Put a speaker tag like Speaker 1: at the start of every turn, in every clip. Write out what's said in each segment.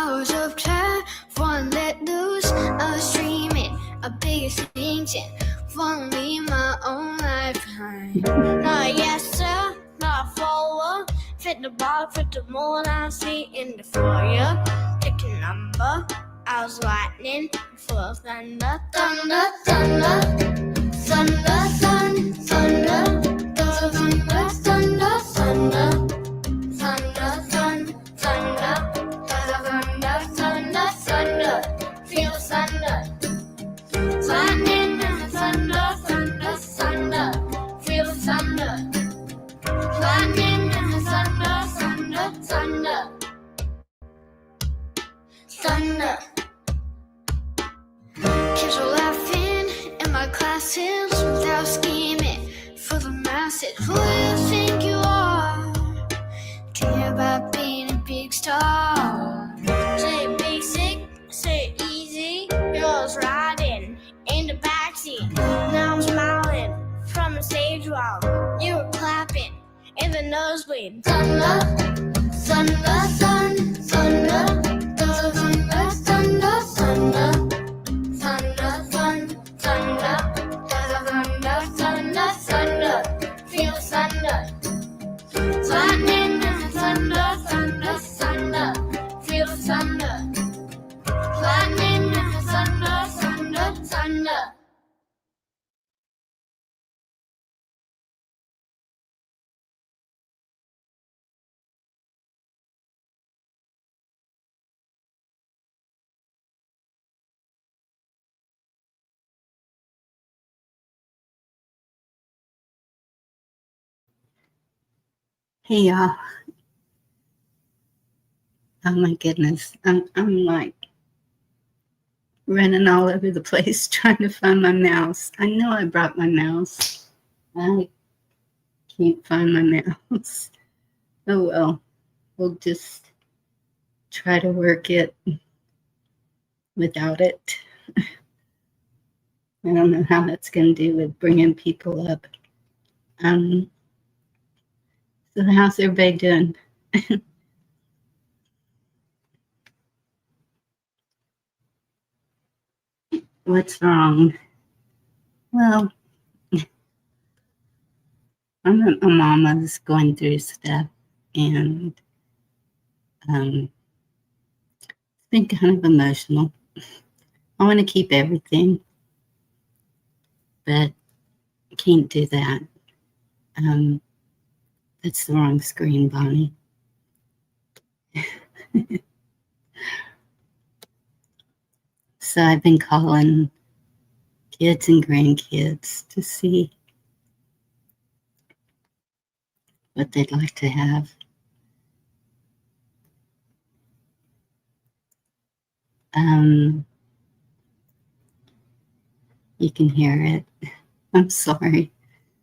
Speaker 1: hours of care, one let loose, a streaming, a big extinction, only my own lifetime. Not yes, sir, not forward. Fit the bar, fit the mold I see in the foyer. Pick a number, I was lightning, full of thunder, thunder, thunder, thunder, thunder, thunder, thunder, thunder, thunder. Thunder, thunder, thunder, thunder, thunder, thunder, feel thunder. Lightning, thunder, thunder, thunder, feel thunder. Lightning, thunder, thunder, thunder, thunder. Kids are laughing in my classes without scheming for the masses. Who do you think you are? Care about being a big star. Say it basic, say it easy. Girls riding in the backseat. Now I'm smiling from the stage wall. You were clapping in the nosebleed. Thunder, thunder, thunder, thunder, thunder, thunder, thunder, thunder, thunder, thunder, thunder, thunder, thunder, feel thunder. Lightning, thunder, thunder, thunder, feel thunder. Lightning, thunder, thunder, thunder.
Speaker 2: Hey y'all. Oh my goodness. I'm like running all over the place trying to find my mouse. I know I brought my mouse. I can't find my mouse. Oh well. We'll just try to work it without it. I don't know how that's going to do with bringing people up. So how's everybody doing? What's wrong? Well, I'm at my mama's going through stuff, and it's been kind of emotional. I want to keep everything, but I can't do that. That's the wrong screen, Bonnie. So I've been calling kids and grandkids to see what they'd like to have. You can hear it. I'm sorry.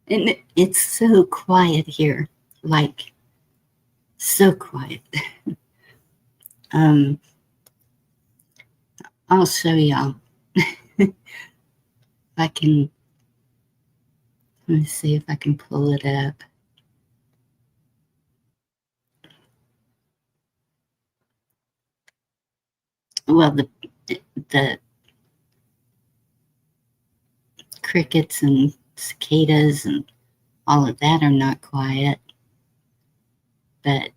Speaker 2: And it's so quiet here, like so quiet. I'll show y'all. If I can, let me see if I can pull it up. Well, the crickets and cicadas and all of that are not quiet, but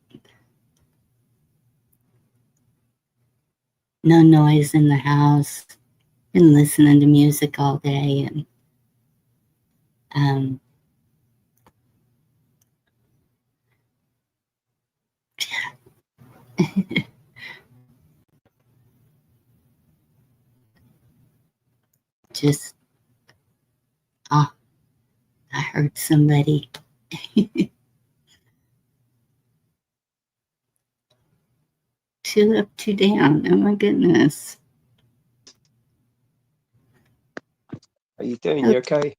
Speaker 2: no noise in the house. Been listening to music all day, and just I heard somebody. Two up, two down. Oh my goodness.
Speaker 3: How you doing? You okay?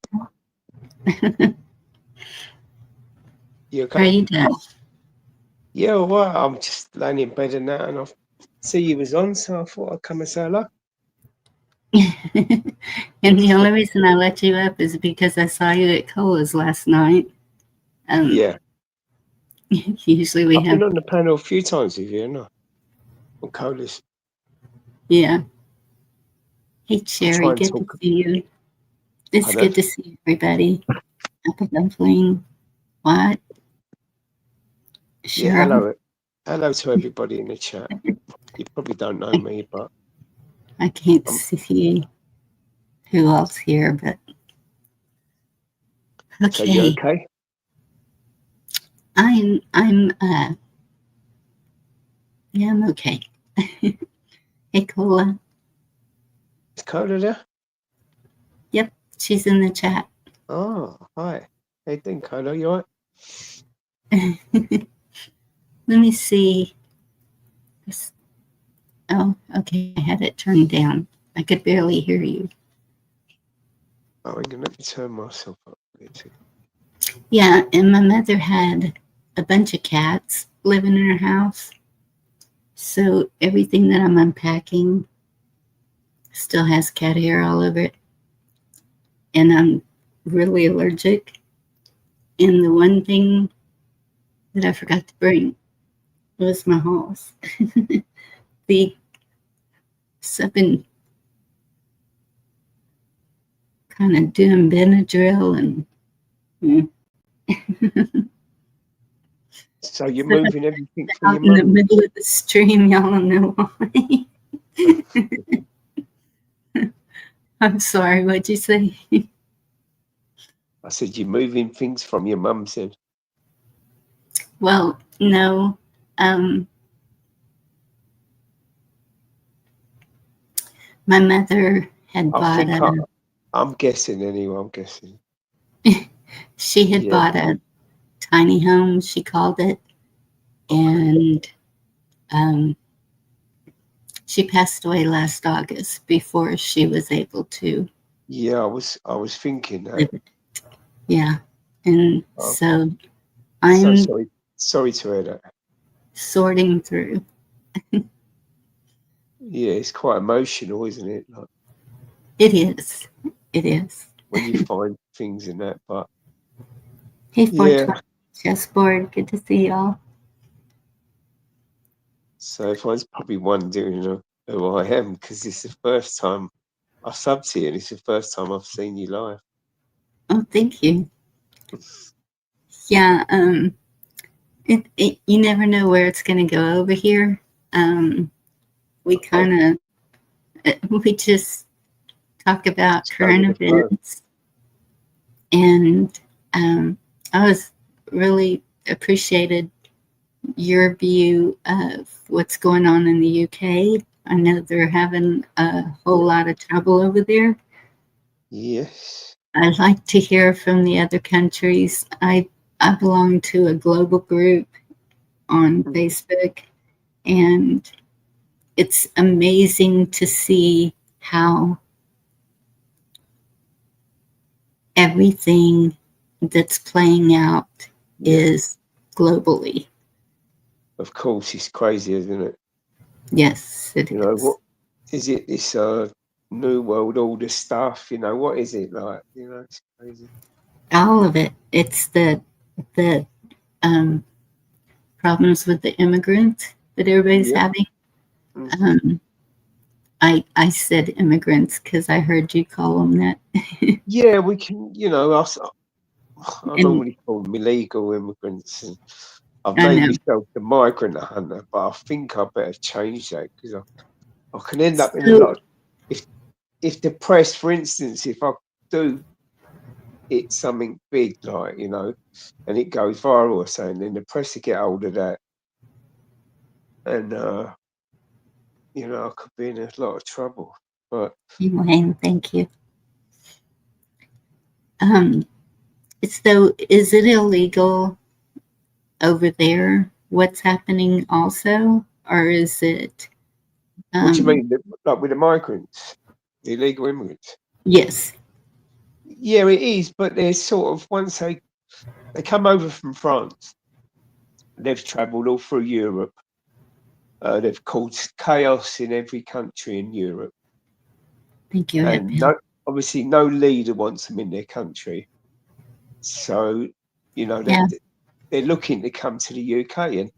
Speaker 3: You okay?
Speaker 2: How you doing?
Speaker 3: Yeah, well, I'm just laying in bed and that, and I see you was on, so I thought I'd come and say hello.
Speaker 2: And the only reason I let you up is because I saw you at Cola's last night.
Speaker 3: Yeah.
Speaker 2: Usually I've
Speaker 3: been on the panel a few times with you, haven't I? On Cola's.
Speaker 2: Yeah. Hey,
Speaker 3: I try
Speaker 2: Cherry,
Speaker 3: and
Speaker 2: good to
Speaker 3: talk.
Speaker 2: see you. It's
Speaker 3: Pardon?
Speaker 2: good to see everybody. Apple Dumpling, what?
Speaker 3: Yeah,
Speaker 2: Cheryl?
Speaker 3: hello. Hello to everybody in the chat. You probably don't know
Speaker 2: I,
Speaker 3: me, but
Speaker 2: I can't
Speaker 3: I'm
Speaker 2: see who else here, but
Speaker 3: so you
Speaker 2: okay.
Speaker 3: okay?
Speaker 2: I'm yeah, I'm okay. Hey, Cola.
Speaker 3: Is Coda there?
Speaker 2: Yep, she's in the chat.
Speaker 3: Oh, hi. Hey, doing, Coda? You alright?
Speaker 2: Let me see. Oh, okay. I had it turned down. I could barely hear you.
Speaker 3: Oh, I'm gonna let me turn myself up.
Speaker 2: Yeah, and my mother had a bunch of cats living in her house. So everything that I'm unpacking still has cat hair all over it. And I'm really allergic. And the one thing that I forgot to bring was my halls. the so I've been kind of doing Benadryl and
Speaker 3: So you're
Speaker 2: so
Speaker 3: moving everything for
Speaker 2: out
Speaker 3: your
Speaker 2: in the
Speaker 3: mum?
Speaker 2: middle of the stream. Y'all don't know why. I'm sorry. What'd you say?
Speaker 3: I said you're moving things from your mum. Said
Speaker 2: Well, no. Um, my mother had
Speaker 3: I
Speaker 2: bought
Speaker 3: think
Speaker 2: a.
Speaker 3: I'm guessing anyway. I'm guessing.
Speaker 2: She had
Speaker 3: Yeah.
Speaker 2: bought a tiny home. She called it,
Speaker 3: Okay.
Speaker 2: and um, she passed away last August before she was able to
Speaker 3: Yeah, I was thinking
Speaker 2: live
Speaker 3: that.
Speaker 2: it. Yeah, and
Speaker 3: Oh,
Speaker 2: so
Speaker 3: so
Speaker 2: I'm
Speaker 3: sorry. Sorry to hear that.
Speaker 2: sorting through.
Speaker 3: Yeah, it's quite emotional, isn't it? Like
Speaker 2: It is. It is.
Speaker 3: when you find things in that. But
Speaker 2: Hey,
Speaker 3: yeah,
Speaker 2: 420 chessboard. Good to see y'all.
Speaker 3: so everyone's probably wondering, who I am because it's the first time I subbed here, and it's the first time I've seen you live.
Speaker 2: Oh, thank you. Yeah. You never know where it's going to go over here. We
Speaker 3: Okay,
Speaker 2: kind of we just talk about
Speaker 3: just go with
Speaker 2: current
Speaker 3: the flow.
Speaker 2: events, and I was really appreciated your view of what's going on in the UK. I know they're having a whole
Speaker 3: Yeah.
Speaker 2: lot of trouble over there.
Speaker 3: Yes.
Speaker 2: I'd like to hear from the other countries. I belong to a global group on
Speaker 3: Mhm.
Speaker 2: Facebook, and it's amazing to see how everything that's playing out
Speaker 3: Yeah.
Speaker 2: is globally.
Speaker 3: Of course, it's crazy, isn't it?
Speaker 2: Yes, it
Speaker 3: What
Speaker 2: is.
Speaker 3: is it? This new world order stuff. What is it like? It's crazy.
Speaker 2: All of it. It's the um, problems with the immigrants that everybody's
Speaker 3: Yeah.
Speaker 2: having.
Speaker 3: Hmm.
Speaker 2: Um, I said immigrants because I heard you call them that.
Speaker 3: Yeah, we can. I
Speaker 2: And
Speaker 3: normally call them illegal immigrants, and I've
Speaker 2: I
Speaker 3: named
Speaker 2: know.
Speaker 3: myself the migrant hunter, but I think I better change that because I can end up in a
Speaker 2: So
Speaker 3: lot. If the press, for instance, if I do it something big like and it goes viral or something, then the press will get hold of that, and I could be in a lot of trouble. But
Speaker 2: Wayne, thank you. Um, so is it illegal over there? What's happening also, or is it?
Speaker 3: what do you
Speaker 2: Um,
Speaker 3: mean, like with the migrants, the illegal immigrants?
Speaker 2: yes,
Speaker 3: Yeah, it is, but there's sort of once they come over from France, they've travelled all through Europe. They've caused chaos in every country in Europe,
Speaker 2: thank you,
Speaker 3: and
Speaker 2: Ed.
Speaker 3: obviously no leader wants them in their country. So,
Speaker 2: Yeah,
Speaker 3: they're looking to come to the UK, and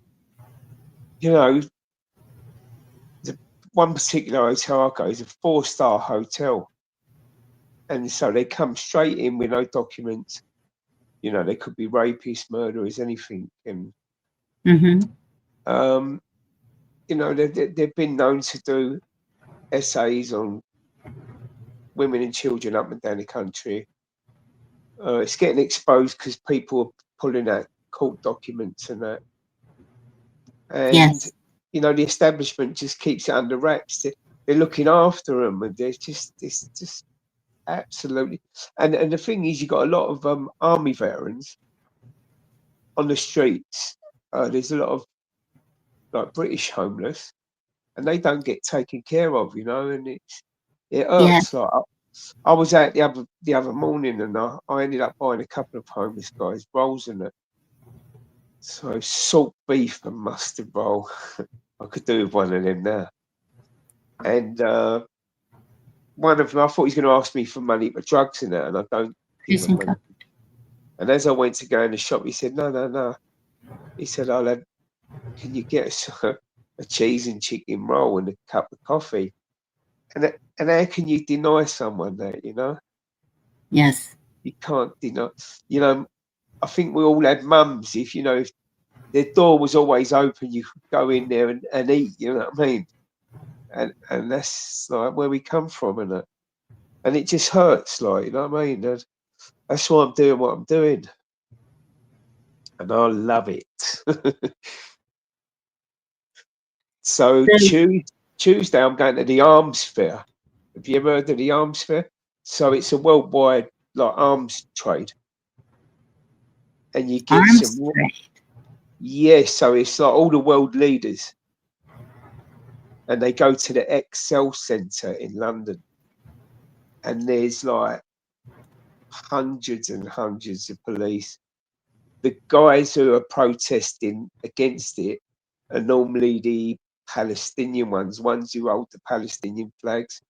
Speaker 3: you know, the one particular hotel I go is a 4-star hotel, and so they come straight in with no documents. You know, they could be rapists, murderers, anything, and you know, they've been known to do essays on women and children up and down the country. It's getting exposed because people are pulling out court documents and that. And,
Speaker 2: Yes.
Speaker 3: you know, the establishment just keeps it under wraps. They're looking after them, and it's just absolutely. And the thing is, you got a lot of army veterans on the streets. There's a lot of like British homeless, and they don't get taken care of, you know, and it
Speaker 2: Yes.
Speaker 3: hurts. Like I was out the other morning, and I ended up buying a couple of homeless guys rolls in it. So salt beef and mustard roll. I could do with one of them now. And one of them, I thought he was going to ask me for money for drugs in it, and I don't give him money. And as I went to go in the shop, he said, no. He said, can you get us a cheese and chicken roll and a cup of coffee? And how can you deny someone that, you know?
Speaker 2: Yes.
Speaker 3: You can't deny. You know, I think we all had mums. If, you know, if their door was always open, you could go in there and eat, you know what I mean? And that's like where we come from, and it just hurts, like, you know what I mean? And that's why I'm doing what I'm doing, and I love it. So Tuesday I'm going to the arms fair. Have you ever heard of the arms fair? So it's a worldwide like arms trade, and you get
Speaker 2: Arms
Speaker 3: some.
Speaker 2: trade.
Speaker 3: Yeah, so it's like all the world leaders, and they go to the Excel Centre in London, and there's like hundreds and hundreds of police. The guys who are protesting against it are normally the Palestinian ones who hold the Palestinian flags.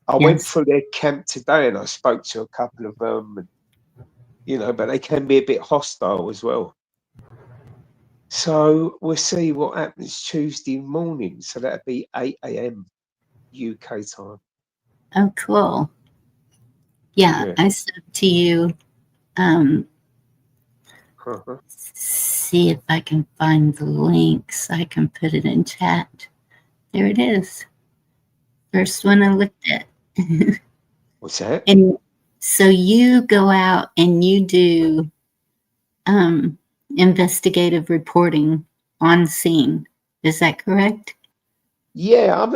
Speaker 3: I went through their camp today, and I spoke to a couple of them, and, you know, but they can be a bit hostile as well. So we'll see what happens Tuesday morning. So that'll be 8 a.m. UK time.
Speaker 2: Oh, cool. Yeah. I said to you, see if I can find the links. I can put it in chat. There it is. First one I looked at.
Speaker 3: What's that?
Speaker 2: And so you go out and you do investigative reporting on scene. Is that correct?
Speaker 3: Yeah, I've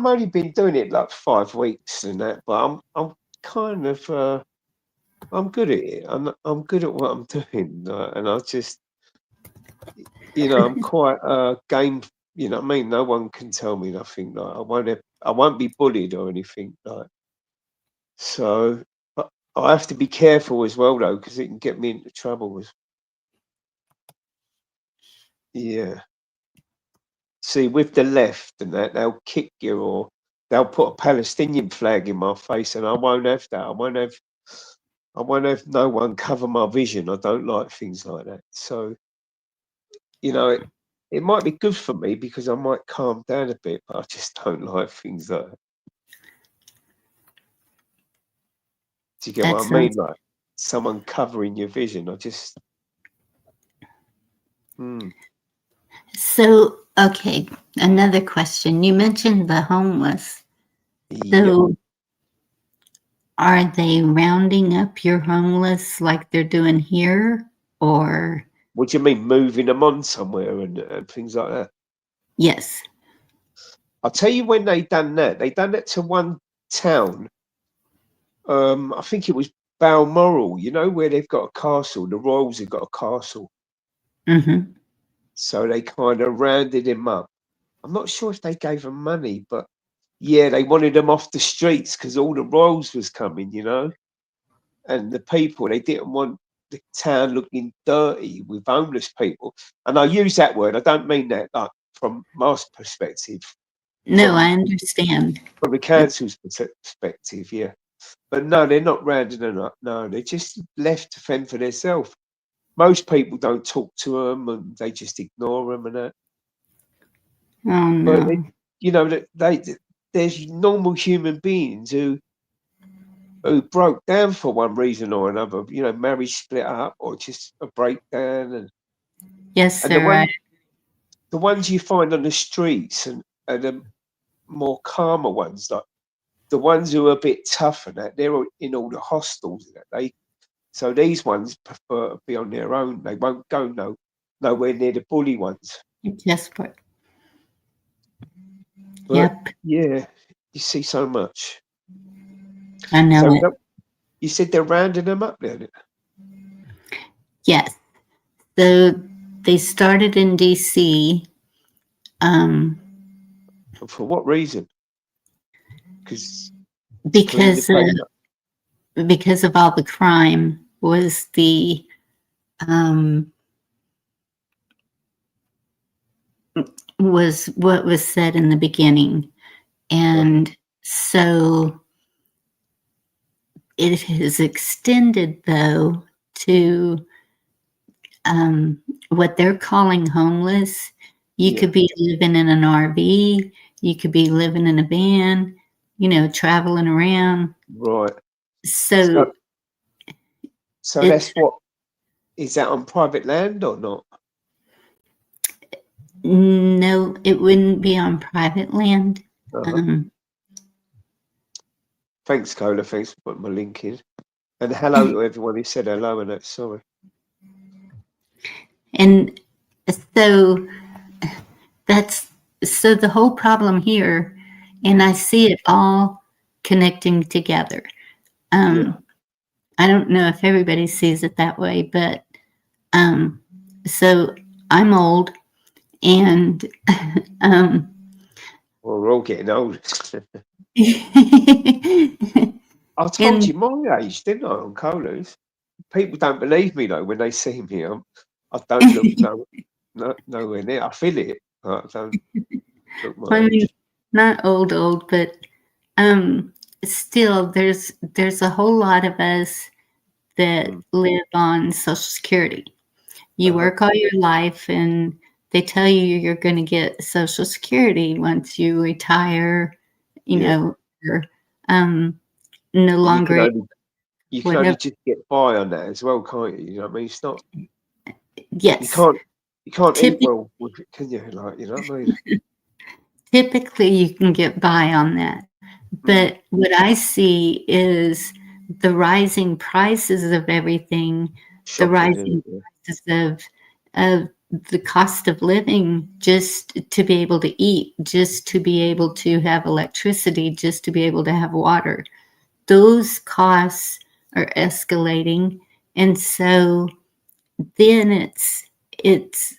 Speaker 3: only been doing it like 5 weeks and that, but I'm kind of I'm good at it. I'm good at what I'm doing, and I just, you know, I'm quite game. You know what I mean? No one can tell me nothing. Like I won't be bullied or anything. Like, so, but I have to be careful as well, though, because it can get me into trouble. Yeah. See, with the left and that, they'll kick you, or they'll put a Palestinian flag in my face, and I won't have that. I won't have no one cover my vision. I don't like things like that. So, you know, it might be good for me because I might calm down a bit, but I just don't like things like that. Do you get what I mean? Like someone covering your vision. I just.
Speaker 2: So, okay, another question. You mentioned the homeless. So, are they rounding up your homeless like they're doing here, or?
Speaker 3: What do you mean, moving them on somewhere and things like that?
Speaker 2: Yes.
Speaker 3: I'll tell you when they done that. They done that to one town. I think it was Balmoral, you know, where they've got a castle. The Royals have got a castle.
Speaker 2: Mm-hmm.
Speaker 3: So they kind of rounded him up. I'm not sure if they gave him money, but yeah, they wanted him off the streets because all the Royals was coming, you know, and the people, they didn't want the town looking dirty with homeless people. And I use that word. I don't mean that like from my perspective.
Speaker 2: No, I understand.
Speaker 3: From the council's perspective, yeah. But no, they're not rounding them up. No, they're just left to fend for themselves. Most people don't talk to them, and they just ignore them and that.
Speaker 2: Oh, no.
Speaker 3: you know, that there's normal human beings who broke down for one reason or another. You know, marriage split up or just a breakdown,
Speaker 2: Yes,
Speaker 3: and the
Speaker 2: sir.
Speaker 3: ones you find on the streets and the more calmer ones, like the ones who are a bit tougher, that they're in all the hostels. That so these ones prefer to be on their own. They won't go nowhere near the bully ones.
Speaker 2: Yes, but
Speaker 3: But
Speaker 2: yep,
Speaker 3: yeah, you see so much.
Speaker 2: I know
Speaker 3: So
Speaker 2: it.
Speaker 3: you said they're rounding them up then.
Speaker 2: Yes. So they started in DC. Um,
Speaker 3: For what reason? Because to clean the
Speaker 2: because
Speaker 3: place up.
Speaker 2: because of all the crime was the um, was what was said in the beginning, and so it has extended though to what they're calling homeless. You
Speaker 3: Yeah,
Speaker 2: could be living in an RV, you could be living in a van, you know, traveling around.
Speaker 3: right.
Speaker 2: So
Speaker 3: So so
Speaker 2: it's
Speaker 3: that's what is that on private land or not?
Speaker 2: no, it wouldn't be on private land.
Speaker 3: Uh-huh.
Speaker 2: Um,
Speaker 3: Thanks, Cola. Thanks for putting my link in. And hello to everyone who said hello and that's sorry.
Speaker 2: and so that's so the whole problem here, and I see it all connecting together.
Speaker 3: Yeah.
Speaker 2: Um, I don't know if everybody sees it that way, but um, so I'm old, and um,
Speaker 3: Well, we're all getting old. I told
Speaker 2: and
Speaker 3: you my age, didn't I, on Colas? People don't believe me though when they see me. I don't look nowhere near. I feel it. But I don't look
Speaker 2: I
Speaker 3: my
Speaker 2: mean,
Speaker 3: age.
Speaker 2: not old, but um, still, there's a whole lot of us that
Speaker 3: Mm.
Speaker 2: live on Social Security. You
Speaker 3: Uh-huh.
Speaker 2: work all your life, and they tell you you're going to get Social Security once you retire. You
Speaker 3: Yeah.
Speaker 2: know, or no
Speaker 3: And
Speaker 2: longer
Speaker 3: you can only
Speaker 2: whatever.
Speaker 3: just get by on that as well, can't you? You know what I mean? It's not you
Speaker 2: Yes,
Speaker 3: can't you can't eat
Speaker 2: typically,
Speaker 3: well with it, can you? Like, you know what I mean?
Speaker 2: typically you can get by on that.
Speaker 3: Mm.
Speaker 2: But what I see is the rising prices of everything, the
Speaker 3: Shocking, isn't
Speaker 2: rising
Speaker 3: it?
Speaker 2: prices of the cost of living just to be able to eat, just to be able to have electricity, just to be able to have water. Those costs are escalating. And so then it's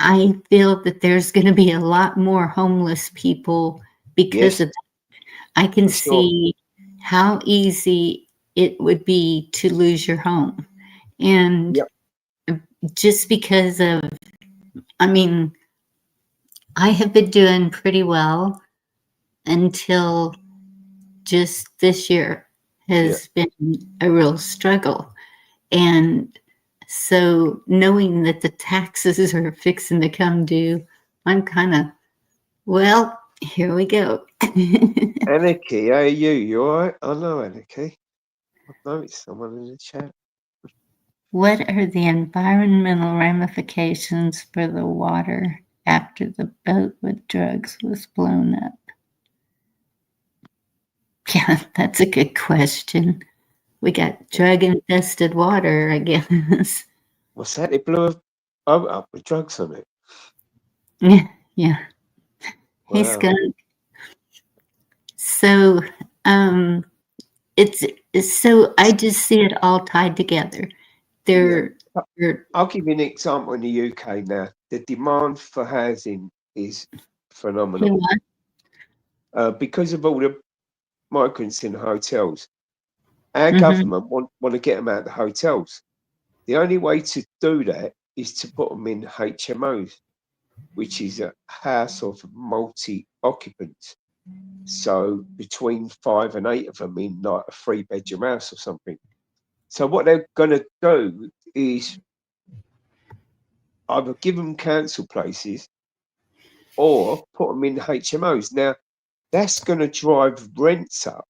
Speaker 2: I feel that there's going to be a lot more homeless people because
Speaker 3: Yes,
Speaker 2: of I can
Speaker 3: for sure.
Speaker 2: see how easy it would be to lose your home. And
Speaker 3: Yep.
Speaker 2: just because of, I mean, I have been doing pretty well until just this year
Speaker 3: Yeah.
Speaker 2: has been a real struggle. And so knowing that the taxes are fixing to come due, I'm kind of, well, here we go.
Speaker 3: Anarchy, how are you? You alright? I know Anarchy. I've noticed someone in the chat.
Speaker 2: What are the environmental ramifications for the water after the boat with drugs was blown up? Yeah, that's a good question. We got drug infested water, I guess.
Speaker 3: What's that? It blew a boat up with drugs on it.
Speaker 2: Yeah, yeah. He's
Speaker 3: Wow.
Speaker 2: gone. So, um, it's so I just see it all tied together.
Speaker 3: Yeah.
Speaker 2: They're, they're
Speaker 3: I'll give you an example in the UK now. The demand for housing is phenomenal. Because of all the migrants in the hotels, our
Speaker 2: mm-hmm,
Speaker 3: government want to get them out of the hotels. The only way to do that is to put them in HMOs, which is a house of multi occupants. So between 5 and 8 of them in like a 3 bedroom house or something. So what they're going to do is either give them council places or put them in HMOs. Now, that's going to drive rents up,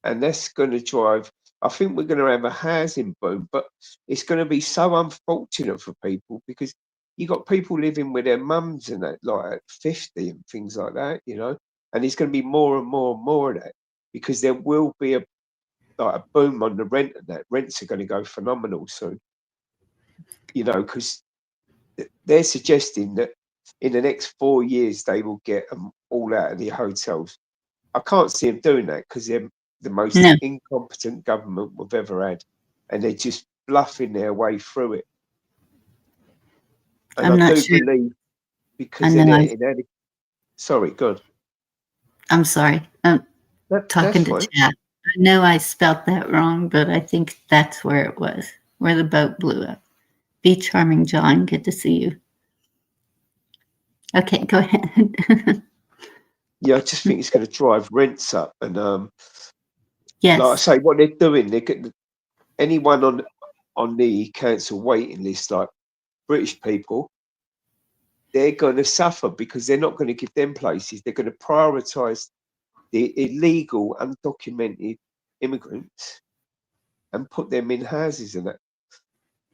Speaker 3: and that's going to drive. I think we're going to have a housing boom, but it's going to be so unfortunate for people because you got people living with their mums and that, like at 50 and things like that, you know. And it's going to be more and more and more of that because there will be a boom on the rent, and that rents are going to go phenomenal soon, you know, because they're suggesting that in the next 4 years they will get them all out of the hotels. I can't see them doing that because they're the most
Speaker 2: No,
Speaker 3: incompetent government we've ever had, and they're just bluffing their way through it. And
Speaker 2: I'm
Speaker 3: I
Speaker 2: not
Speaker 3: do
Speaker 2: sure.
Speaker 3: believe
Speaker 2: I
Speaker 3: because
Speaker 2: know.
Speaker 3: sorry, good.
Speaker 2: I'm sorry. I'm
Speaker 3: That's
Speaker 2: talking to
Speaker 3: fine.
Speaker 2: chat. I know I spelt that wrong, but I think that's where it was, where the boat blew up. Be charming, John. Good to see you. Okay, go ahead.
Speaker 3: Yeah, I just think it's going to drive rents up, and like I
Speaker 2: Yes.
Speaker 3: say, what they're doing, they get anyone on the council waiting list, like British people, they're going to suffer because they're not going to give them places. They're going to prioritise the illegal, undocumented immigrants and put them in houses and that.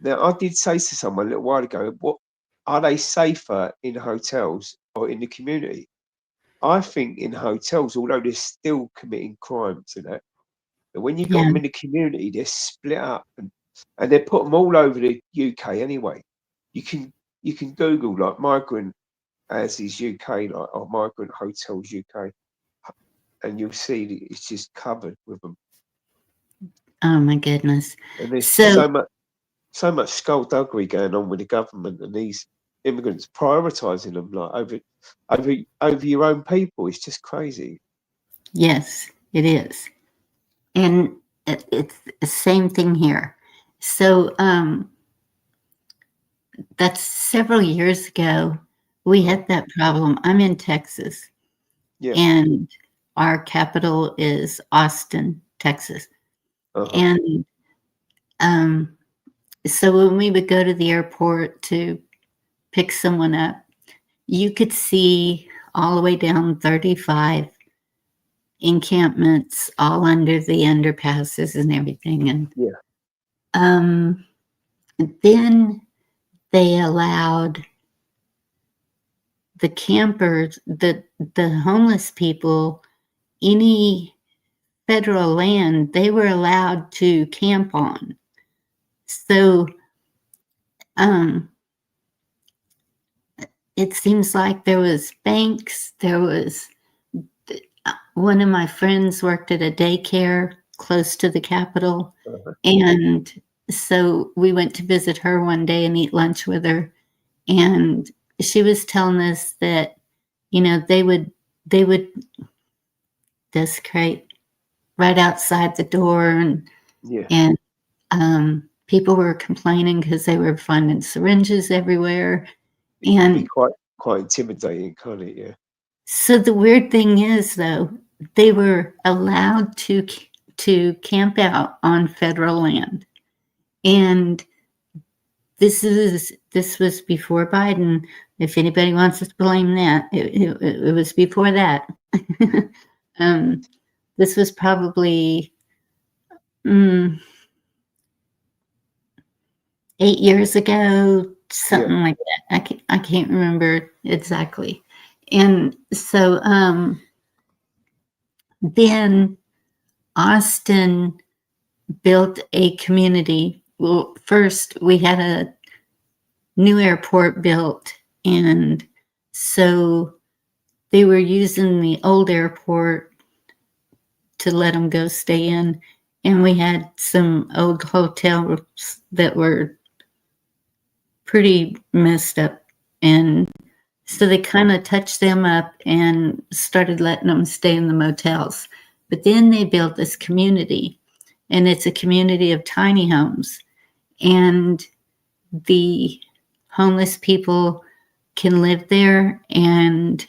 Speaker 3: Now, I did say to someone a little while ago, what are they safer in hotels or in the community? I think in hotels, although they're still committing crimes and that, but when you've got
Speaker 2: Yeah.
Speaker 3: them in the community, they're split up and they put them all over the UK anyway. You can Google like migrant houses UK, like or migrant hotels UK, and you'll see that it's just covered with them.
Speaker 2: Oh my goodness.
Speaker 3: And there's
Speaker 2: So
Speaker 3: so much skullduggery going on with the government and these immigrants prioritising them like over your own people. It's just crazy.
Speaker 2: yes, it is, and it's the same thing here. So that's several years ago. We
Speaker 3: Uh,
Speaker 2: had that problem. I'm in Texas,
Speaker 3: yeah.
Speaker 2: and our capital is Austin, Texas.
Speaker 3: Uh-huh.
Speaker 2: And um, so when we would go to the airport to pick someone up, you could see all the way down 35 encampments all under the underpasses and everything. And
Speaker 3: Yeah.
Speaker 2: um, then they allowed the campers, the homeless people, any federal land they were allowed to camp on. So um, it seems like there was banks, there was one of my friends worked at a daycare close to the Capitol.
Speaker 3: Uh-huh.
Speaker 2: And so we went to visit her one day and eat lunch with her. And she was telling us that, you know, they would desecrate right outside the door,
Speaker 3: Yeah.
Speaker 2: and people were complaining because they were finding syringes everywhere.
Speaker 3: It can be
Speaker 2: And
Speaker 3: quite intimidating, can't it? Yeah.
Speaker 2: so the weird thing is, though, they were allowed to camp out on federal land, and this was before Biden. If anybody wants to blame that, it was before that. um, this was probably 8 years ago,
Speaker 3: Yeah.
Speaker 2: something like that. I can't remember exactly. And so then Austin built a community. Well, first we had a new airport built, and so they were using the old airport to let them go stay in, and we had some old hotels that were pretty messed up, and so they kind of touched them up and started letting them stay in the motels. But then they built this community, and it's a community of tiny homes, and the homeless people can live there, and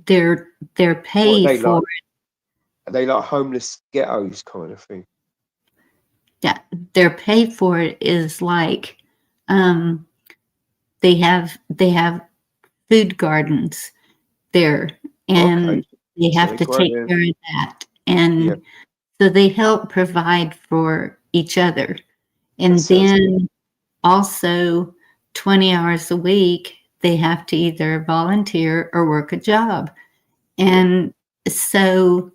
Speaker 2: they're
Speaker 3: What are
Speaker 2: paid
Speaker 3: they
Speaker 2: for
Speaker 3: like? Are they like homeless ghettos kind of thing?
Speaker 2: yeah, their pay for it is like they have food gardens there,
Speaker 3: Okay.
Speaker 2: and they
Speaker 3: So
Speaker 2: have
Speaker 3: they
Speaker 2: to
Speaker 3: grow
Speaker 2: take
Speaker 3: their,
Speaker 2: care of that.
Speaker 3: yeah,
Speaker 2: And so they help provide for each other.
Speaker 3: that
Speaker 2: And
Speaker 3: sounds good.
Speaker 2: then also 20 hours a week, they have to either volunteer or work a job.
Speaker 3: Yeah.
Speaker 2: And so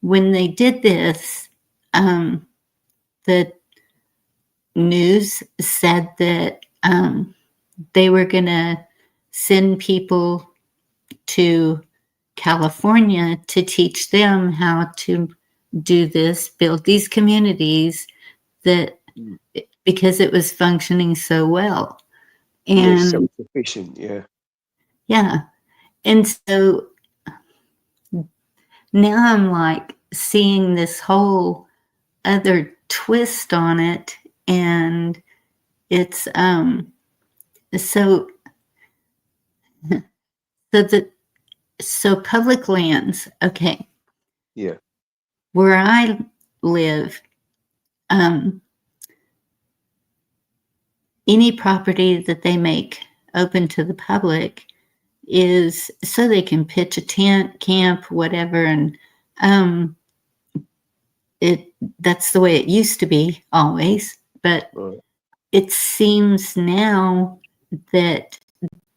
Speaker 2: when they did this, the news said that they were going to send people to California to teach them how to do this, build these communities that
Speaker 3: Mm.
Speaker 2: because it was functioning so well.
Speaker 3: Yeah,
Speaker 2: And
Speaker 3: self-sufficient, yeah.
Speaker 2: yeah, and so now I'm like seeing this whole other twist on it, and it's so so the so public lands, okay,
Speaker 3: Yeah.
Speaker 2: where I live, um, any property that they make open to the public is so they can pitch a tent, camp, whatever, and um, it that's the way it used to be always. But
Speaker 3: Right.
Speaker 2: it seems now that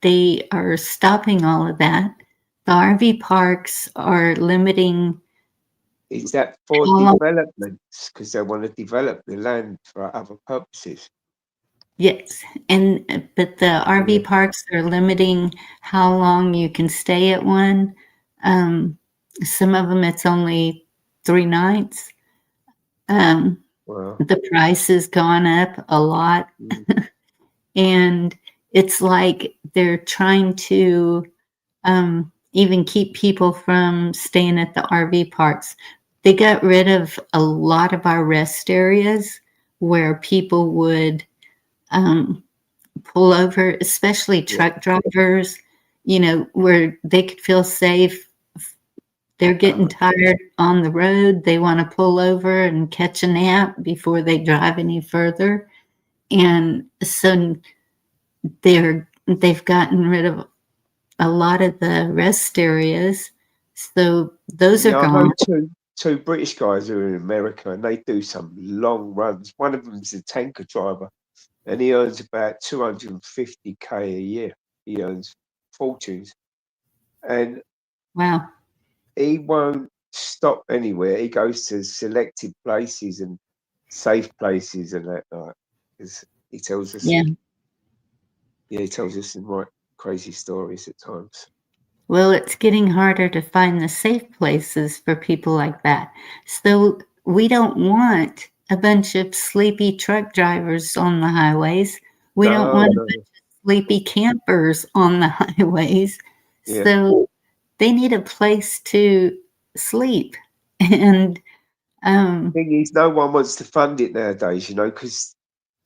Speaker 2: they are stopping all of that. The RV parks are limiting
Speaker 3: Is that for
Speaker 2: how long.
Speaker 3: developments? Because they want to develop the land for other purposes.
Speaker 2: Yes, and but the RV
Speaker 3: Yeah.
Speaker 2: parks are limiting how long you can stay at one. Um, some of them it's only 3 nights. Um,
Speaker 3: Wow.
Speaker 2: the price has gone up a lot,
Speaker 3: Mm.
Speaker 2: and it's like they're trying to even keep people from staying at the RV parks. They got rid of a lot of our rest areas where people would um, pull over, especially
Speaker 3: Yeah.
Speaker 2: truck drivers, where they could feel safe. They're getting tired on the road. They want to pull over and catch a nap before they drive any further. And so they've gotten rid of a lot of the rest areas. So those are
Speaker 3: Yeah, I know
Speaker 2: gone.
Speaker 3: two British guys who are in America, and they do some long runs. One of them's a tanker driver, and he earns about 250K a year. He earns fortunes, and
Speaker 2: Wow.
Speaker 3: he won't stop anywhere. He goes to selected places and safe places and that. Like, 'cause he tells us,
Speaker 2: Yeah.
Speaker 3: yeah, he tells us some right crazy stories at times.
Speaker 2: Well, it's getting harder to find the safe places for people like that. So we don't want a bunch of sleepy truck drivers on the highways. We don't
Speaker 3: No,
Speaker 2: want a
Speaker 3: no,
Speaker 2: bunch of sleepy campers on the highways.
Speaker 3: yeah.
Speaker 2: So they need a place to sleep. And
Speaker 3: Thing is, no one wants to fund it nowadays, because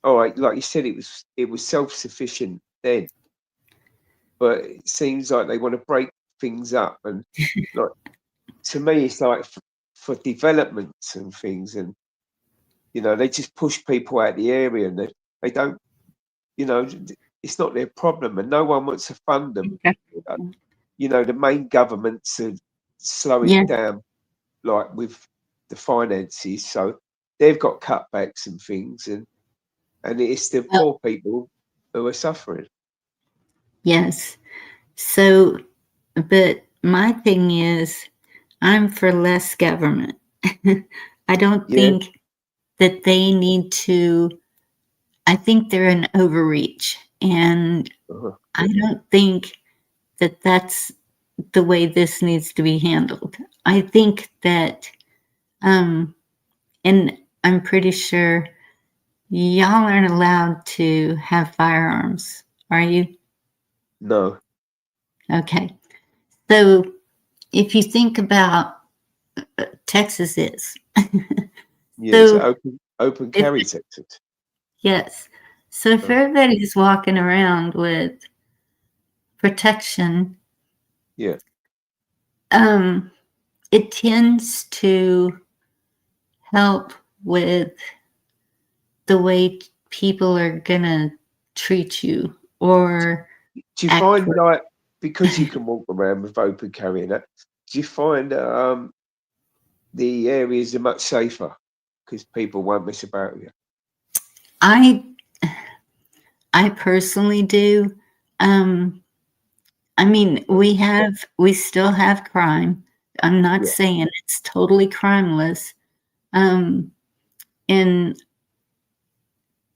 Speaker 3: all right, like you said, it was self-sufficient then, but it seems like they want to break things up and like to me, it's like for developments and things, and they just push people out the area, and they don't, it's not their problem, and no one wants to fund them. Uh, the main governments are slowing
Speaker 2: yeah,
Speaker 3: down, like with the finances, so they've got cutbacks and things, and it's the
Speaker 2: well,
Speaker 3: poor people who are suffering.
Speaker 2: yes. So, but my thing is, I'm for less government. I don't
Speaker 3: Yeah.
Speaker 2: think that they need to, I think they're an overreach. And
Speaker 3: Uh-huh.
Speaker 2: I don't think that that's the way this needs to be handled. I think that, um, and I'm pretty sure y'all aren't allowed to have firearms, are you?
Speaker 3: No.
Speaker 2: Okay. So if you think about Texas is.
Speaker 3: Yeah, it's
Speaker 2: So
Speaker 3: open
Speaker 2: if
Speaker 3: carry Texas.
Speaker 2: yes. So if
Speaker 3: Uh,
Speaker 2: everybody's walking around with protection,
Speaker 3: yeah.
Speaker 2: um, it tends to help with the way people are gonna treat you or
Speaker 3: Do you
Speaker 2: act.
Speaker 3: find like because you can walk around with open carry and that, do you find the areas are much safer because people won't mess about with you?
Speaker 2: I personally do. I mean, we still have crime. I'm not
Speaker 3: Yeah.
Speaker 2: saying it's totally crimeless. And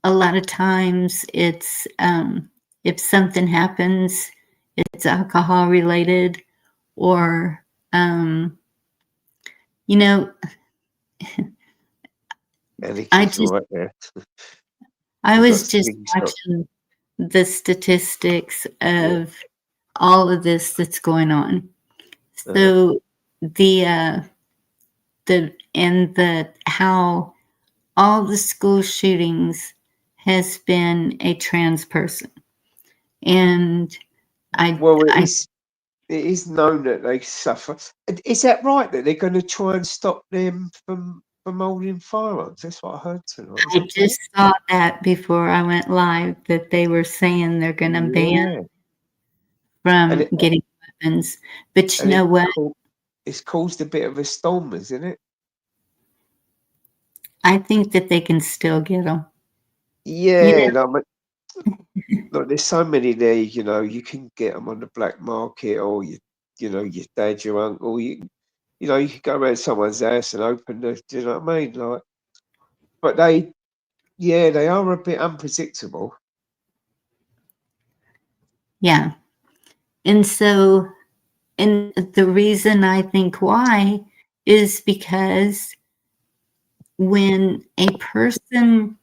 Speaker 2: a lot of times it's, if something happens, it's alcohol related or, you know, I
Speaker 3: Anarchy's
Speaker 2: just,
Speaker 3: right there.
Speaker 2: I
Speaker 3: You've got
Speaker 2: was just
Speaker 3: slingshot.
Speaker 2: watching the statistics
Speaker 3: Yeah.
Speaker 2: of all of this that's going on.
Speaker 3: Uh-huh.
Speaker 2: So the how all the school shootings has been a trans person. And
Speaker 3: Well,
Speaker 2: I
Speaker 3: it is known that they suffer. Is that right that they're going to try and stop them from holding firearms? That's what I heard tonight. Is
Speaker 2: I
Speaker 3: that
Speaker 2: just saw that before I went live that they were saying they're going to ban
Speaker 3: yeah? And
Speaker 2: from getting weapons. But you know what?
Speaker 3: it's caused a bit of a storm, isn't it?
Speaker 2: I think that they can still get them.
Speaker 3: Yeah, like there's so many there. You know, you can get them on the black market, or your dad, your uncle. You could go around someone's house and open the. Do you know what I mean? Like, but they are a bit unpredictable.
Speaker 2: Yeah. And so, and the reason I think why is because when a person,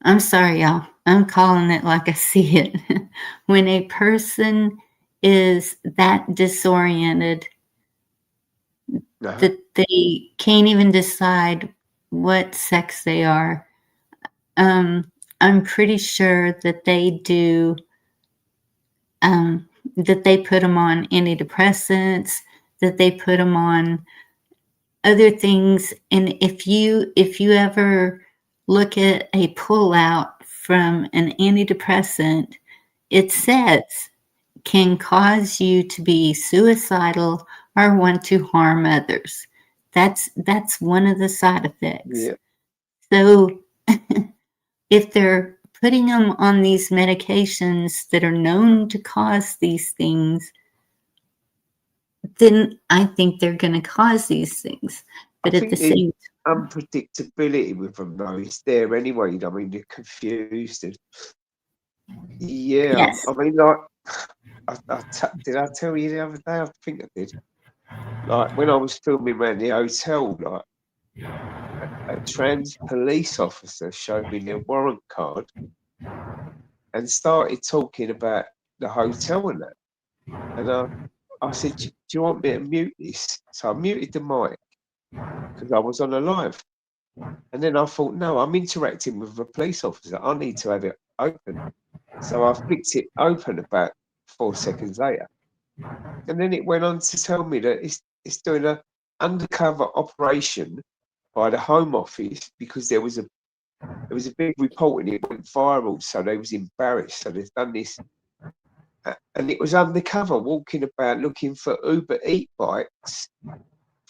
Speaker 2: I'm sorry, y'all, I'm calling it like I see it. When a person is that disoriented
Speaker 3: Uh-huh.
Speaker 2: that they can't even decide what sex they are, I'm pretty sure that they do, that they put them on antidepressants, that they put them on other things. And if you ever look at a pullout from an antidepressant, it says can cause you to be suicidal or want to harm others. That's one of the side effects.
Speaker 3: Yeah.
Speaker 2: So if they're putting them on these medications that are known to cause these things, then I think they're going to cause these things. But
Speaker 3: I
Speaker 2: at the
Speaker 3: think the
Speaker 2: same
Speaker 3: unpredictability with them though is there anyway. I mean, they're confused and yeah.
Speaker 2: yes.
Speaker 3: I mean, like, did I tell you the other day? I think I did. Like when I was filming around the hotel, like a trans police officer showed me their warrant card and started talking about the hotel and that. And I said, do you want me to mute this? So I muted the mic because I was on a live. And then I thought, no, I'm interacting with a police officer. I need to have it open. So I flicked it open about 4 seconds later. And then it went on to tell me that it's doing an undercover operation by the Home Office because there was a big report and it went viral, so they was embarrassed. So they've done this, and it was undercover, walking about looking for Uber Eat bikes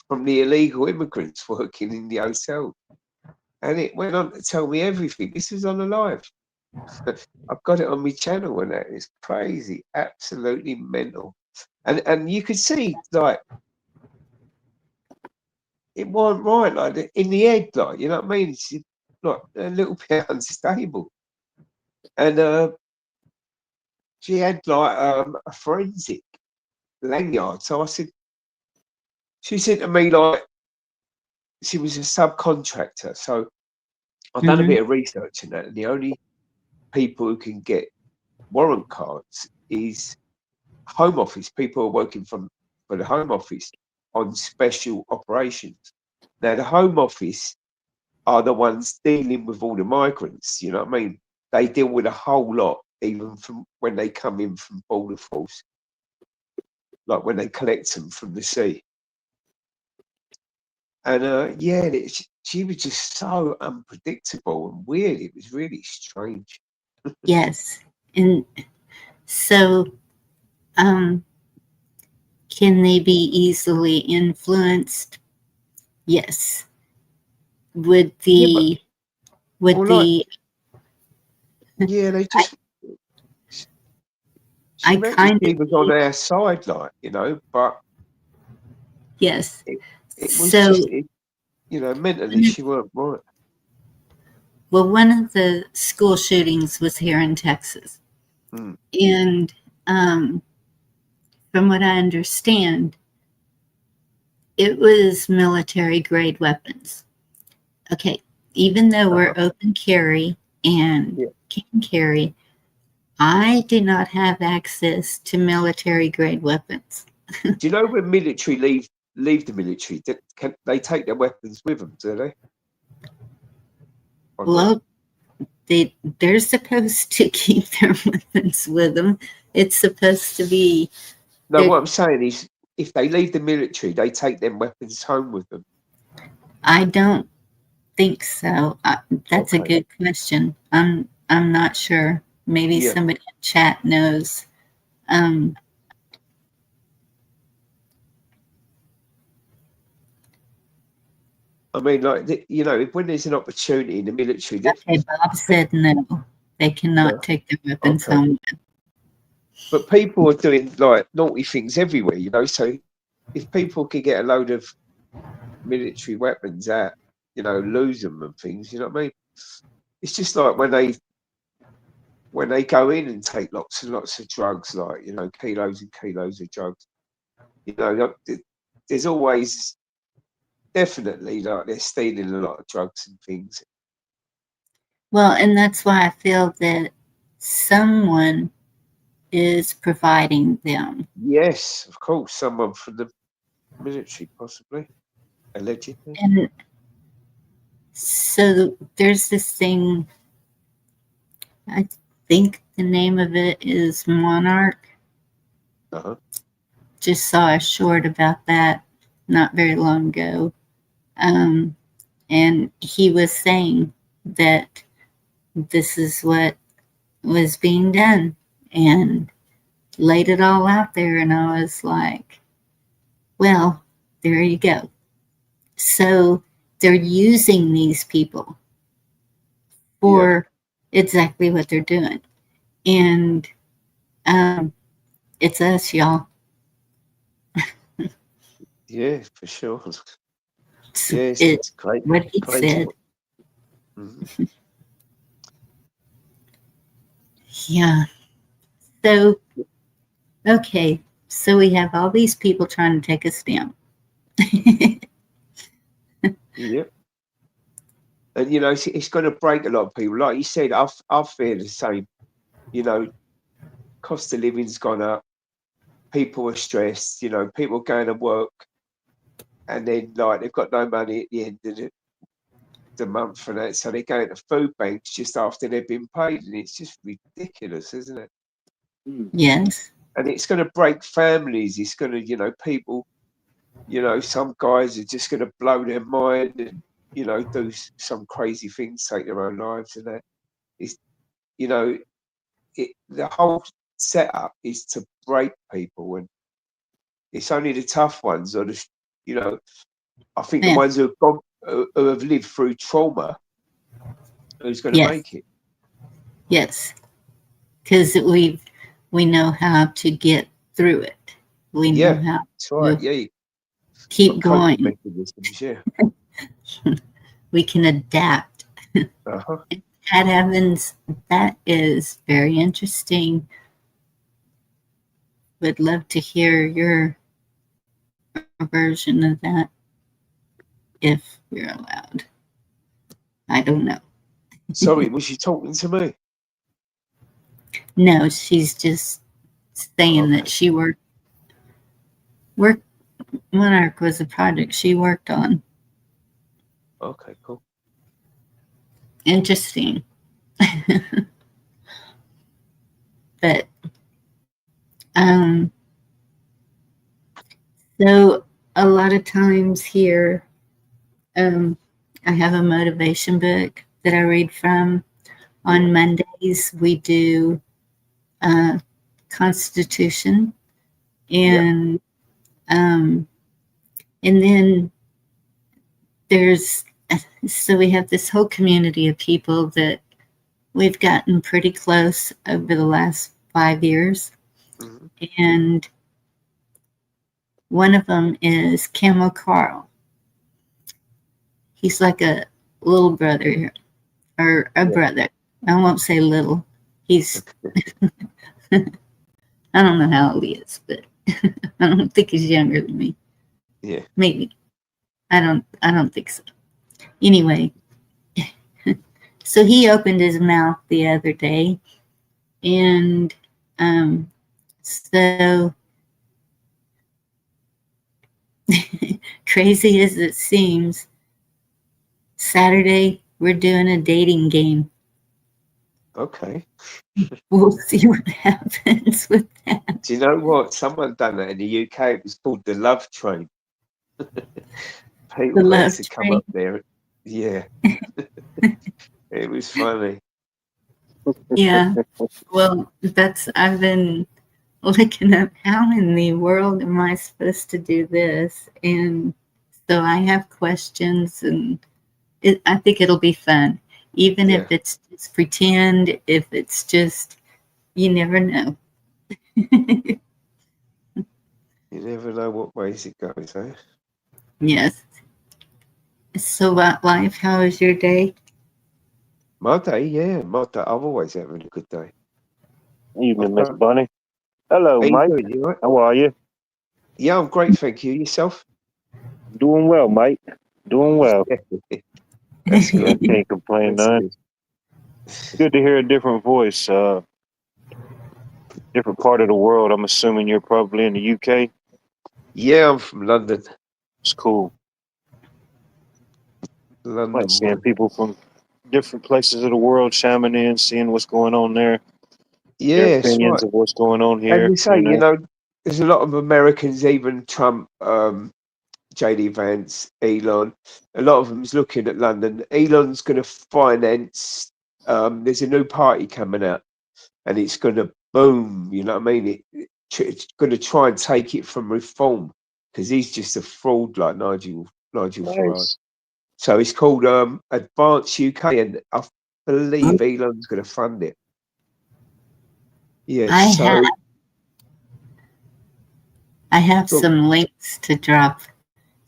Speaker 3: from the illegal immigrants working in the hotel. And it went on to tell me everything. This was on a live. I've got it on my channel, and that is crazy, absolutely mental. And you could see like it wasn't right, like in the head, like you know what I mean. It's like a little bit unstable, and she had like a forensic lanyard. So I said, she said to me like she was a subcontractor. So I've done a
Speaker 2: Mm-hmm.
Speaker 3: bit of research in that, and the only people who can get warrant cards is Home Office. People are working for the Home Office on special operations. Now the Home Office are the ones dealing with all the migrants. You know what I mean? They deal with a whole lot, even from when they come in from border force, like when they collect them from the sea. And yeah, she was just so unpredictable and weird. It was really strange.
Speaker 2: Yes. And so, can they be easily influenced? Yes. Would
Speaker 3: Yeah, but
Speaker 2: the, would
Speaker 3: or like,
Speaker 2: the,
Speaker 3: yeah, they
Speaker 2: I,
Speaker 3: just. She
Speaker 2: I
Speaker 3: reckons
Speaker 2: kind of,
Speaker 3: she was on our side, like, you know, but
Speaker 2: yes.
Speaker 3: it, it was just,
Speaker 2: So,
Speaker 3: mentally she weren't right.
Speaker 2: well, one of the school shootings was here in Texas.
Speaker 3: Mm.
Speaker 2: And from what I understand, it was military grade weapons. Okay, even though we're
Speaker 3: Uh-huh.
Speaker 2: open carry and
Speaker 3: Yeah.
Speaker 2: can carry, I do not have access to military grade weapons.
Speaker 3: Do you know when military leave the military, can they take their weapons with them? Do they or not?
Speaker 2: Well, they're supposed to keep their weapons with them. It's supposed to be
Speaker 3: No,
Speaker 2: that
Speaker 3: what I'm saying is, if they leave the military, they take them weapons home with them.
Speaker 2: I don't think so. That's a
Speaker 3: Okay.
Speaker 2: good question. I'm not sure. Maybe
Speaker 3: Yeah.
Speaker 2: somebody in chat knows. Um,
Speaker 3: I mean, like, when there's an opportunity in the military,
Speaker 2: okay, Bob said no. They cannot
Speaker 3: no,
Speaker 2: take their weapons
Speaker 3: okay.
Speaker 2: home.
Speaker 3: But people are doing like naughty things everywhere, So if people can get a load of military weapons out, lose them and things, you know what I mean? It's just like when they go in and take lots and lots of drugs, like, kilos and kilos of drugs, there's always definitely like they're stealing a lot of drugs and things.
Speaker 2: Well, and that's why I feel that someone is providing them.
Speaker 3: Yes, of course, someone from the military, possibly, allegedly.
Speaker 2: And so there's this thing, I think the name of it is Monarch.
Speaker 3: Uh-huh.
Speaker 2: Just saw a short about that not very long ago. And he was saying that this is what was being done and laid it all out there. And I was like, well, there you go. So they're using these people
Speaker 3: Yeah,
Speaker 2: for exactly what they're doing. And it's us, y'all.
Speaker 3: yeah, for sure.
Speaker 2: It's,
Speaker 3: Yes,
Speaker 2: it,
Speaker 3: it's great,
Speaker 2: what he
Speaker 3: crazy.
Speaker 2: said.
Speaker 3: Mhm.
Speaker 2: Yeah. So, okay. So we have all these people trying to take us down.
Speaker 3: Yep. And it's going to break a lot of people. Like you said, I feel the same. Cost of living's gone up. People are stressed. People going to work, and then like they've got no money at the end of the month for that, so they go to food banks just after they've been paid, and it's just ridiculous, isn't it?
Speaker 2: Yes.
Speaker 3: And it's going to break families. It's going to, people. Some guys are just going to blow their mind and do some crazy things, take their own lives, and that. It's you know the whole setup is to break people, and it's only the tough ones, or I think the
Speaker 2: Yeah.
Speaker 3: ones who have lived through trauma, who's going to
Speaker 2: Yes.
Speaker 3: make it.
Speaker 2: Yes. Because we know how to get through it. We know
Speaker 3: Yeah,
Speaker 2: how
Speaker 3: that's right.
Speaker 2: to
Speaker 3: Yeah, you've
Speaker 2: keep
Speaker 3: got coping
Speaker 2: going.
Speaker 3: mechanisms. Yeah.
Speaker 2: We can adapt.
Speaker 3: Uh-huh.
Speaker 2: That happens. That is very interesting. Would love to hear your version of that if we're allowed. I don't know.
Speaker 3: Sorry, was she talking to me?
Speaker 2: No, she's just saying that
Speaker 3: Okay.
Speaker 2: she worked Monarch was a project she worked on.
Speaker 3: Okay, cool.
Speaker 2: Interesting. But so a lot of times here, I have a motivation book that I read from. On Mondays, we do Constitution, and then so we have this whole community of people that we've gotten pretty close over the last 5 years.
Speaker 3: Mhm.
Speaker 2: And one of them is Camo Carl. He's like a little brother, or a brother. I won't say little. He's, I don't know how old he is, but I don't think he's younger than me.
Speaker 3: Yeah.
Speaker 2: Maybe. I don't think so. Anyway, so he opened his mouth the other day, and so crazy as it seems, Saturday we're doing a dating game.
Speaker 3: Okay.
Speaker 2: We'll see what happens with that.
Speaker 3: Do you know what? Someone done that in the UK. It was called the Love Train. People
Speaker 2: The
Speaker 3: had
Speaker 2: love
Speaker 3: to come
Speaker 2: train.
Speaker 3: up there. Yeah. It was funny.
Speaker 2: Yeah. Well, I've been looking up how in the world am I supposed to do this, and so I have questions, and I think it'll be fun, even if it's just pretend. If it's just, you never know.
Speaker 3: You never know what ways it goes, eh?
Speaker 2: Yes. So about life, how was your day?
Speaker 3: My day, yeah, my day. I'm always having a good day.
Speaker 4: Evening, Miss Bunny. Hello,
Speaker 3: How you
Speaker 4: Mike.
Speaker 3: doing? You all right?
Speaker 4: How are you?
Speaker 3: Yeah, I'm great, thank you. Yourself?
Speaker 4: Doing well, Mike. Doing well.
Speaker 3: That's good.
Speaker 4: Can't complain
Speaker 3: That's
Speaker 4: none.
Speaker 3: good.
Speaker 4: Good to hear a different voice. Different part of the world. I'm assuming you're probably in the UK.
Speaker 3: Yeah, I'm from London.
Speaker 4: It's cool. Like
Speaker 3: London
Speaker 4: seeing
Speaker 3: boy.
Speaker 4: people from different places of the world chiming in, seeing what's going on there, their
Speaker 3: Yeah, it's
Speaker 4: opinions
Speaker 3: right.
Speaker 4: of what's going on
Speaker 3: And
Speaker 4: here.
Speaker 3: you say, there's a lot of Americans, even Trump, JD Vance, Elon, a lot of them's looking at London. Elon's going to finance, there's a new party coming out and it's going to boom, you know what I mean? It's going to try and take it from Reform because he's just a fraud like Nigel Farage.
Speaker 4: Nice.
Speaker 3: So it's called Advance UK, and I believe Elon's going to fund it. Yeah,
Speaker 2: I have some links to drop.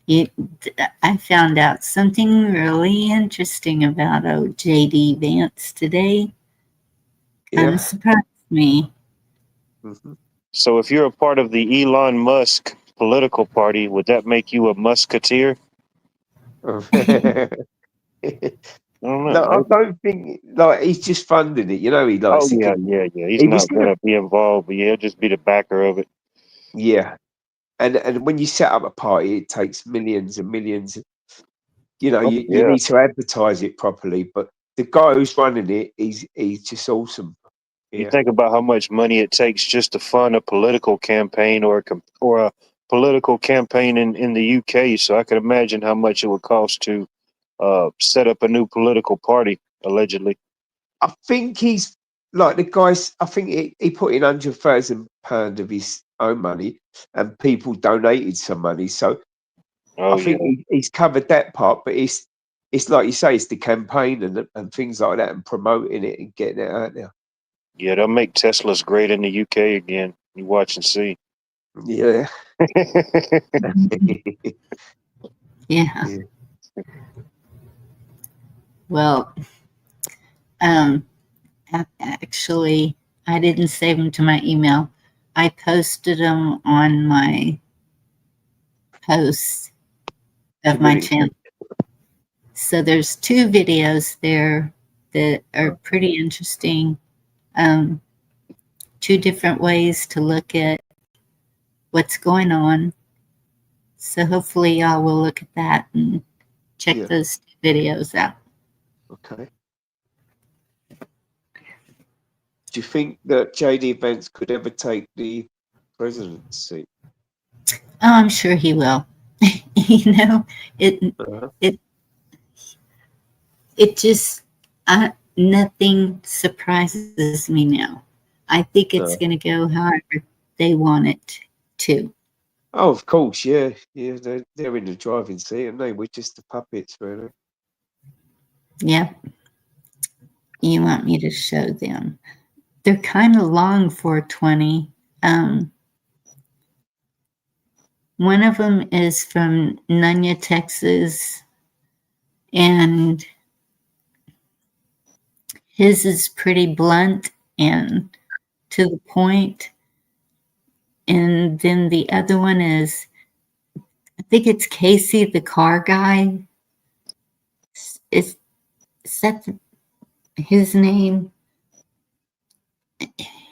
Speaker 2: I found out something really interesting about JD Vance today. Kind of surprised me.
Speaker 3: Mm-hmm.
Speaker 4: So if you're a part of the Elon Musk political party, would that make you a Musketeer? I don't know.
Speaker 3: No, I don't think like he's just funding it. You know, he likes to get.
Speaker 4: He's
Speaker 3: He was
Speaker 4: not
Speaker 3: gonna,
Speaker 4: gonna be involved, but yeah, he'll just be the backer of it.
Speaker 3: yeah, and when you set up a party, it takes millions and millions. You know, you need to advertise it properly. But the guy who's running it, he's just awesome.
Speaker 4: You
Speaker 3: Yeah,
Speaker 4: think about how much money it takes just to fund a political campaign or a political campaign in the UK. So I can imagine how much it would cost to set up a new political party, allegedly.
Speaker 3: I think he's like the guys. I think he put in £100,000 of his own money, and people donated some money. So I think he's covered that part, but it's like you say, it's the campaign and things like that, and promoting it and getting it out there.
Speaker 4: Yeah, they'll make Teslas great in the UK again. You watch and see.
Speaker 3: Yeah.
Speaker 2: Yeah. Well, actually, I didn't save them to my email. I posted them on my posts of my channel. So there's 2 videos there that are pretty interesting. 2 different ways to look at what's going on. So hopefully y'all will look at that and check those 2 videos out.
Speaker 3: Okay. Do you think that JD Vance could ever take the presidency?
Speaker 2: Oh, I'm sure he will. You know, it just, nothing surprises me now. I think it's
Speaker 3: No.
Speaker 2: going to go however they want it to.
Speaker 3: Oh, of course, yeah, yeah. They're in the driving seat, and we're just the puppets, really.
Speaker 2: Yep. You want me to show them? They're kind of long for 20. One of them is from Nunya, Texas, and his is pretty blunt and to the point. And then the other one is, I think it's Casey, the car guy. Is that his name?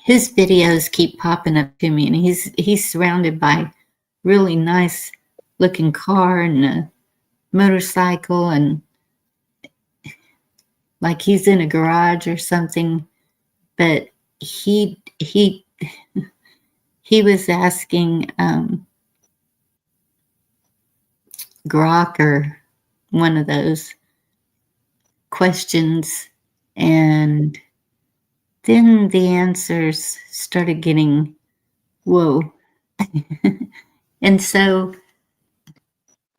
Speaker 2: His videos keep popping up to me, and he's surrounded by really nice looking car and a motorcycle, and like he's in a garage or something. But he was asking Grok or one of those questions, and then the answers started getting whoa. And so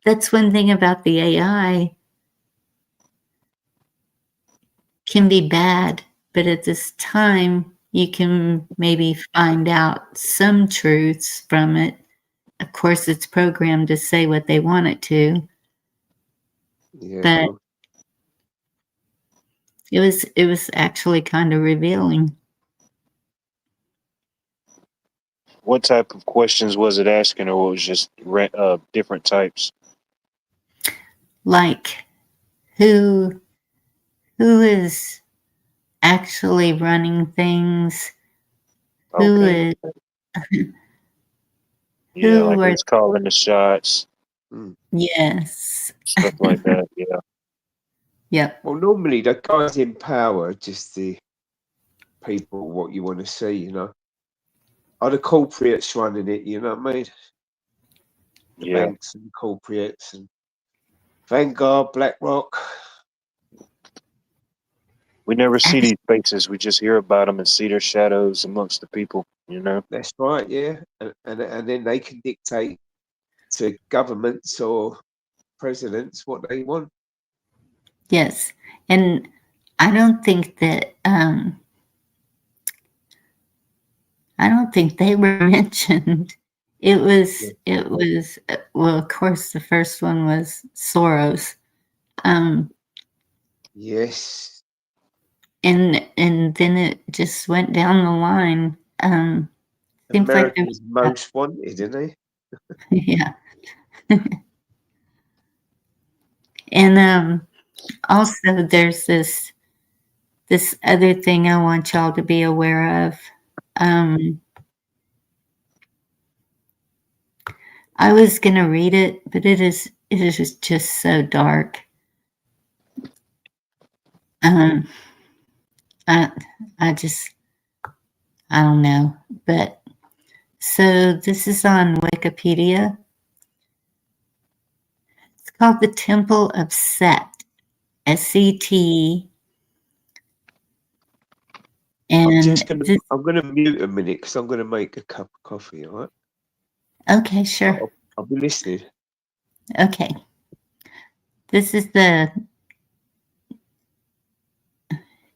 Speaker 2: that's one thing about the AI, can be bad, but at this time you can maybe find out some truths from it. Of course, it's programmed to say what they want it to,
Speaker 3: Yeah,
Speaker 2: but
Speaker 3: cool.
Speaker 2: it was actually kind of revealing.
Speaker 4: What type of questions was it asking, or was it just different types?
Speaker 2: Like who is actually running things? Who
Speaker 4: Okay.
Speaker 2: is
Speaker 4: Yeah,
Speaker 2: who
Speaker 4: like
Speaker 2: are
Speaker 4: who's calling the shots,
Speaker 2: yes.
Speaker 4: stuff like that. Yeah.
Speaker 2: Yep.
Speaker 3: Well, normally the guys in power are just the people what you want to see, you know. Are the corporates running it, you know what I mean? The
Speaker 4: Yeah.
Speaker 3: banks and corporates and Vanguard, BlackRock.
Speaker 4: We never see these faces. We just hear about them and see their shadows amongst the people, you know?
Speaker 3: That's right, yeah. And then they can dictate to governments or presidents what they want.
Speaker 2: Yes. And I don't think that I don't think they were mentioned. It
Speaker 3: Yeah.
Speaker 2: was well, of course the first one was Soros.
Speaker 3: Yes.
Speaker 2: And then it just went down the line. Seems like there
Speaker 3: America's most wanted, isn't he?
Speaker 2: yeah. And also there's this other thing I want y'all to be aware of. I was gonna read it, but it is just so dark. Um, I just I don't know, but so this is on Wikipedia. It's called the Temple of Set, SCT, and this.
Speaker 3: I'm gonna mute a minute because I'm gonna make a cup of coffee, all right?
Speaker 2: Okay, sure.
Speaker 3: I'll be listening.
Speaker 2: Okay, this is the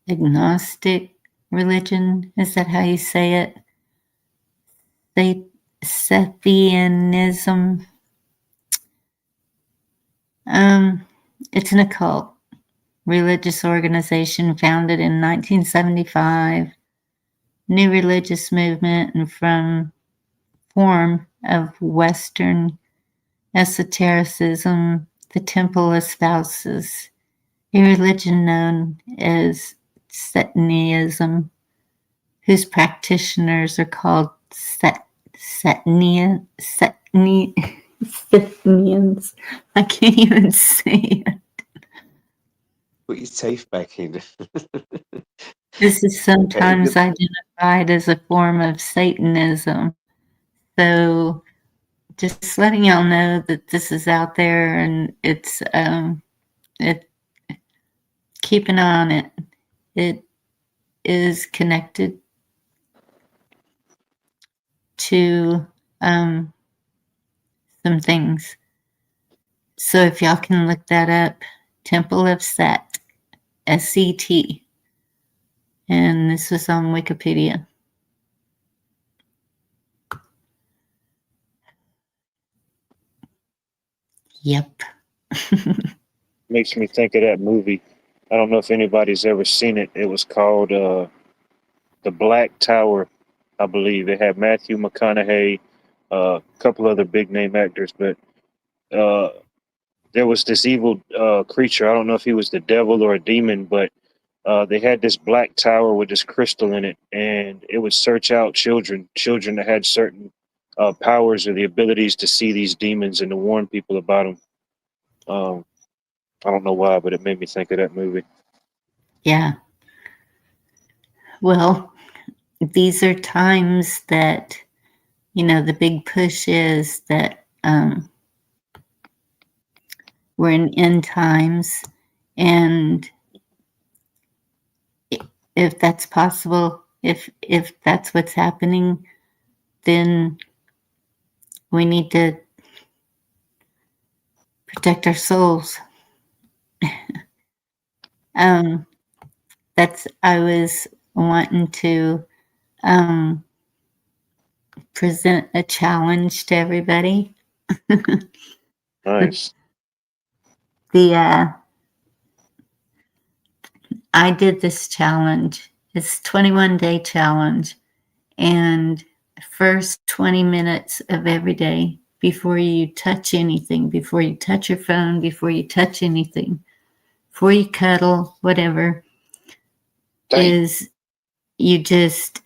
Speaker 2: agnostic religion. Is that how you say it? Sethianism. It's an occult religious organization founded in 1975. New religious movement and from form of Western esotericism. The temple espouses a religion known as Setniism, whose practitioners are called Setnians. I can't even say it.
Speaker 3: Put your teeth back in.
Speaker 2: This is sometimes identified as a form of Satanism. So just letting y'all know that this is out there, and it keep an eye on it. It is connected to some things. So if y'all can look that up, Temple of Set, SCT. And this was on Wikipedia. Yep.
Speaker 4: Makes me think of that movie. I don't know if anybody's ever seen it. It was called The Black Tower, I believe. It had Matthew McConaughey, a couple other big name actors, but there was this evil creature. I don't know if he was the devil or a demon, but they had this black tower with this crystal in it, and it would search out children that had certain powers or the abilities to see these demons and to warn people about them. I don't know why, but it made me think of that movie.
Speaker 2: Yeah. Well, these are times that, the big push is that we're in end times, and if that's possible, if that's what's happening, then we need to protect our souls. I was wanting to present a challenge to everybody.
Speaker 4: Nice.
Speaker 2: I did this challenge. It's a 21-day challenge, and first 20 minutes of every day, before you touch anything, before you touch your phone, before you touch anything, before you cuddle, whatever, is you just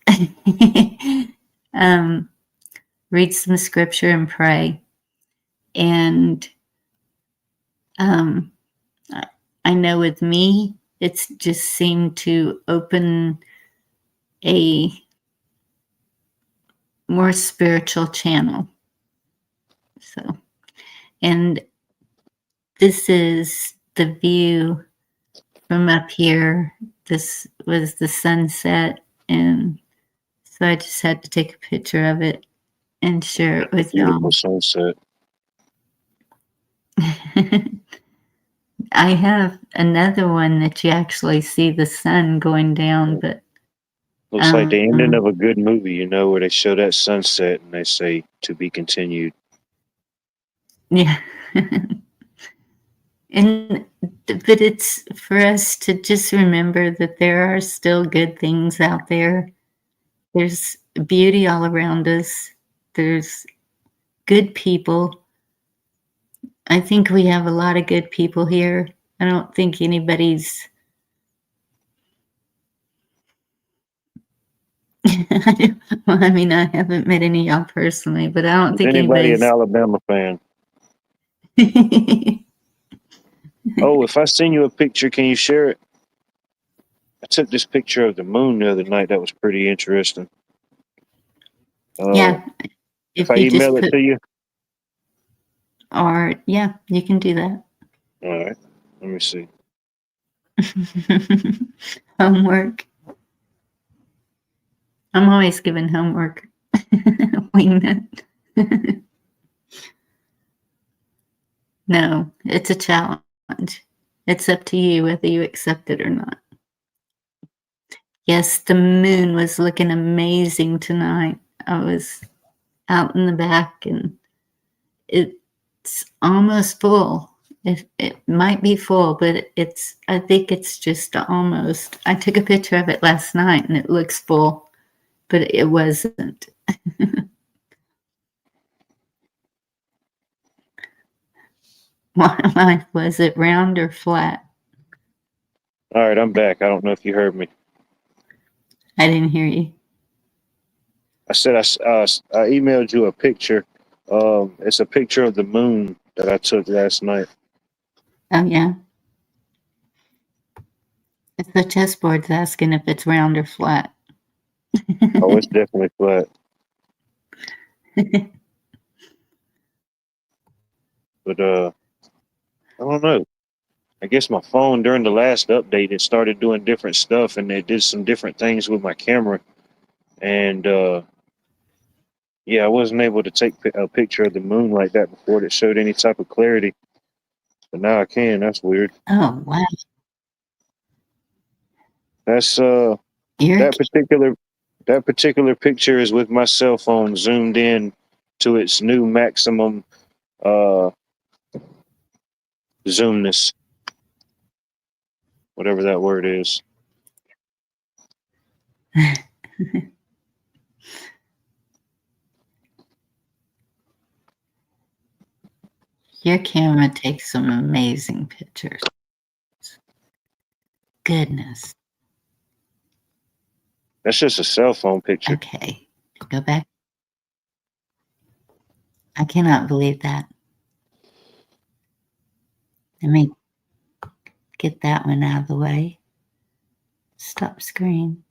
Speaker 2: read some scripture and pray. And I know with me, it's just seemed to open a more spiritual channel. So, and this is the view from up here. This was the sunset, and so I just had to take a picture of it and share it with y'all.
Speaker 4: Beautiful sunset.
Speaker 2: I have another one that you actually see the sun going down, but
Speaker 4: looks like the ending of a good movie, where they show that sunset and they say to be continued.
Speaker 2: Yeah. But it's for us to just remember that there are still good things out there. There's beauty all around us. There's good people. I think we have a lot of good people here. I don't think anybody's well, I mean, I haven't met any of y'all personally, but I don't think
Speaker 4: anybody
Speaker 2: anybody's
Speaker 4: an Alabama fan. Oh, if I send you a picture, can you share it? I took this picture of the moon the other night. That was pretty interesting.
Speaker 2: Yeah.
Speaker 4: If I email it to you?
Speaker 2: Or, yeah, you can do that.
Speaker 4: All right. Let me see.
Speaker 2: Homework. I'm always giving homework. Wing it. No, it's a challenge. It's up to you whether you accept it or not. Yes, the moon was looking amazing tonight. I was out in the back, and it's almost full. It might be full, but I think it's just almost. I took a picture of it last night, and it looks full, but it wasn't. Was it round or flat?
Speaker 4: All right, I'm back. I don't know if you heard me.
Speaker 2: I didn't hear you.
Speaker 4: I said I emailed you a picture. It's a picture of the moon that I took last night.
Speaker 2: Oh, yeah. It's the chessboard's asking if it's round or flat.
Speaker 4: Oh, it's definitely flat. But I don't know. I guess my phone during the last update, it started doing different stuff, and it did some different things with my camera. And yeah, I wasn't able to take a picture of the moon like that before that showed any type of clarity. But now I can. That's weird.
Speaker 2: Oh, wow.
Speaker 4: That's
Speaker 2: You're
Speaker 4: that particular picture is with my cell phone zoomed in to its new maximum zoomness, whatever that word is.
Speaker 2: your camera takes some amazing pictures. Goodness.
Speaker 4: That's just a cell phone picture.
Speaker 2: Okay, go back. I cannot believe that. Let me get that one out of the way. Stop screen.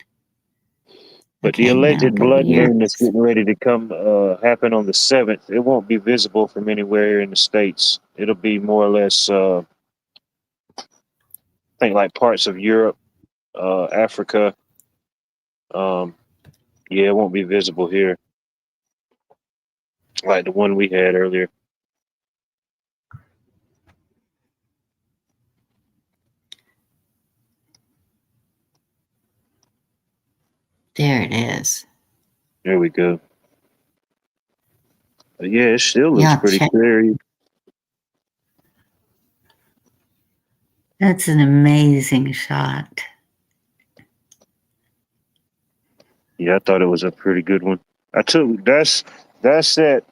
Speaker 4: But the
Speaker 2: Okay, now
Speaker 4: alleged
Speaker 2: go to
Speaker 4: blood
Speaker 2: yours.
Speaker 4: moon that's getting ready to come happen on the 7th, it won't be visible from anywhere here in the States. It'll be more or less, I think, like parts of Europe, Africa. Yeah, it won't be visible here, like the one we had earlier.
Speaker 2: There it is.
Speaker 4: There we go. But yeah, it still looks
Speaker 2: Yeah,
Speaker 4: pretty
Speaker 2: check.
Speaker 4: clear.
Speaker 2: That's an amazing shot.
Speaker 4: Yeah, I thought it was a pretty good one. I took that's at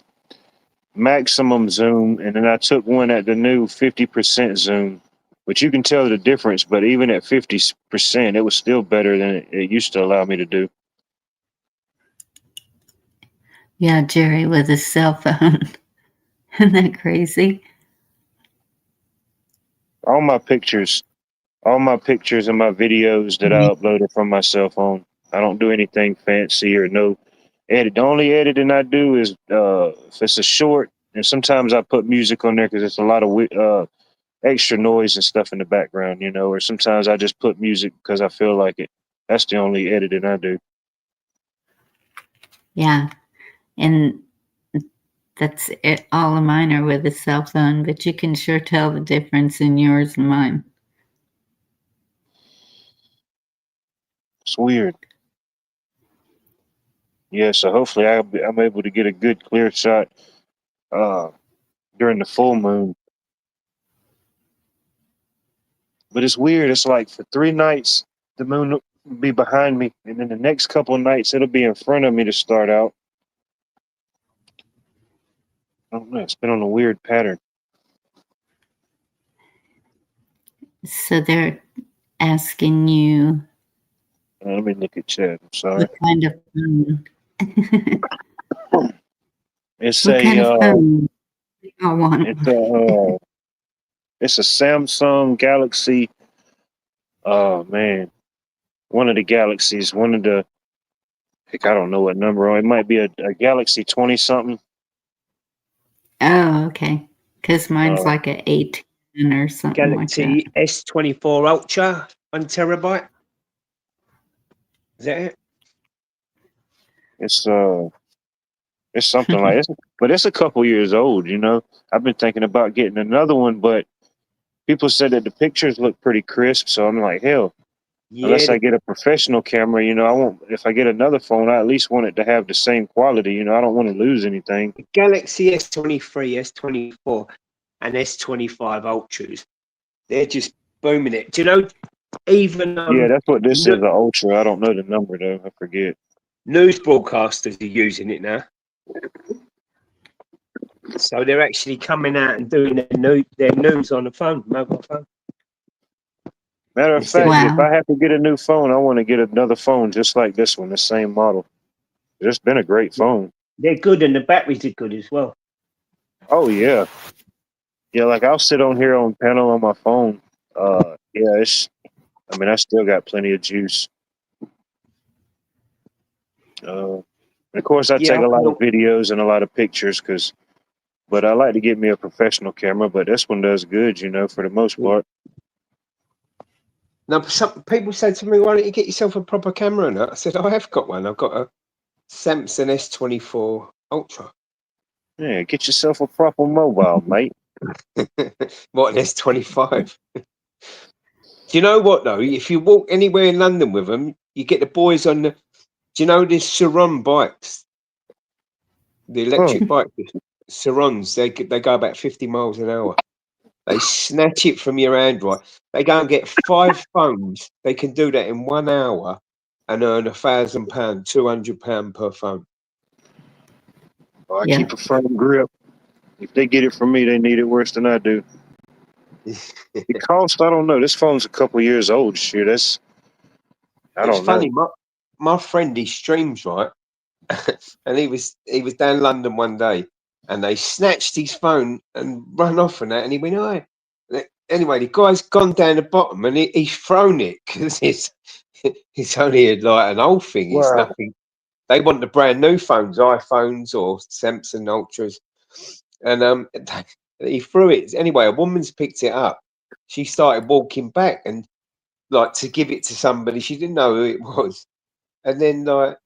Speaker 4: maximum zoom, and then I took one at the new 50% zoom, which you can tell the difference. But even at 50%, it was still better than it used to allow me to do.
Speaker 2: Yeah, Jerry with his cell phone. Isn't that crazy?
Speaker 4: All my pictures and my videos that I uploaded from my cell phone. I don't do anything fancy or no edit. The only editing I do is if it's a short, and sometimes I put music on there because it's a lot of extra noise and stuff in the background, or sometimes I just put music because I feel like it. That's the only editing I do.
Speaker 2: Yeah, and that's it. All of mine are with a cell phone, but you can sure tell the difference in yours and mine.
Speaker 4: It's weird. Yeah, so hopefully I'm able to get a good clear shot during the full moon. But it's weird. It's like for 3 nights, the moon will be behind me, and then the next couple of nights, it'll be in front of me to start out. I don't know. It's been on a weird pattern.
Speaker 2: So they're asking you
Speaker 4: Let me look at chat. I'm sorry.
Speaker 2: what kind of phone.
Speaker 4: It's
Speaker 2: What kind of phone I want?
Speaker 4: It's a Samsung Galaxy. Oh man, one of the Galaxies. Heck, I don't know what number. It might be a Galaxy 20 something.
Speaker 2: Oh, okay. Because mine's like an 18 or something
Speaker 3: Galaxy
Speaker 2: like that.
Speaker 3: S24 Ultra, 1 terabyte. Is that it?
Speaker 4: It's something like this, but it's a couple years old. I've been thinking about getting another one, but people said that the pictures look pretty crisp. So I'm like, hell, unless I get a professional camera, I won't. If I get another phone, I at least want it to have the same quality. I don't want to lose anything.
Speaker 3: The Galaxy S23, S24, and S25 Ultras, they're just booming it. Do you know? Even
Speaker 4: Yeah, that's what this is, the Ultra. I don't know the number though. I forget.
Speaker 3: News broadcasters are using it now. So they're actually coming out and doing their news on the phone, mobile phone.
Speaker 4: Matter of fact,
Speaker 2: Wow.
Speaker 4: if I have to get a new phone, I want to get another phone just like this one, the same model. It's been a great phone.
Speaker 3: They're good, and the batteries are good as well.
Speaker 4: Oh yeah, yeah. Like I'll sit on here on panel on my phone. Yeah, I still got plenty of juice. Of course, I take a lot of videos and a lot of pictures but I like to get me a professional camera. But this one does good, for the most part.
Speaker 3: Now, some people say to me, "Why don't you get yourself a proper camera?" And I said, "I have got one. I've got a Samsung S24 Ultra."
Speaker 4: Yeah, get yourself a proper mobile, mate.
Speaker 3: What, an S25? Do you know what though? If you walk anywhere in London with them, you get the boys on the. Do you know these Saron bikes, the
Speaker 4: Huh.
Speaker 3: electric bike, the Sarons? They go about 50 miles an hour. They snatch it from your hand, right? They go and get 5 phones. They can do that in 1 hour and earn £1,000, £200 per phone.
Speaker 4: I
Speaker 2: Yeah.
Speaker 4: keep a firm grip. If they get it from me, they need it worse than I do. The cost, I don't know. This phone's a couple years old. Shit, I
Speaker 3: It's
Speaker 4: don't know.
Speaker 3: funny. My friend, he streams, right? And he was down London one day, and they snatched his phone and run off and that, and he went, "Oh." Anyway, the guy's gone down the bottom and he's thrown it because it's only like an old thing. It's
Speaker 4: Wow.
Speaker 3: nothing. They want the brand new phones, iPhones or Samsung Ultras, and he threw it anyway. A woman's picked it up. She started walking back and like to give it to somebody. She didn't know who it was, and then like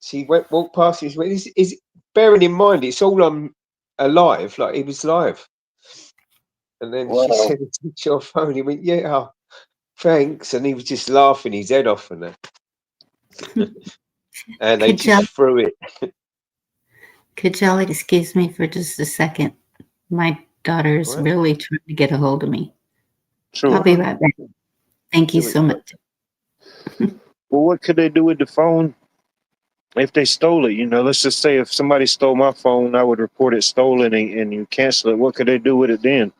Speaker 3: she walked past. She went, "Is bearing in mind it's all alive, like he was live." And then she
Speaker 4: Wow.
Speaker 3: said, "It's your phone." He went, "Yeah, oh, thanks." And he was just laughing his head off and that. And they
Speaker 2: Could y'all,
Speaker 3: just threw it.
Speaker 2: could y'all excuse me for just a second? My daughter is
Speaker 3: Right?
Speaker 2: really trying to get a hold of me. I'll
Speaker 4: Sure.
Speaker 2: be right back. Thank you
Speaker 3: Do it.
Speaker 2: so much.
Speaker 4: Well, what could they do with the phone if they stole it? Let's just say if somebody stole my phone, I would report it stolen and you cancel it. What could they do with it then?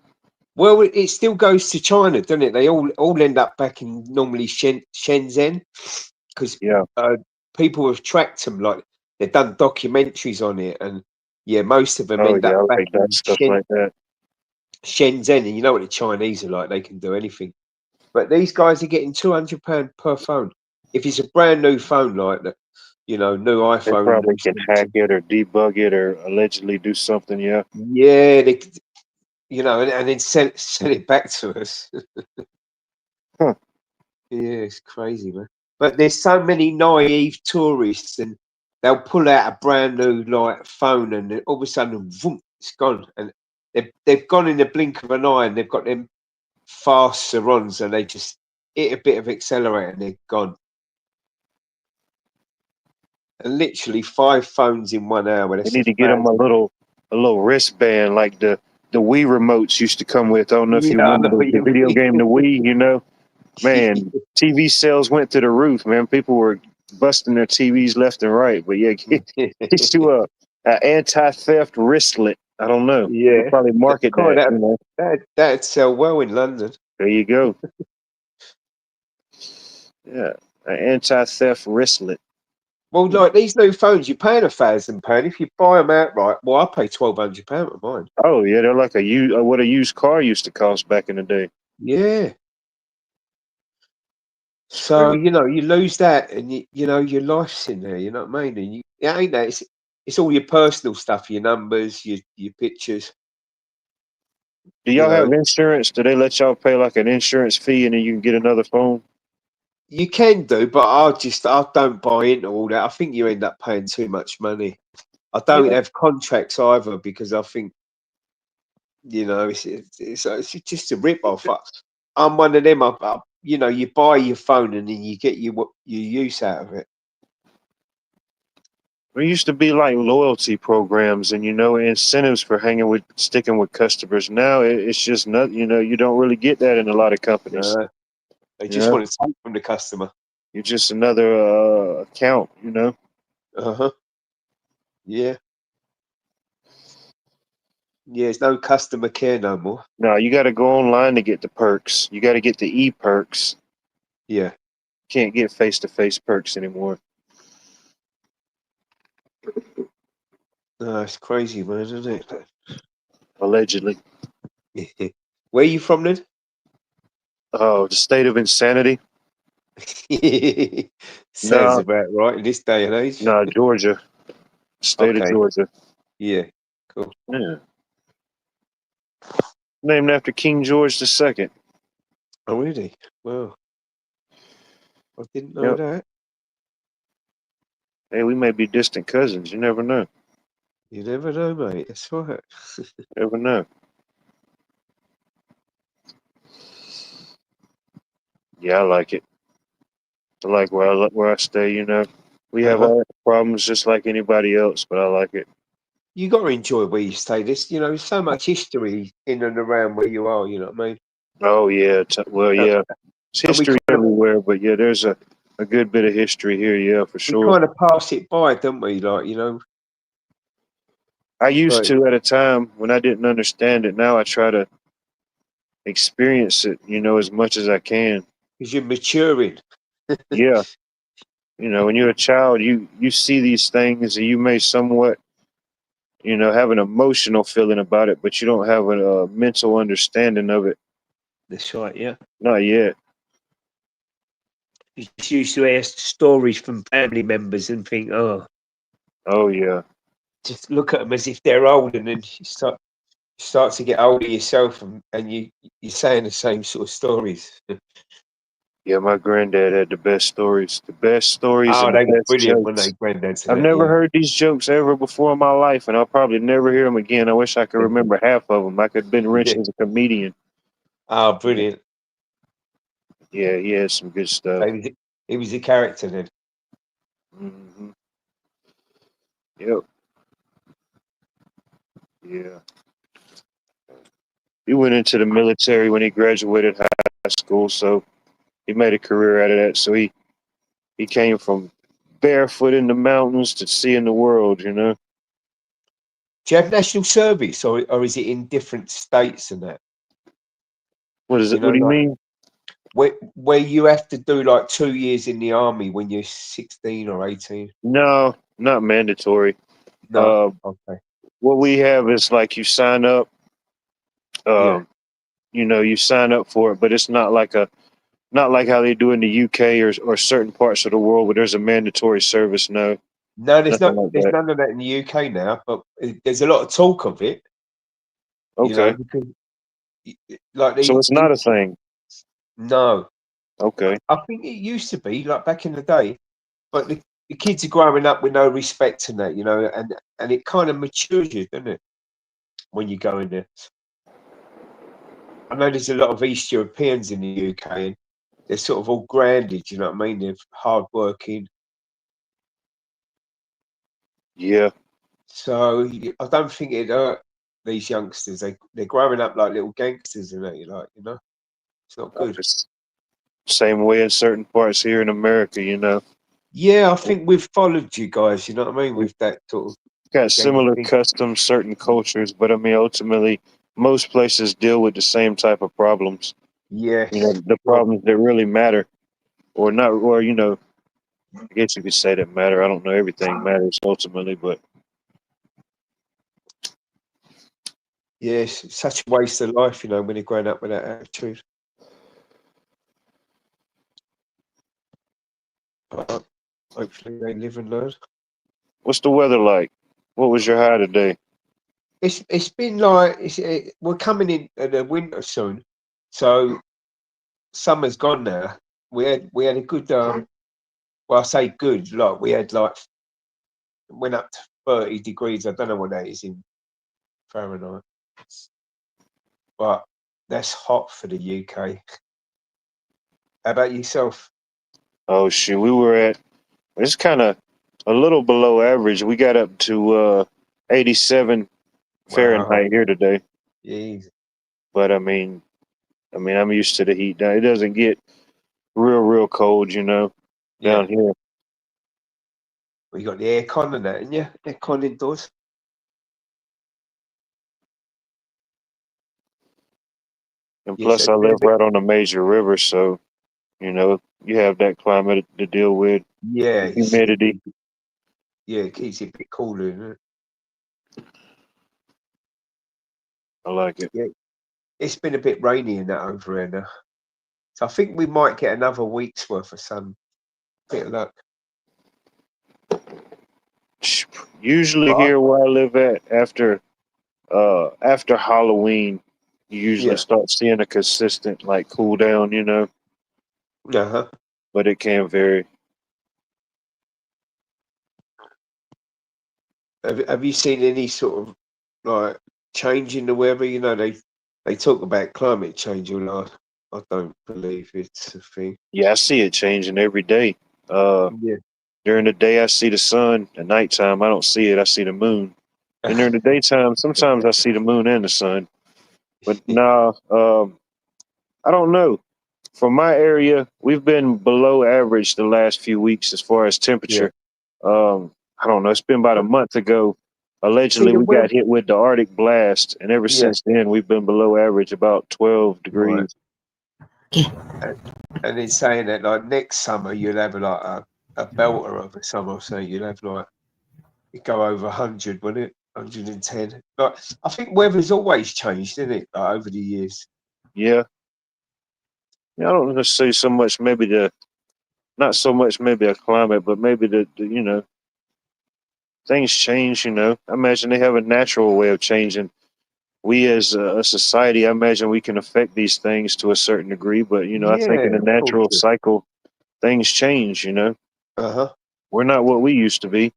Speaker 3: Well, it still goes to China, doesn't it? They all end up back in normally Shenzhen because
Speaker 4: Yeah.
Speaker 3: people have tracked them. Like they've done documentaries on it, and yeah, most of them
Speaker 4: Oh,
Speaker 3: end
Speaker 4: yeah.
Speaker 3: up
Speaker 4: I
Speaker 3: back
Speaker 4: like that
Speaker 3: in
Speaker 4: stuff like that.
Speaker 3: Shenzhen. And you know what the Chinese are like; they can do anything. But these guys are getting £200 per phone. If it's a brand new phone like that, new
Speaker 4: They
Speaker 3: iPhone,
Speaker 4: probably
Speaker 3: new
Speaker 4: can hack
Speaker 3: Samsung.
Speaker 4: it or debug it or allegedly do something. Yeah.
Speaker 3: Yeah, and then sell it back to us.
Speaker 4: Huh.
Speaker 3: Yeah, it's crazy, man. But there's so many naive tourists, and they'll pull out a brand new like phone, and then all of a sudden, vroom, it's gone, and they've gone in the blink of an eye, and they've got them fast Sarons, and they just hit a bit of accelerator, and they're gone. And literally 5 phones in 1 hour.
Speaker 4: They
Speaker 3: That's a
Speaker 4: need to get them a
Speaker 3: thousand.
Speaker 4: little wristband like the Wii remotes used to come with. I don't know if you
Speaker 3: Yeah, I
Speaker 4: remember
Speaker 3: know what
Speaker 4: the
Speaker 3: you
Speaker 4: video game, the
Speaker 3: mean.
Speaker 4: Wii. Man, TV sales went to the roof, man. People were busting their TVs left and right. But yeah, get you a anti-theft wristlet. I don't know. They'll
Speaker 3: Yeah,
Speaker 4: probably market
Speaker 3: God,
Speaker 4: that.
Speaker 3: that'd sell well in London.
Speaker 4: There you go. Yeah, an anti-theft wristlet.
Speaker 3: Well, like these new phones, you're paying £1,000 if you buy them outright. Well, I pay £1,200 for mine.
Speaker 4: Oh yeah, they're like what a used car used to cost back in the day.
Speaker 3: Yeah.
Speaker 4: It's
Speaker 3: So
Speaker 4: crazy.
Speaker 3: you lose that, and your life's in there. You know what I mean? And it ain't that. It's all your personal stuff, your numbers, your pictures.
Speaker 4: Do
Speaker 3: You
Speaker 4: y'all have
Speaker 3: know,
Speaker 4: insurance? Do they let y'all pay like an insurance fee and then you can get another phone?
Speaker 3: you can do, but I don't buy into all that. I think you end up paying too much money. I don't
Speaker 4: Yeah.
Speaker 3: have contracts either because I think it's just a rip off. I'm one of them. You buy your phone and then you get what you use out of it.
Speaker 4: There used to be like loyalty programs and incentives for sticking with customers. Now it's just not. You don't really get that in a lot of companies.
Speaker 3: No, they just
Speaker 4: Yeah,
Speaker 3: want to take from the customer.
Speaker 4: you're just another account.
Speaker 3: Uh huh. Yeah. Yeah. There's no customer care no more.
Speaker 4: No, you got to go online to get the perks. You got to get the e-perks.
Speaker 3: Yeah.
Speaker 4: Can't get face-to-face perks anymore.
Speaker 3: No, it's crazy, man, isn't
Speaker 4: Allegedly.
Speaker 3: it? Where are you from then?
Speaker 4: Oh, the state of insanity.
Speaker 3: Sounds
Speaker 4: No,
Speaker 3: about right in this day and age.
Speaker 4: no, Georgia. State of
Speaker 3: Okay.
Speaker 4: Georgia.
Speaker 3: Yeah. Cool.
Speaker 4: Yeah. Named after King George II.
Speaker 3: Oh, really? Well. I didn't know
Speaker 4: Yep.
Speaker 3: that.
Speaker 4: Hey, we may be distant cousins. You never know.
Speaker 3: You never know, mate. That's right.
Speaker 4: Never know. Yeah, I like it. I like where I stay. You know, we have
Speaker 3: Uh-huh.
Speaker 4: our problems just like anybody else, but I like it.
Speaker 3: You got to enjoy where you stay. There's so much history in and around where you are. You know what I mean?
Speaker 4: Oh yeah. Well,
Speaker 3: Uh,
Speaker 4: yeah. It's
Speaker 3: and we
Speaker 4: history everywhere, but yeah, there's a good bit of history here. Yeah, for sure.
Speaker 3: kind of pass it by, don't we? Like,
Speaker 4: I used
Speaker 3: but
Speaker 4: to at a time when I didn't understand it. Now I try to experience it, as much as I can.
Speaker 3: because you're maturing.
Speaker 4: Yeah. When you're a child, you see these things and you may somewhat, have an emotional feeling about it, but you don't have a mental understanding of it.
Speaker 3: That's right. Yeah.
Speaker 4: Not yet.
Speaker 3: You just used to hear stories from family members and think, oh,
Speaker 4: Oh yeah.
Speaker 3: just look at them as if they're old, and then you start to get older yourself, and you're saying the same sort of stories.
Speaker 4: Yeah, my granddad had the best stories. The best stories
Speaker 3: Oh,
Speaker 4: and the
Speaker 3: they were
Speaker 4: best
Speaker 3: brilliant when
Speaker 4: jokes.
Speaker 3: they granddads and
Speaker 4: I've
Speaker 3: that.
Speaker 4: never
Speaker 3: Yeah.
Speaker 4: heard these jokes ever before in my life, and I'll probably never hear them again. I wish I could remember half of them. I could have been rich
Speaker 3: Yeah.
Speaker 4: as a comedian.
Speaker 3: Oh, brilliant.
Speaker 4: Yeah, he had some good
Speaker 3: So
Speaker 4: stuff.
Speaker 3: he was a character then.
Speaker 4: Yep. Yeah. He went into the military when he graduated high school, so he made a career out of that. So he came from barefoot in the mountains to seeing the world.
Speaker 3: Do you have national service, or is it in different states and that?
Speaker 4: What is it? What do you
Speaker 3: Like
Speaker 4: mean?
Speaker 3: where you have to do like 2 years in the army when you're 16 or 18?
Speaker 4: No, not mandatory.
Speaker 3: No.
Speaker 4: Uh,
Speaker 3: Okay.
Speaker 4: what we have is like you sign up.
Speaker 3: Yeah.
Speaker 4: You sign up for it, but it's not like how they do in the UK or certain parts of the world where there's a mandatory service. No,
Speaker 3: No, there's
Speaker 4: nothing
Speaker 3: not.
Speaker 4: like
Speaker 3: There's
Speaker 4: that.
Speaker 3: none of that in the UK now, but there's a lot of talk of it.
Speaker 4: Okay,
Speaker 3: Because like
Speaker 4: so it's not a thing.
Speaker 3: no,
Speaker 4: Okay.
Speaker 3: I think it used to be like back in the day, but the kids are growing up with no respect in that, and it kind of matures you, doesn't it, when you go in there? I know there's a lot of East Europeans in the UK, and they're sort of all grounded. You know what I mean? They're hard working,
Speaker 4: Yeah.
Speaker 3: so I don't think it hurt these youngsters. They're growing up like little gangsters, and that. It's not good.
Speaker 4: It's same way in certain parts here in America.
Speaker 3: Yeah, I think we've followed you guys. You know what I mean?
Speaker 4: We've
Speaker 3: With that sort of
Speaker 4: got
Speaker 3: gang
Speaker 4: similar
Speaker 3: thing.
Speaker 4: customs, certain cultures, but I mean, ultimately, most places deal with the same type of problems.
Speaker 3: Yes.
Speaker 4: The
Speaker 3: Well,
Speaker 4: problems that really matter, or not, or I guess you could say that matter. I don't know. Everything matters ultimately, but
Speaker 3: yes, it's such a waste of life, when you're growing up with that attitude. But hopefully they live and learn.
Speaker 4: what's the weather like? What was your high today?
Speaker 3: It's been like we're coming in the winter soon, so summer's gone now. We had a good well, I say good, like we had like went up to 30 degrees. I don't know what that is in Fahrenheit, but that's hot for the UK. How about yourself?
Speaker 4: Oh shoot, we were at. It's kind of a little below average. We got up to 87
Speaker 3: Wow.
Speaker 4: Fahrenheit here today.
Speaker 3: Jeez.
Speaker 4: But I mean, I'm used to the heat. Now it doesn't get real cold,
Speaker 3: Yeah.
Speaker 4: down here.
Speaker 3: Well, you got the aircon and that, and yeah, aircon indoors.
Speaker 4: And
Speaker 3: Yes,
Speaker 4: plus,
Speaker 3: it's
Speaker 4: I
Speaker 3: been a
Speaker 4: live
Speaker 3: bit.
Speaker 4: right on a major river, so you have that climate to deal with.
Speaker 3: Yeah,
Speaker 4: The humidity,
Speaker 3: it keeps it a bit cooler, isn't it?
Speaker 4: I like it.
Speaker 3: Yeah, it's been a bit rainy in that over here now, so I think we might get another week's worth of sun. Bit of luck.
Speaker 4: Usually
Speaker 3: But
Speaker 4: here where I live at, after Halloween, you usually
Speaker 3: yeah,
Speaker 4: start seeing a consistent like cool down.
Speaker 3: uh-huh.
Speaker 4: but it can vary.
Speaker 3: Have you seen any sort of like change in the weather? You know, they talk about climate change a lot. I don't believe it's a thing.
Speaker 4: Yeah, I see it changing every day.
Speaker 3: Yeah.
Speaker 4: During the day, I see the sun. At nighttime, I don't see it. I see the moon. And during the daytime, sometimes I see the moon and the sun. But nah, I don't know. For my area, we've been below average the last few weeks as far as
Speaker 3: Yeah.
Speaker 4: temperature. I don't know. It's been about a month ago.
Speaker 3: See
Speaker 4: Allegedly,
Speaker 3: the
Speaker 4: we
Speaker 3: weather.
Speaker 4: got hit with the Arctic blast, and ever
Speaker 3: Yeah.
Speaker 4: since then, we've been below average, about 12
Speaker 3: Right.
Speaker 4: degrees.
Speaker 3: And it's saying that like next summer you'll have like a belter of a summer, so you'll have like it go over 100, wouldn't it? 110. Like I think weather's always changed, isn't it? Like, over the years.
Speaker 4: Yeah. Yeah, I don't necessarily so much maybe not so much maybe a climate, but maybe things change, I imagine they have a natural way of changing. We as a society, I imagine we can affect these things to a certain degree, but I think
Speaker 3: Yeah,
Speaker 4: in the
Speaker 3: of course.
Speaker 4: natural cycle, things change.
Speaker 3: Uh-huh.
Speaker 4: We're not what we used to be.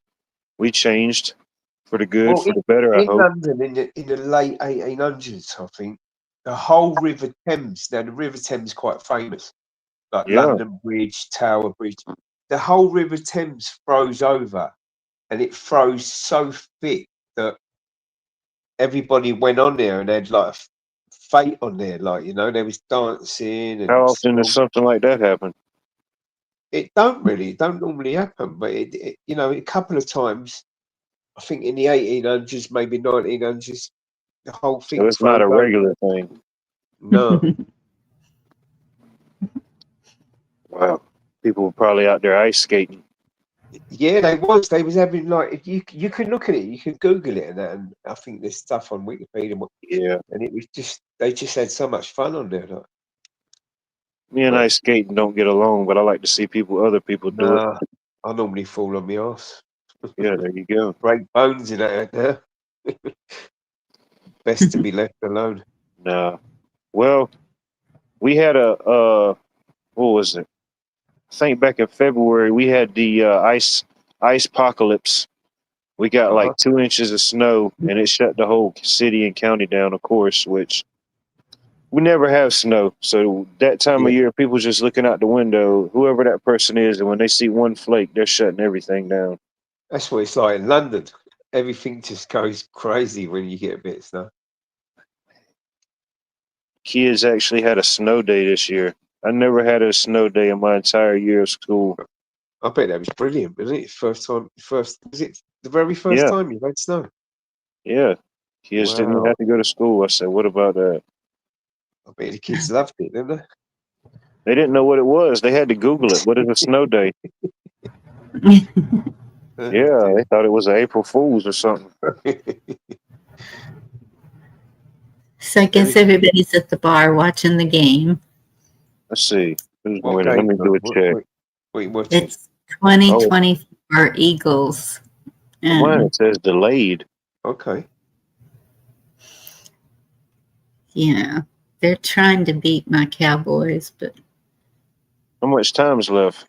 Speaker 4: We changed for the good,
Speaker 3: Well,
Speaker 4: for the better, I
Speaker 3: in
Speaker 4: hope.
Speaker 3: London in the late 1800s, I think the whole River Thames. Now the River Thames is quite famous, like
Speaker 4: Yeah.
Speaker 3: London Bridge, Tower Bridge. The whole River Thames froze over, and it froze so thick that everybody went on there and had like a fate on there, like there was dancing
Speaker 4: How
Speaker 3: and
Speaker 4: often does
Speaker 3: song.
Speaker 4: something like that happen?
Speaker 3: It don't normally happen, but it a couple of times. I think in the 1800s, maybe 1900s, the whole
Speaker 4: So
Speaker 3: thing
Speaker 4: it's not
Speaker 3: froze
Speaker 4: a
Speaker 3: over.
Speaker 4: regular thing.
Speaker 3: No,
Speaker 4: Wow. People were probably out there ice skating.
Speaker 3: yeah, they was having like if you can look at it, you can Google it and that, and I think there's stuff on Wikipedia,
Speaker 4: Yeah.
Speaker 3: and it was just they just had so much fun on there. Like,
Speaker 4: Me and
Speaker 3: but
Speaker 4: ice skating don't get along, but I like to see other people do it.
Speaker 3: nah, I normally fall on my ass,
Speaker 4: Yeah, there you go.
Speaker 3: break bones in that there. Best to be left alone.
Speaker 4: Nah. Well, we had what was it? I think back in February we had the ice apocalypse. We got
Speaker 3: Uh-huh.
Speaker 4: like 2 inches of snow, and it shut the whole city and county down. Of course, which we never have snow, so that time
Speaker 3: Yeah,
Speaker 4: of year, people just looking out the window, whoever that person is, and when they see one flake, they're shutting everything down.
Speaker 3: that's what it's like in London. Everything just goes crazy when you get a bit of snow.
Speaker 4: Kids actually had a snow day this year. I never had a snow day in my entire year of school.
Speaker 3: I bet that was brilliant, wasn't it? Was it the very first
Speaker 4: Yeah,
Speaker 3: time you had snow?
Speaker 4: yeah. Kids didn't
Speaker 3: Wow.
Speaker 4: have to go to school. I said, what about that?
Speaker 3: I bet the kids loved it, didn't
Speaker 4: They didn't know what it was. They had to Google it. What is a snow day?
Speaker 3: they?
Speaker 4: Yeah, they thought it was an April Fool's or something.
Speaker 2: So I guess everybody's at the bar watching the game.
Speaker 4: Let's see. Who's
Speaker 3: What
Speaker 4: winning? Let
Speaker 3: game?
Speaker 4: me do a check.
Speaker 3: What are you watching?
Speaker 2: It's
Speaker 4: Oh,
Speaker 2: 2024 Eagles.
Speaker 4: mine
Speaker 2: And
Speaker 4: it says delayed.
Speaker 3: Okay.
Speaker 2: yeah, they're trying to beat my Cowboys, but
Speaker 4: How much time's left?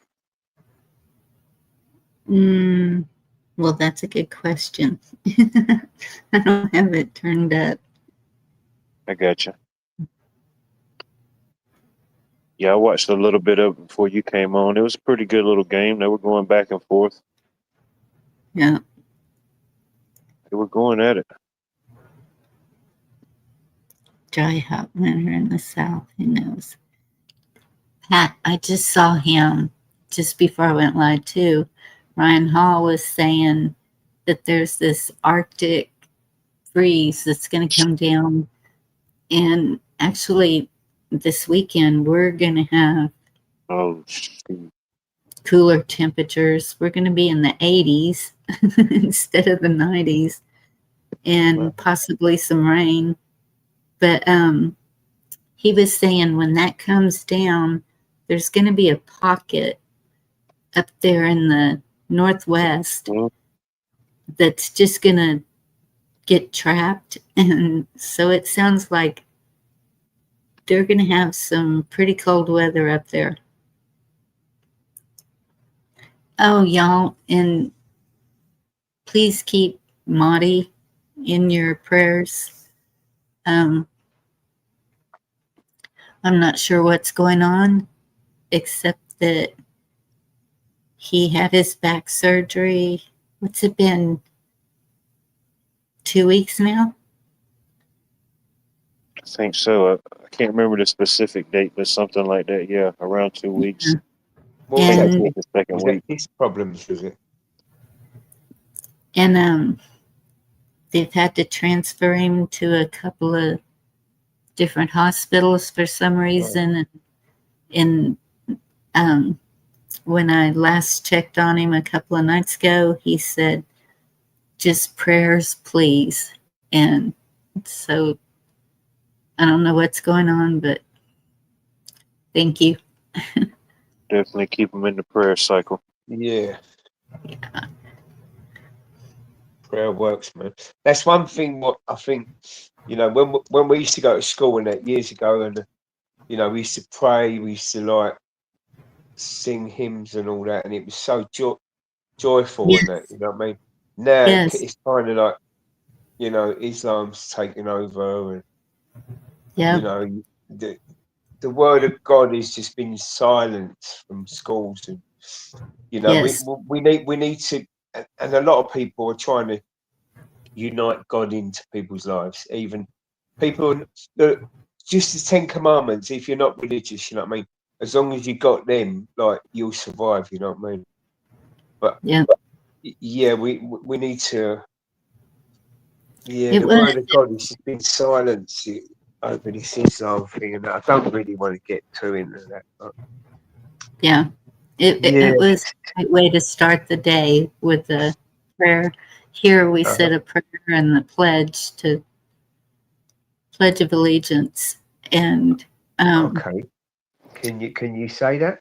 Speaker 2: well, that's a good question. I don't have it turned up.
Speaker 4: I got you. Yeah, I watched a little bit of it before you came on. It was a pretty good little game. They were going back and forth.
Speaker 2: Yeah.
Speaker 4: They were going at it.
Speaker 2: Dry hot winter in the South. Who knows? Pat, I just saw him just before I went live too. Ryan Hall was saying that there's this Arctic freeze that's going to come down. And actually, this weekend, we're going to have
Speaker 4: Oh, shoot.
Speaker 2: cooler temperatures. We're going to be in the 80s instead of the 90s and possibly some rain. But he was saying when that comes down, there's going to be a pocket up there in the northwest that's just going to get trapped. And so it sounds like they're going to have some pretty cold weather up there. Oh, y'all, and please keep Marty in your prayers. I'm not sure what's going on, except that he had his back surgery. What's it been? 2 weeks now?
Speaker 4: I think so. I can't remember the specific date, but something like that. Yeah, around 2 weeks.
Speaker 2: Yeah.
Speaker 3: What
Speaker 4: I
Speaker 3: was
Speaker 4: think
Speaker 3: that?
Speaker 2: And
Speaker 4: it's the second
Speaker 3: Was
Speaker 4: week.
Speaker 3: that disc problems? Was it?
Speaker 2: and they've had to transfer him to a couple of different hospitals for some reason. And when I last checked on him a couple of nights ago, he said, "Just prayers, please." And so I don't know what's going on, but thank you.
Speaker 4: Definitely keep them in the prayer cycle.
Speaker 3: Yeah. Prayer works, man. That's one thing. What I think, when we used to go to school and that years ago, and we used to pray, we used to like sing hymns and all that, and it was so joyful and that.
Speaker 2: Yes,
Speaker 3: You know what I mean? Now
Speaker 2: yes,
Speaker 3: it's kind of like Islam's taking over, and
Speaker 2: yep,
Speaker 3: the word of God has just been silenced from schools, and
Speaker 2: yes,
Speaker 3: we need to, and a lot of people are trying to unite God into people's lives, even people just the 10 Commandments. If you're not religious, you know what I mean, as long as you got them, like, you'll survive, you know what I mean. But
Speaker 2: yep.
Speaker 3: yeah, we need to,
Speaker 2: It
Speaker 3: the
Speaker 2: was,
Speaker 3: word of God has just been silenced over this Islam thing, and I don't really want to get too into that, but
Speaker 2: yeah.
Speaker 3: yeah.
Speaker 2: It was a great way to start the day with a prayer. Here we
Speaker 3: Uh-huh.
Speaker 2: said a prayer and the Pledge of Allegiance, and
Speaker 3: Okay, can you say that?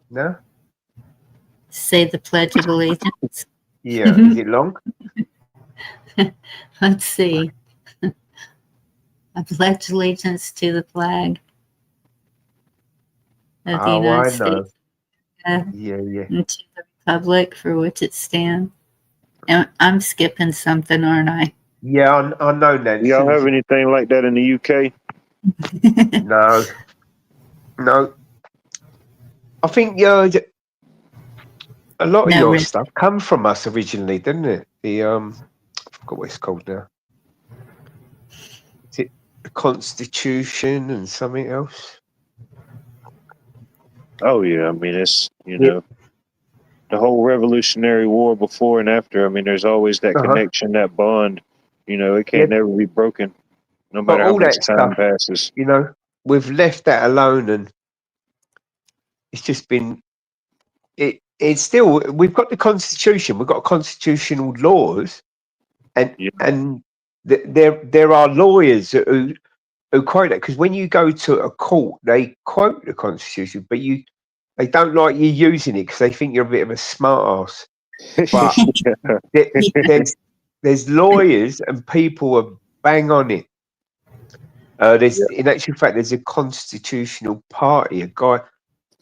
Speaker 3: No.
Speaker 2: say the Pledge of Allegiance.
Speaker 3: Yeah, is it long?
Speaker 2: Let's see. I pledge allegiance to the flag of the
Speaker 3: Oh,
Speaker 2: United
Speaker 3: I know.
Speaker 2: States and
Speaker 3: Yeah.
Speaker 2: to the republic for which it stands. And I'm skipping something, aren't I?
Speaker 3: Yeah, I know that.
Speaker 4: Y'all have anything like that in the UK?
Speaker 3: No. I think a lot of
Speaker 2: No,
Speaker 3: your
Speaker 2: Rick.
Speaker 3: stuff come from us originally, didn't it? I forgot what it's called now. Is it the Constitution and something else?
Speaker 4: Oh yeah, I mean it's
Speaker 3: Yeah.
Speaker 4: the whole Revolutionary War before and after. I mean, there's always that
Speaker 3: Uh-huh.
Speaker 4: connection, that bond. It
Speaker 3: Yeah.
Speaker 4: can't never be broken, no
Speaker 3: But
Speaker 4: matter how
Speaker 3: all
Speaker 4: much
Speaker 3: that
Speaker 4: time
Speaker 3: stuff,
Speaker 4: passes.
Speaker 3: we've left that alone, and it's just been it's still, we've got the Constitution, we've got constitutional laws, and
Speaker 4: Yeah.
Speaker 3: there are lawyers who quote it, because when you go to a court, they quote the Constitution, but they don't like you using it because they think you're a bit of a smart ass. But there's lawyers and people are bang on it.
Speaker 4: Yeah.
Speaker 3: In actual fact, there's a constitutional party, a guy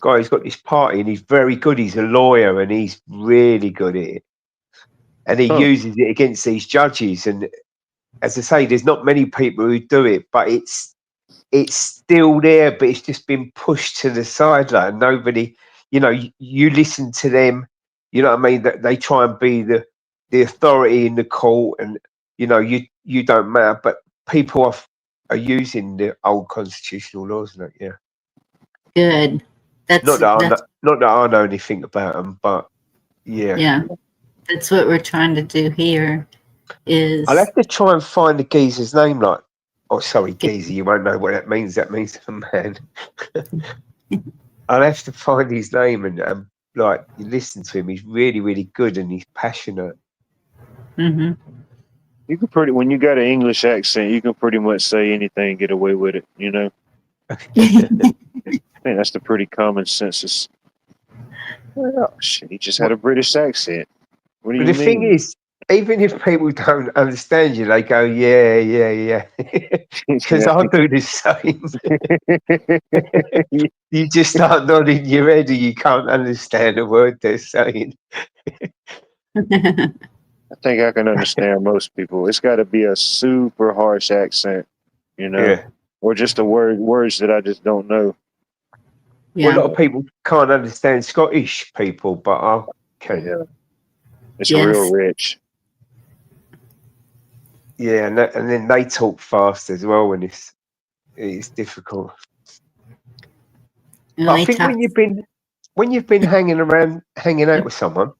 Speaker 3: who's got this party, and he's very good. He's a lawyer, and he's really good at it, and he
Speaker 4: Huh.
Speaker 3: uses it against these judges. And as I say, there's not many people who do it, but it's still there, but it's just been pushed to the sideline. Nobody, you listen to them, you know what I mean, that they try and be the authority in the court, and you don't matter, but people are using the old constitutional laws, and that, yeah.
Speaker 2: Good.
Speaker 3: Not that
Speaker 2: That's
Speaker 3: I know anything about them, but yeah.
Speaker 2: yeah. That's what we're trying to do here.
Speaker 3: I'll
Speaker 2: Is
Speaker 3: have to try and find the geezer's name, like, oh, sorry, geezer, you won't know what that means. That means a man. I'll have to find his name and like, you listen to him. He's really, really good, and he's passionate.
Speaker 2: mm-hmm.
Speaker 4: You can when you got an English accent, you can pretty much say anything, and get away with it. I think that's the pretty common census. Well, shit, he just had a British accent. What do
Speaker 3: But
Speaker 4: you
Speaker 3: the thing
Speaker 4: mean?
Speaker 3: is, even if people don't understand you, they go, yeah, yeah, yeah. Because
Speaker 4: Yeah.
Speaker 3: I do the same. You just start nodding your head and you can't understand a word they're saying.
Speaker 4: I think I can understand most people. It's got to be a super harsh accent, you know,
Speaker 3: Yeah.
Speaker 4: or just words that I just don't know.
Speaker 3: Well, a
Speaker 2: Yeah.
Speaker 3: lot of people can't understand Scottish people, but I can.
Speaker 4: Yeah, it's real
Speaker 2: Yes.
Speaker 4: rich.
Speaker 3: Yeah, and then they talk fast as well when it's difficult.
Speaker 2: Well,
Speaker 3: But I
Speaker 2: they
Speaker 3: think
Speaker 2: talk.
Speaker 3: when you've been hanging out with someone,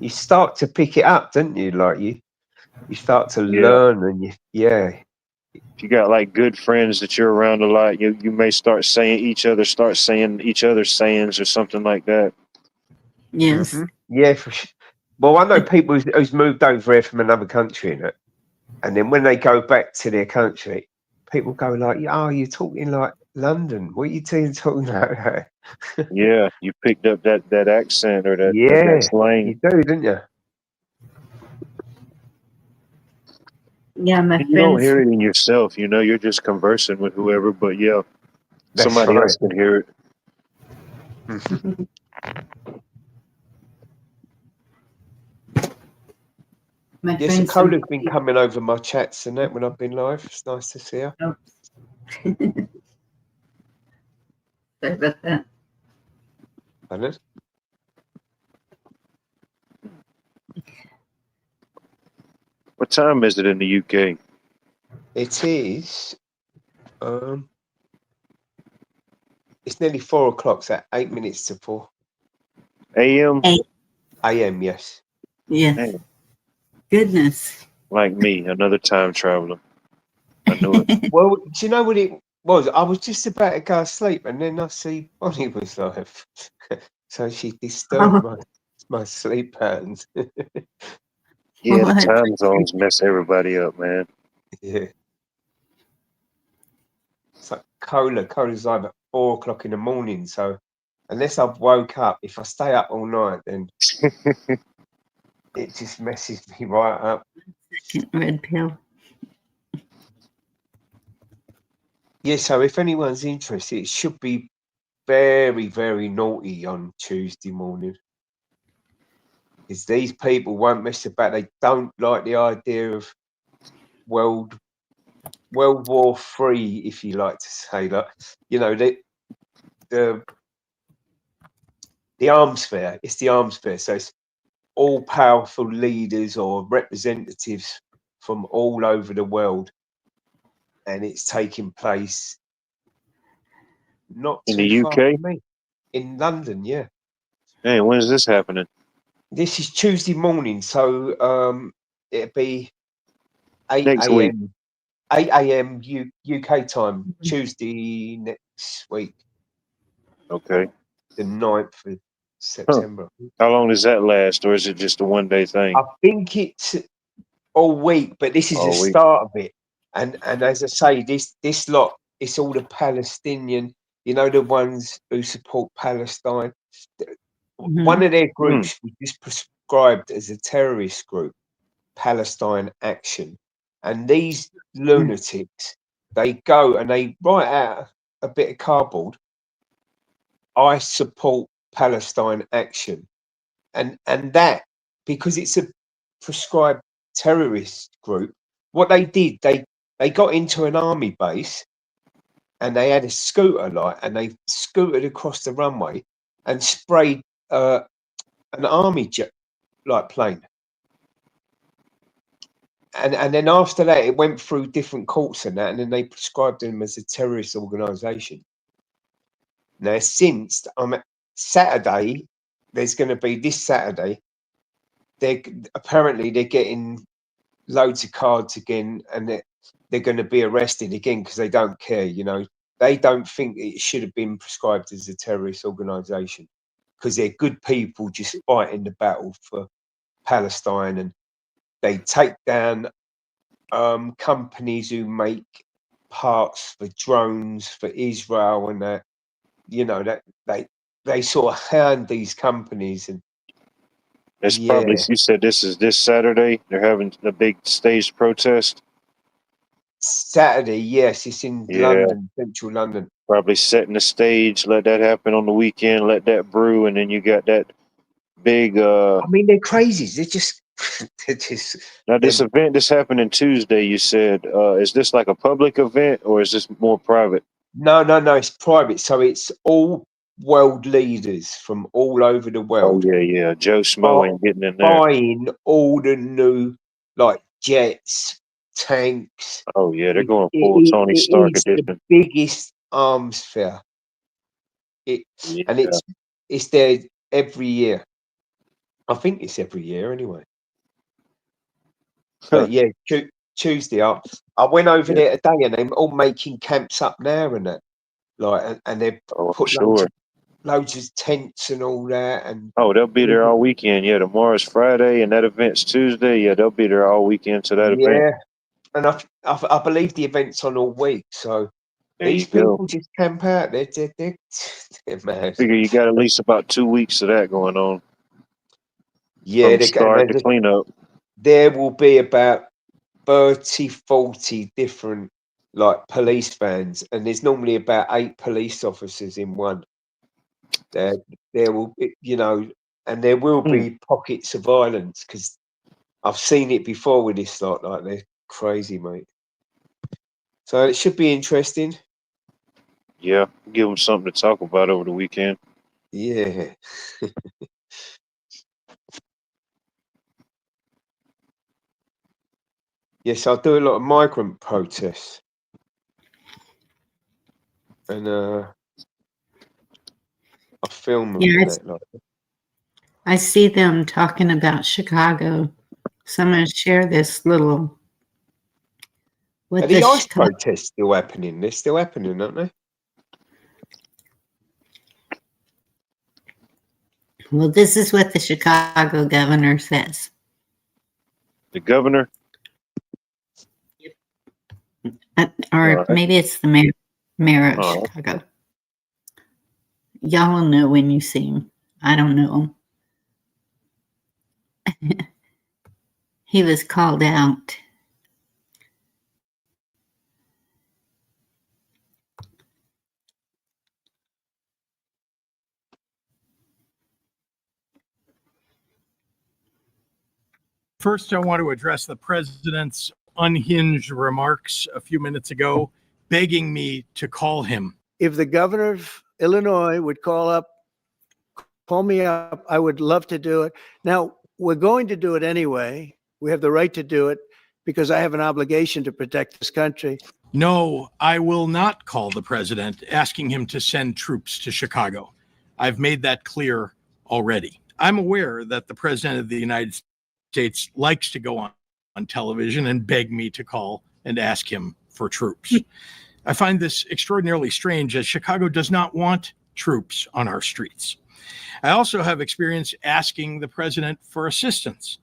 Speaker 3: you start to pick it up, don't you? Like you start to
Speaker 4: Yeah,
Speaker 3: learn, and yeah,
Speaker 4: if you got like good friends that you're around a lot, you may start saying each other's sayings or something like that.
Speaker 2: Yes.
Speaker 3: yeah, for sure. Well, I know people who's moved over here from another country, and then when they go back to their country, people go like, "Oh, you're talking like London. What are you doing talking like that?"
Speaker 4: Yeah, you picked up that accent or that
Speaker 3: Yeah,
Speaker 4: slang.
Speaker 3: you do, don't you?
Speaker 2: Yeah, my
Speaker 4: And you don't
Speaker 2: friends.
Speaker 4: hear it in yourself, you're just conversing with whoever, but yeah,
Speaker 3: That's
Speaker 4: somebody
Speaker 3: right.
Speaker 4: else can hear it.
Speaker 3: Mhm.
Speaker 2: My
Speaker 3: Yeah, so
Speaker 2: friends from.
Speaker 3: Cola's been coming over my chats and that when I've been live. It's nice to see her.
Speaker 2: Oh, sorry about that.
Speaker 3: Pardon?
Speaker 4: What time is it in the UK?
Speaker 3: It is. It's nearly 4 o'clock. So 8 minutes to 4
Speaker 4: AM?
Speaker 2: Hey.
Speaker 3: a.m. Yes.
Speaker 2: Yes.
Speaker 4: Man,
Speaker 2: Goodness.
Speaker 4: like me, another time traveler. I knew it.
Speaker 3: Well, do you know what it was? I was just about to go to sleep, and then I see Bonnie was live, so she disturbed
Speaker 2: Oh,
Speaker 3: my sleep patterns.
Speaker 4: Yeah, the
Speaker 2: what?
Speaker 4: time zones mess everybody up, man.
Speaker 3: Yeah. So Cola's live at 4 o'clock in the morning. So unless I've woke up, if I stay up all night, then it just messes me right up.
Speaker 2: Red pill.
Speaker 3: Yeah, so if anyone's interested, it should be very, very naughty on Tuesday morning. Because these people won't mess about. They don't like the idea of World War III, if you like to say that. The arms fair. It's the arms fair. So it's all powerful leaders or representatives from all over the world. And it's taking place not
Speaker 4: In
Speaker 3: too
Speaker 4: the
Speaker 3: far
Speaker 4: UK?
Speaker 3: from me. In London, yeah.
Speaker 4: Man, when is this happening?
Speaker 3: This is Tuesday morning, so it'll be 8
Speaker 4: Next week.
Speaker 3: a.m. 8 a.m. UK time, Tuesday next week,
Speaker 4: Okay.
Speaker 3: the 9th of
Speaker 4: Huh.
Speaker 3: September.
Speaker 4: How long does that last, or is it just a 1 day thing?
Speaker 3: I think it's all week, but this is the
Speaker 4: All week.
Speaker 3: start of it. And as I say, this lot, it's all the Palestinian, the ones who support Palestine. One of their
Speaker 4: Hmm.
Speaker 3: groups was just prescribed as a terrorist group, Palestine Action. And these lunatics, they go and they write out a bit of cardboard. I support Palestine Action. And that, because it's a prescribed terrorist group, what they did, they got into an army base and they had a scooter light and they scooted across the runway and sprayed an army jet like plane. And then after that, it went through different courts and that, and then they prescribed them as a terrorist organisation. Now, since Saturday, there's going to be this Saturday. They're getting loads of cards again, and they're going to be arrested again because they don't care. They don't think it should have been prescribed as a terrorist organisation because they're good people just fighting the battle for Palestine, and they take down companies who make parts for drones for Israel, and that they sort of hound these companies, and
Speaker 4: It's probably,
Speaker 3: Yeah,
Speaker 4: you said this is this Saturday. They're having a big staged protest.
Speaker 3: Saturday. Yes, it's in
Speaker 4: Yeah,
Speaker 3: London, central London.
Speaker 4: probably setting the stage. Let that happen on the weekend. Let that brew, and then you got that big.
Speaker 3: I mean, they're crazies. They're just, they're just.
Speaker 4: Now this
Speaker 3: Them.
Speaker 4: event that's happening Tuesday. You said, is this like a public event or is this more private?
Speaker 3: No, no, no. It's private, so it's all world leaders from all over the
Speaker 4: Oh
Speaker 3: world
Speaker 4: yeah, yeah. Joe Smo
Speaker 3: bu-
Speaker 4: ain't getting in there.
Speaker 3: buying all the new like jets, tanks.
Speaker 4: Oh yeah, they're
Speaker 3: It,
Speaker 4: going
Speaker 3: it,
Speaker 4: full
Speaker 3: it,
Speaker 4: Tony
Speaker 3: it
Speaker 4: Stark
Speaker 3: is the
Speaker 4: edition.
Speaker 3: biggest arms fair. It and
Speaker 4: Yeah.
Speaker 3: it's there every year. I think it's every year anyway. But yeah, Tuesday I went over
Speaker 4: Yeah.
Speaker 3: there today and they're all making camps up now and that. Like and they've
Speaker 4: Oh, I'm
Speaker 3: put
Speaker 4: sure.
Speaker 3: loads of tents and all that and
Speaker 4: Oh, they'll be there all weekend. Yeah, tomorrow's Friday and that event's Tuesday. Yeah, they'll be there all weekend to that event.
Speaker 3: yeah. And I believe the event's on all week. So
Speaker 4: There
Speaker 3: these
Speaker 4: you go.
Speaker 3: people just camp out. They're mad.
Speaker 4: Figure you got at least about 2 weeks of that going on
Speaker 3: Yeah,
Speaker 4: from start to cleanup.
Speaker 3: there will be about 30, 40 different like police vans, and there's normally about 8 police officers in one. There, there will be, and there will
Speaker 4: Hmm.
Speaker 3: be pockets of violence because I've seen it before with this lot. Like they're crazy, mate. So it should be interesting.
Speaker 4: Yeah, give them something to talk about over the weekend.
Speaker 3: Yeah. Yes, I do a lot of migrant protests, and I film them and
Speaker 2: Yes,
Speaker 3: that. Like,
Speaker 2: I see them talking about Chicago. So I'm going to share this little
Speaker 3: are
Speaker 2: with
Speaker 3: the
Speaker 2: the
Speaker 3: ice
Speaker 2: Chicago.
Speaker 3: protests still happening? They're still happening, aren't they?
Speaker 2: Well, this is what the Chicago governor says.
Speaker 4: The governor?
Speaker 2: Or maybe it's the mayor of Chicago. Y'all will know when you see him. I don't know him. He was called out.
Speaker 5: First, I want to address the president's unhinged remarks a few minutes ago, begging me to call him.
Speaker 6: If the governor of Illinois would call me up, I would love to do it. Now, we're going to do it anyway. We have the right to do it because I have an obligation to protect this country.
Speaker 5: No, I will not call the president asking him to send troops to Chicago. I've made that clear already. I'm aware that the president of the United States likes to go on television and beg me to call and ask him for troops. I find this extraordinarily strange as Chicago does not want troops on our streets. I also have experience asking the president for assistance,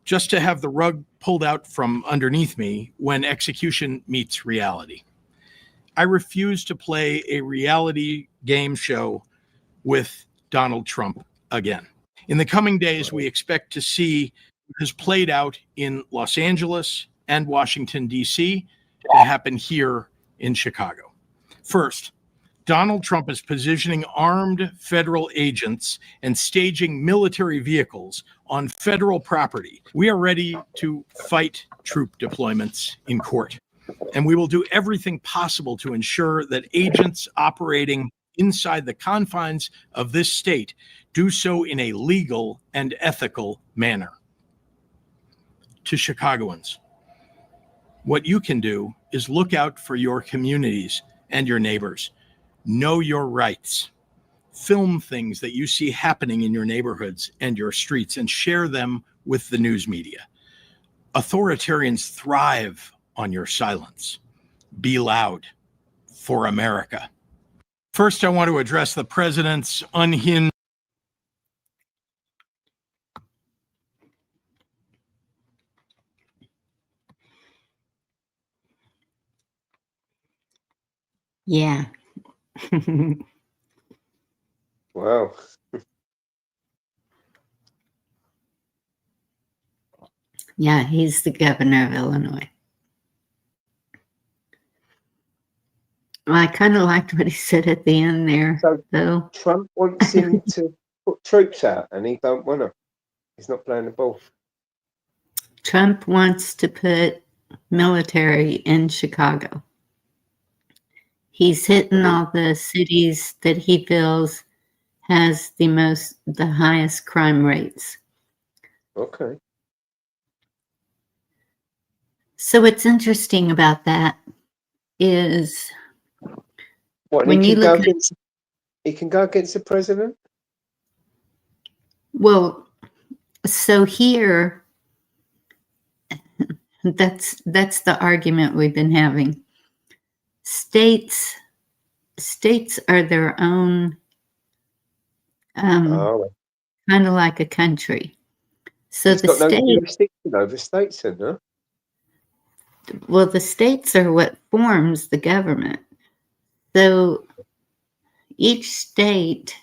Speaker 5: just to have the rug pulled out from underneath me when execution meets reality. I refuse to play a reality game show with Donald Trump again. In the coming days, we expect to see what has played out in Los Angeles and Washington, D.C. to happen here in Chicago. First, Donald Trump is positioning armed federal agents and staging military vehicles on federal property. We are ready to fight troop deployments in court, and we will do everything possible to ensure that agents operating inside the confines of this state do so in a legal and ethical manner. To Chicagoans, what you can do is look out for your communities and your neighbors. Know your rights. Film things that you see happening in your neighborhoods and your streets and share them with the news media. Authoritarians thrive on your silence. Be loud for America. First, I want to address the president's unhinged.
Speaker 2: Yeah.
Speaker 3: Wow.
Speaker 2: Yeah, he's the governor of Illinois. Well, I kind of liked what he said at the end there,
Speaker 3: So
Speaker 2: though.
Speaker 3: Trump wants him to put troops out, and he don't want to. He's not playing the ball.
Speaker 2: Trump wants to put military in Chicago. He's hitting all the cities that he feels has the highest crime rates.
Speaker 3: Okay.
Speaker 2: So what's interesting about that is
Speaker 3: What?
Speaker 2: when you look at,
Speaker 3: he can go against the president.
Speaker 2: well, so here, that's the argument we've been having. States are their own,
Speaker 3: Oh,
Speaker 2: kind of like a country. So
Speaker 3: he's
Speaker 2: the
Speaker 3: got no
Speaker 2: state,
Speaker 3: jurisdiction over states, then, huh?
Speaker 2: well, the states are what forms the government. So each state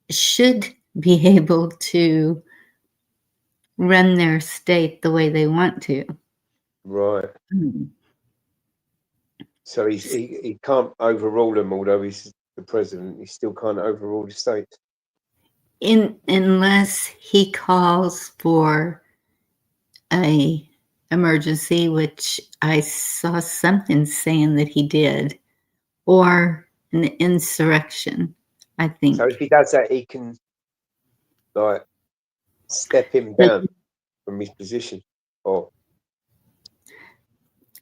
Speaker 2: should be able to run their state the way they want to.
Speaker 3: Right. So he can't overrule them, although he's the president. He still can't overrule the states.
Speaker 2: Unless he calls for a emergency, which I saw something saying that he did, or an insurrection, I think.
Speaker 3: So if he does that, he can like step him down from his position, or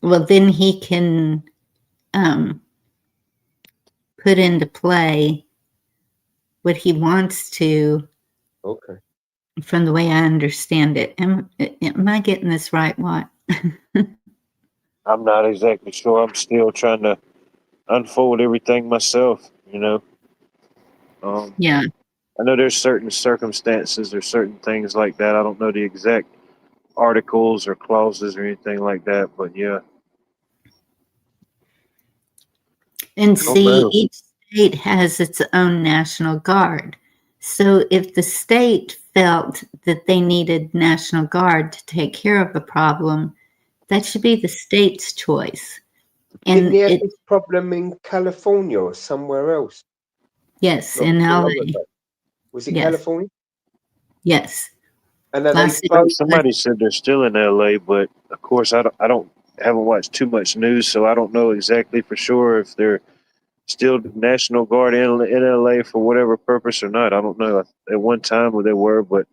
Speaker 2: Well, then he can put into play what he wants to,
Speaker 3: okay.
Speaker 2: from the way I understand it. Am I getting this right, Watt?
Speaker 4: I'm not exactly sure. I'm still trying to unfold everything myself, you know.
Speaker 2: Yeah.
Speaker 4: I know there's certain circumstances or certain things like that. I don't know the exact articles or clauses or anything like that, but yeah.
Speaker 2: And
Speaker 3: Oh,
Speaker 2: see,
Speaker 3: wow.
Speaker 2: each state has its own National Guard. So if the state felt that they needed National Guard to take care of a problem, that should be the state's choice.
Speaker 3: Didn't
Speaker 2: And
Speaker 3: he have this problem in California or somewhere else?
Speaker 2: yes,
Speaker 3: Not
Speaker 2: in
Speaker 3: too long
Speaker 2: LA.
Speaker 3: ago. Was it
Speaker 2: Yes.
Speaker 3: California?
Speaker 2: Yes.
Speaker 3: And then
Speaker 2: Last
Speaker 3: they
Speaker 2: year.
Speaker 3: both,
Speaker 4: Somebody said they're still in LA, but of course haven't watched too much news, so I don't know exactly for sure if they're still National Guard in LA for whatever purpose or not. I don't know. At one time they were, but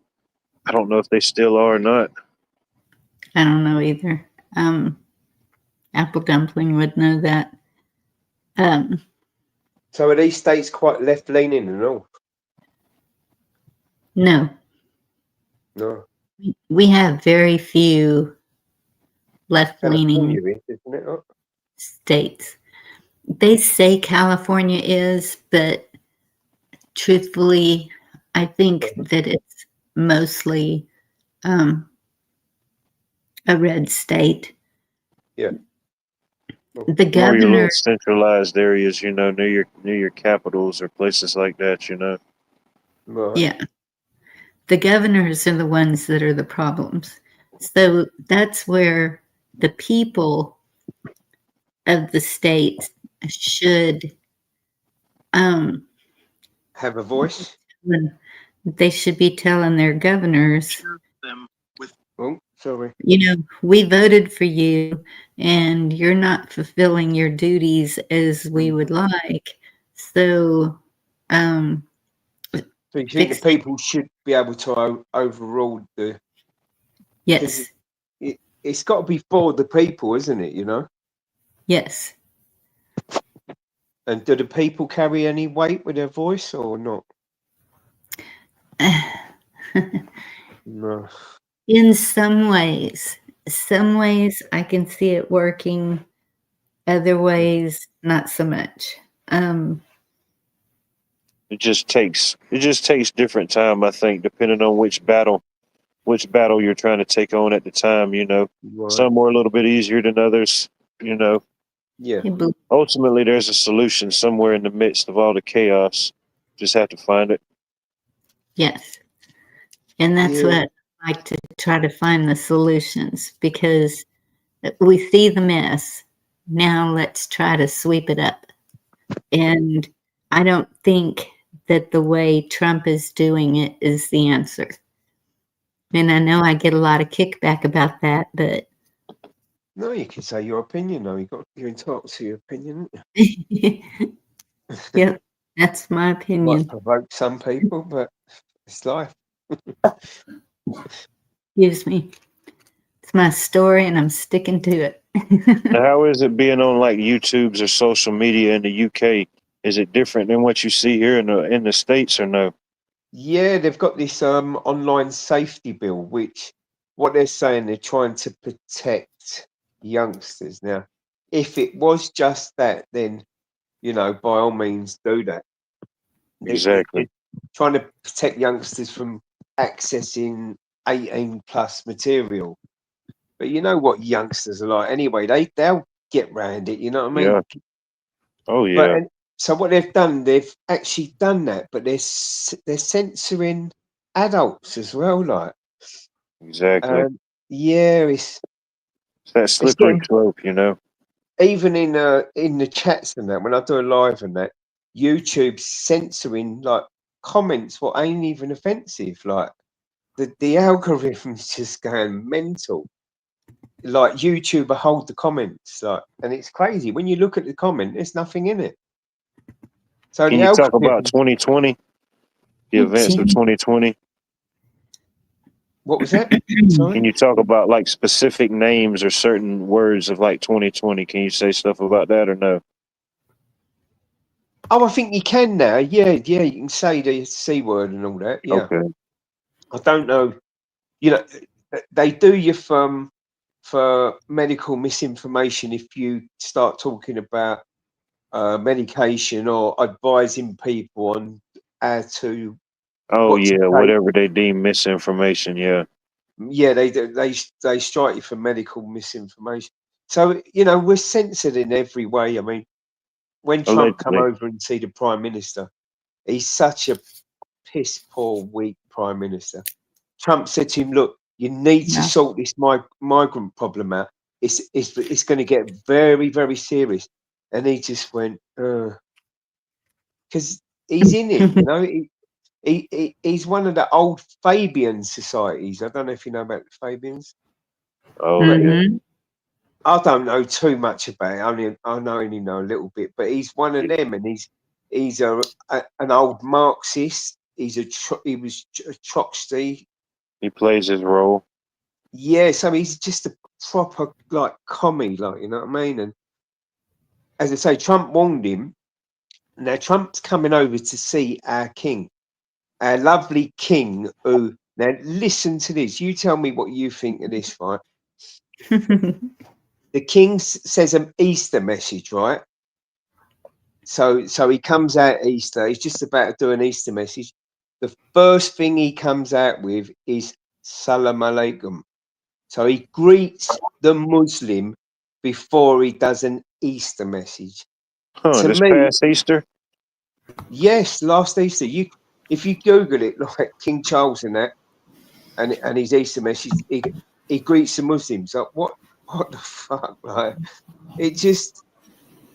Speaker 4: I don't know if they still are or not.
Speaker 2: I don't know either. Apple Dumpling would know that.
Speaker 3: so are these states quite left leaning and all?
Speaker 2: No,
Speaker 3: No.
Speaker 2: we have very few left-leaning
Speaker 3: California is, isn't it? Oh,
Speaker 2: states. They say California is, but truthfully, I think that it's mostly a red state.
Speaker 3: yeah.
Speaker 2: The
Speaker 4: More your
Speaker 2: governor,
Speaker 4: little centralized areas, you know, near your capitals or places like that, you know.
Speaker 3: Right.
Speaker 2: yeah, the governors are the ones that are the problems. So that's where the people of the state should
Speaker 3: Have a voice.
Speaker 2: they should be telling their governors,
Speaker 3: Oh, sorry.
Speaker 2: you know, we voted for you and you're not fulfilling your duties as we would like. So,
Speaker 3: So you think the people should be able to overrule the?
Speaker 2: yes,
Speaker 3: It's got to be for the people, isn't it? You know.
Speaker 2: yes.
Speaker 3: And do the people carry any weight with their voice or not? No.
Speaker 2: In some ways I can see it working. Other ways, not so much.
Speaker 4: It just takes different time, I think, depending on which battle you're trying to take on at the time, you know.
Speaker 3: Right.
Speaker 4: Some were a little bit easier than others, you know.
Speaker 3: Yeah.
Speaker 4: Ultimately there's a solution somewhere in the midst of all the chaos. Just have to find it.
Speaker 2: Yes. And that's
Speaker 3: Yeah.
Speaker 2: what like to try to find the solutions because we see the mess. Now let's try to sweep it up. And I don't think that the way Trump is doing it is the answer. And I know I get a lot of kickback about that, but
Speaker 3: No, you can say your opinion. No, you're entitled to your opinion.
Speaker 2: yep, that's my
Speaker 3: Might
Speaker 2: opinion.
Speaker 3: provoke some people, but it's life.
Speaker 2: Excuse me. It's my story and I'm sticking to it.
Speaker 4: Now, how is it being on like YouTube's or social media in the UK? Is it different than what you see here in the States or no?
Speaker 3: Yeah, they've got this online safety bill, which what they're saying, they're trying to protect youngsters. Now, if it was just that, then, by all means do that.
Speaker 4: Exactly.
Speaker 3: They're trying to protect youngsters from accessing 18 plus material. But you know what youngsters are like anyway, they'll get round it, you know what I mean?
Speaker 4: Yeah. Oh
Speaker 3: But
Speaker 4: yeah.
Speaker 3: so what they've done, they've actually done that, but they're censoring adults as well, like.
Speaker 4: Exactly.
Speaker 3: Yeah, it's
Speaker 4: That
Speaker 3: it's
Speaker 4: slippery
Speaker 3: getting,
Speaker 4: slope,
Speaker 3: even in the chats and that, when I do a live and that, YouTube's censoring like comments what ain't even offensive. Like the algorithm's just going mental. Like YouTube will hold the comments, like, and it's crazy. When you look at the comment, there's nothing in it. So
Speaker 4: Can
Speaker 3: the
Speaker 4: you talk about
Speaker 3: algorithm,
Speaker 4: 2020, the events of 2020?
Speaker 3: what was that? Sorry?
Speaker 4: Can you talk about like specific names or certain words of like 2020? Can you say stuff about that or no?
Speaker 3: Oh, I think you can now. Yeah, you can say the C word and all that. Yeah.
Speaker 4: Okay.
Speaker 3: I don't know. They do you for medical misinformation if you start talking about medication or advising people on how to
Speaker 4: Oh
Speaker 3: what to
Speaker 4: yeah,
Speaker 3: take.
Speaker 4: whatever they deem misinformation. Yeah.
Speaker 3: Yeah, they do. They strike you for medical misinformation. So we're censored in every way. I mean, when Trump come
Speaker 4: Allegedly.
Speaker 3: over and see the Prime Minister, he's such a piss poor, weak Prime Minister. Trump said to him, "Look, you need to
Speaker 2: Yeah.
Speaker 3: sort this migrant problem out. It's going to get very, very serious." And he just went, because he's in it. He's one of the old Fabian societies. I don't know if you know about the Fabians.
Speaker 4: Oh
Speaker 3: But
Speaker 4: yeah.
Speaker 3: I don't know too much about it. I only know a little bit. But he's one of them, and he's an old Marxist. He was a Trotsky.
Speaker 4: He plays his role.
Speaker 3: Yeah, so he's just a proper like commie, like, you know what I mean? And as I say, Trump warned him. Now Trump's coming over to see our king, our lovely king. Who now listen to this. You tell me what you think of this, right? The king says an Easter message, right? So he comes out Easter. He's just about to do an Easter message. The first thing he comes out with is Salam Alaikum. So he greets the Muslim before he does an Easter message.
Speaker 4: Huh,
Speaker 3: To
Speaker 4: this
Speaker 3: me,
Speaker 4: past Easter?
Speaker 3: yes, last Easter. If you Google it, like King Charles and that, and his Easter message, he greets the Muslims. Like what the fuck? Like it just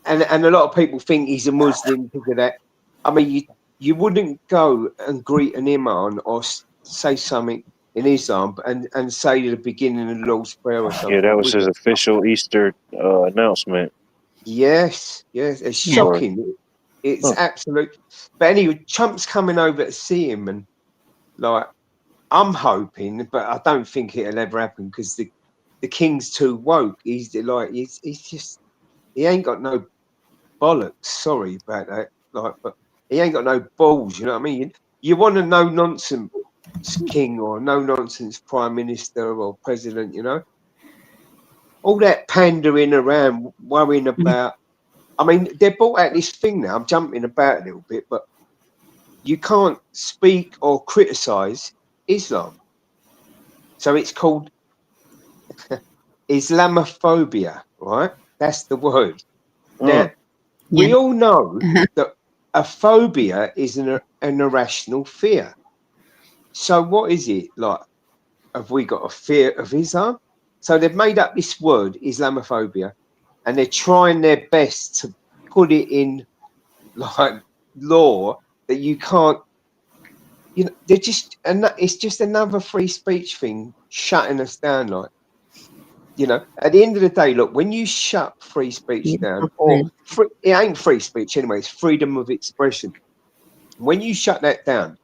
Speaker 3: and a lot of people think he's a Muslim because of that. I mean, you wouldn't go and greet an imam or say something in Islam and say the beginning of the Lord's Prayer or
Speaker 4: Yeah, that
Speaker 3: something,
Speaker 4: was
Speaker 3: would
Speaker 4: his
Speaker 3: you?
Speaker 4: official Easter announcement.
Speaker 3: Yes, it's
Speaker 2: Yeah.
Speaker 4: Or
Speaker 3: shocking. It's
Speaker 4: huh.
Speaker 3: absolute. But anyway, Trump's coming over to see him, and like I'm hoping, but I don't think it'll ever happen because the king's too woke. He's just he ain't got no bollocks. Sorry about that, like, but he ain't got no balls. You know what I mean? You want a no nonsense king or no nonsense prime minister or president. All that pandering around, worrying about. I mean, they brought out this thing now. I'm jumping about a little bit, but you can't speak or criticize Islam. So it's called Islamophobia, right? That's the word.
Speaker 4: Huh.
Speaker 3: Now, we all know that a phobia is an irrational fear. So what is it like? have we got a fear of Islam? So they've made up this word, Islamophobia, and they're trying their best to put it in like law that you can't, you know, they're just, and it's just another free speech thing shutting us down. Like, you know, at the end of the day, look, when you shut free speech down,
Speaker 2: Beautiful
Speaker 3: or
Speaker 2: food.
Speaker 3: it ain't free speech anyway, it's freedom of expression. When you shut that down,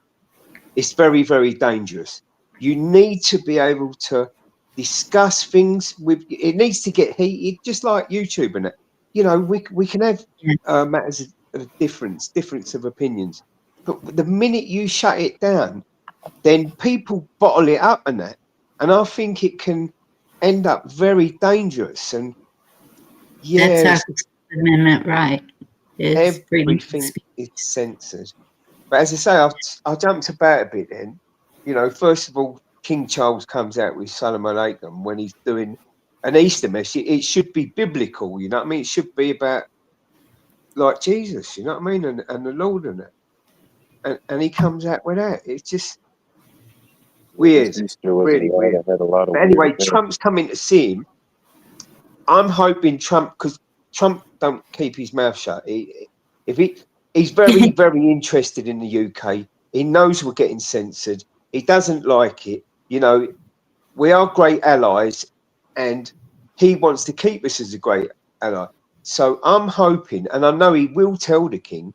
Speaker 3: it's very, very dangerous. You need to be able to discuss things with, it needs to get heated, just like YouTube and it. You know, we can have matters of difference of opinions, but the minute you shut it down, then people bottle it up and that, and I think it can end up very dangerous. And yeah,
Speaker 2: That's our
Speaker 3: it's
Speaker 2: First Amendment right. Is freedom of
Speaker 3: everything
Speaker 2: speech.
Speaker 3: is censored. But as I say, I jumped about a bit then. You know, first of all, King Charles comes out with Salam Alaikum when he's doing an Easter message. It should be biblical, you know what I mean? It should be about like Jesus, you know what I mean? And the Lord and it. And he comes out with that. It's just weird,
Speaker 4: Easter was
Speaker 3: really weird.
Speaker 4: had a lot of
Speaker 3: But
Speaker 4: weird
Speaker 3: anyway,
Speaker 4: things.
Speaker 3: Trump's coming to see him. I'm hoping Trump, because Trump don't keep his mouth shut. He's very, very interested in the UK. He knows we're getting censored. He doesn't like it. You know, we are great allies, and he wants to keep us as a great ally. So I'm hoping, and I know he will tell the king,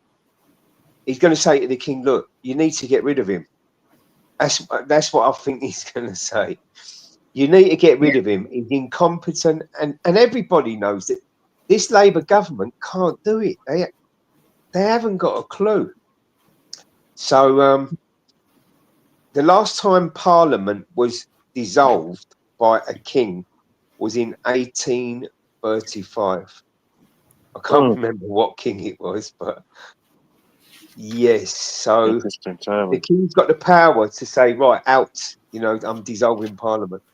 Speaker 3: he's going to say to the king, look, you need to get rid of him. That's what I think he's going to say. You need to get rid of him. He's incompetent, and everybody knows that this Labour government can't do it. They haven't got a clue. So the last time Parliament was dissolved by a king was in 1835. I can't remember what king it was, but yes. So
Speaker 4: Interesting time.
Speaker 3: the king's got the power to say, right, out. You know, I'm dissolving Parliament.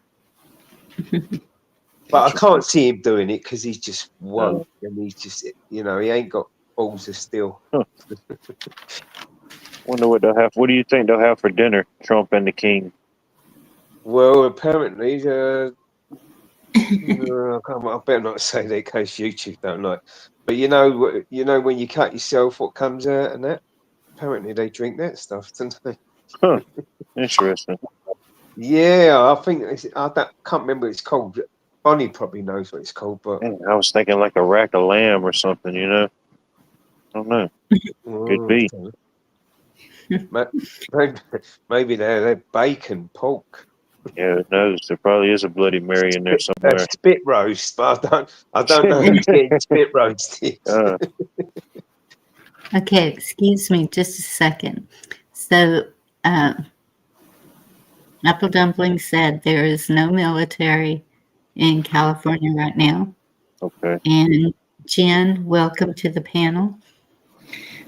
Speaker 3: But I can't see him doing it because he's just woke and he's just, you know, he ain't got balls of steel.
Speaker 4: Wonder what they'll have. What do you think they'll have for dinner, Trump and the King?
Speaker 3: Well, apparently, I better not say that in case YouTube don't like. But you know when you cut yourself, what comes out and that. Apparently, they drink that stuff, don't they?
Speaker 4: Huh. Interesting.
Speaker 3: Yeah, I think can't remember what it's called. Bonnie probably knows what it's called, but
Speaker 4: I was thinking like a rack of lamb or something, you know. I don't know. Could be.
Speaker 3: Maybe they're bacon, pork.
Speaker 4: Yeah, who knows? There probably is a Bloody Mary in there somewhere.
Speaker 3: Spit roast, but I don't know who's getting spit roasted.
Speaker 2: Okay, excuse me just a second. So, Apple Dumpling said there is no military in California right now.
Speaker 4: Okay.
Speaker 2: And Jen, welcome to the panel.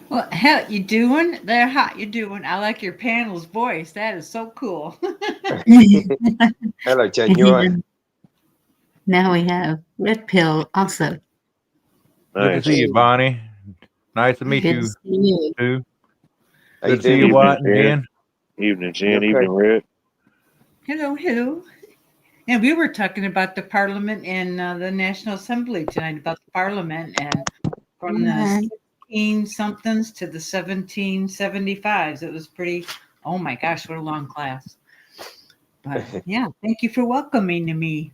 Speaker 7: Well, how you doing? There, how you doing? I like your panel's voice. That is so cool.
Speaker 3: Hello, Jen. You all right?
Speaker 2: Now we have Red Pill also.
Speaker 8: Good to see you, Bonnie. Nice to meet
Speaker 2: Good
Speaker 8: you,
Speaker 2: to see you.
Speaker 8: too.
Speaker 3: How you
Speaker 8: Good to see you,
Speaker 3: doing?
Speaker 8: Watt and Jen.
Speaker 4: Evening, Jen.
Speaker 3: Okay.
Speaker 4: Evening, Red.
Speaker 7: Hello. And we were talking about the Parliament and the National Assembly tonight, about the Parliament and from the 16-somethings to the 1775s. It was pretty, oh my gosh, what a long class. But yeah, thank you for welcoming me.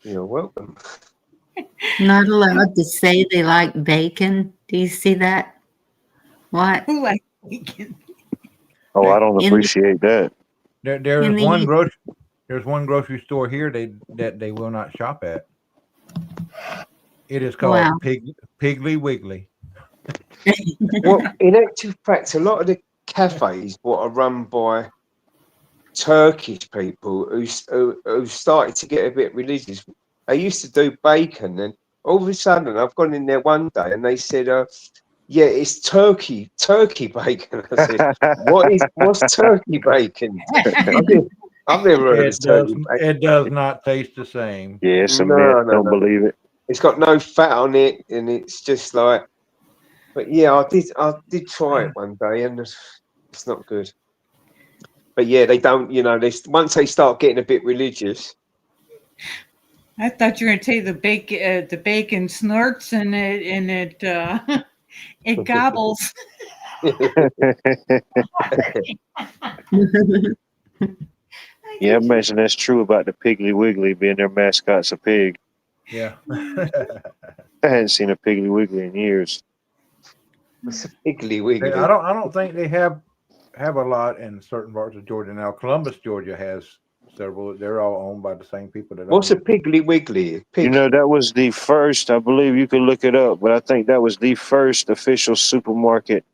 Speaker 3: You're welcome.
Speaker 2: Not allowed to say they like bacon. Do you see that? What?
Speaker 7: Who likes bacon?
Speaker 4: Oh, I don't appreciate that.
Speaker 8: There's one grocery store here that they will not shop at. It is called Piggly Wiggly.
Speaker 3: Well, in actual fact, a lot of the cafes what are run by Turkish people who started to get a bit religious. They used to do bacon, and all of a sudden, I've gone in there one day, and they said, "Yeah, it's turkey bacon." I said, "What's turkey bacon?" I've never heard of turkey bacon.
Speaker 8: It does not taste the same.
Speaker 4: Yeah, it's a myth. Don't believe it.
Speaker 3: It's got no fat on it, and it's just like. But yeah, I did try it one day, and it's not good. But yeah, they don't. You know, once they start getting a bit religious.
Speaker 7: I thought you were going to tell you the bacon snorts and it it gobbles.
Speaker 4: Yeah, I imagine that's true about the Piggly Wiggly being their mascot's a pig.
Speaker 8: Yeah.
Speaker 4: I hadn't seen a Piggly Wiggly in years.
Speaker 3: It's a Piggly Wiggly.
Speaker 8: I don't think they have a lot in certain parts of Georgia now. Columbus, Georgia has several. They're all owned by the same people that
Speaker 3: What's
Speaker 8: own
Speaker 3: a Piggly Wiggly?
Speaker 4: You know, that was the first, I believe you could look it up, but I think that was the first official supermarket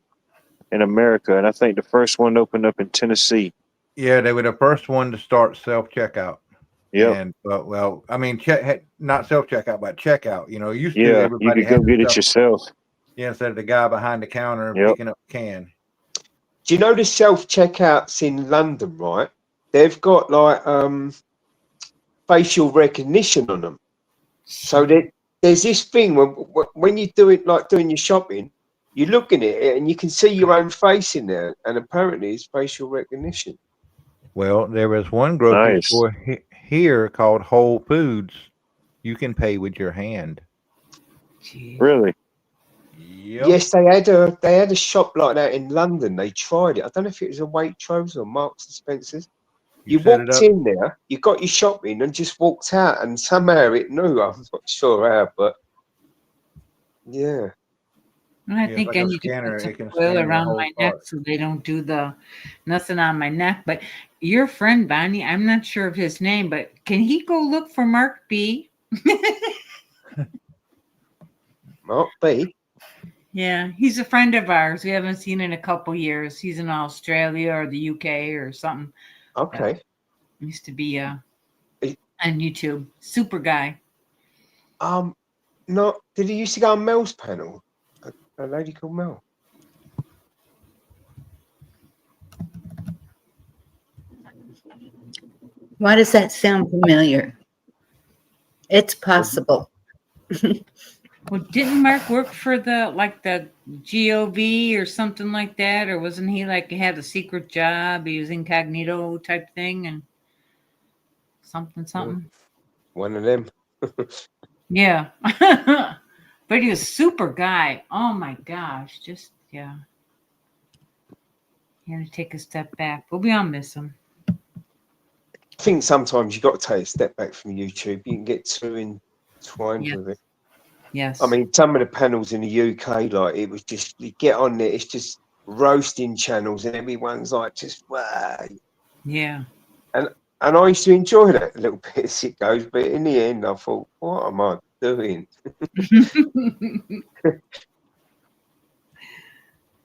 Speaker 4: in America. And I think the first one opened up in Tennessee.
Speaker 8: Yeah, they were the first one to start self-checkout.
Speaker 4: Yep.
Speaker 8: And well, I mean, not self-checkout, but checkout. You know, used to
Speaker 4: Yeah, you
Speaker 8: everybody
Speaker 4: could
Speaker 8: had
Speaker 4: go get it yourself.
Speaker 8: Yeah, instead of the guy behind the counter
Speaker 4: Yep.
Speaker 8: picking up the can.
Speaker 3: Do you know the self-checkouts in London, right? They've got like facial recognition on them. So there's this thing when you do it, like doing your shopping, you look at it and you can see your own face in there, and apparently it's facial recognition.
Speaker 8: Well, there was one grocery
Speaker 4: Nice.
Speaker 8: store here called Whole Foods. You can pay with your hand.
Speaker 4: Really?
Speaker 8: Yep.
Speaker 3: Yes, they had a shop like that in London. They tried it. I don't know if it was a Waitrose or Marks and Spencer's. You
Speaker 8: set it
Speaker 3: walked
Speaker 8: up.
Speaker 3: in there, you got your shopping, and just walked out, and somehow it knew. I'm not sure how, but yeah.
Speaker 7: I
Speaker 8: Yeah,
Speaker 7: think
Speaker 8: like
Speaker 7: I
Speaker 8: a
Speaker 7: need
Speaker 8: scanner,
Speaker 7: to
Speaker 8: it can
Speaker 7: put some oil
Speaker 8: scan your
Speaker 7: around
Speaker 8: whole
Speaker 7: my neck
Speaker 8: cart.
Speaker 7: so they don't do nothing on my neck. But your friend Bonnie, I'm not sure of his name, but can he go look for Mark B?
Speaker 3: Mark B.
Speaker 7: Yeah, he's a friend of ours. We haven't seen in a couple years. He's in Australia or the UK or something.
Speaker 3: Okay.
Speaker 7: Used to be on YouTube. Super guy.
Speaker 3: Not did he used to go on Mel's panel? A lady called Mel.
Speaker 2: Why does that sound familiar? It's possible.
Speaker 7: Well, didn't Mark work for the GOV or something like that? Or wasn't he had a secret job? He was incognito type thing and something.
Speaker 3: One of them.
Speaker 7: Yeah. But he was super guy. Oh my gosh. Just, yeah. He had to take a step back. But we'll miss him.
Speaker 3: I think sometimes you got to take a step back from YouTube. You can get too entwined with it.
Speaker 7: Yes.
Speaker 3: I mean, some of the panels in the UK, like it was just you get on there, it's just roasting channels, and everyone's like just wow.
Speaker 7: Yeah.
Speaker 3: And I used to enjoy that a little bit as it goes, but in the end, I thought, what am I doing?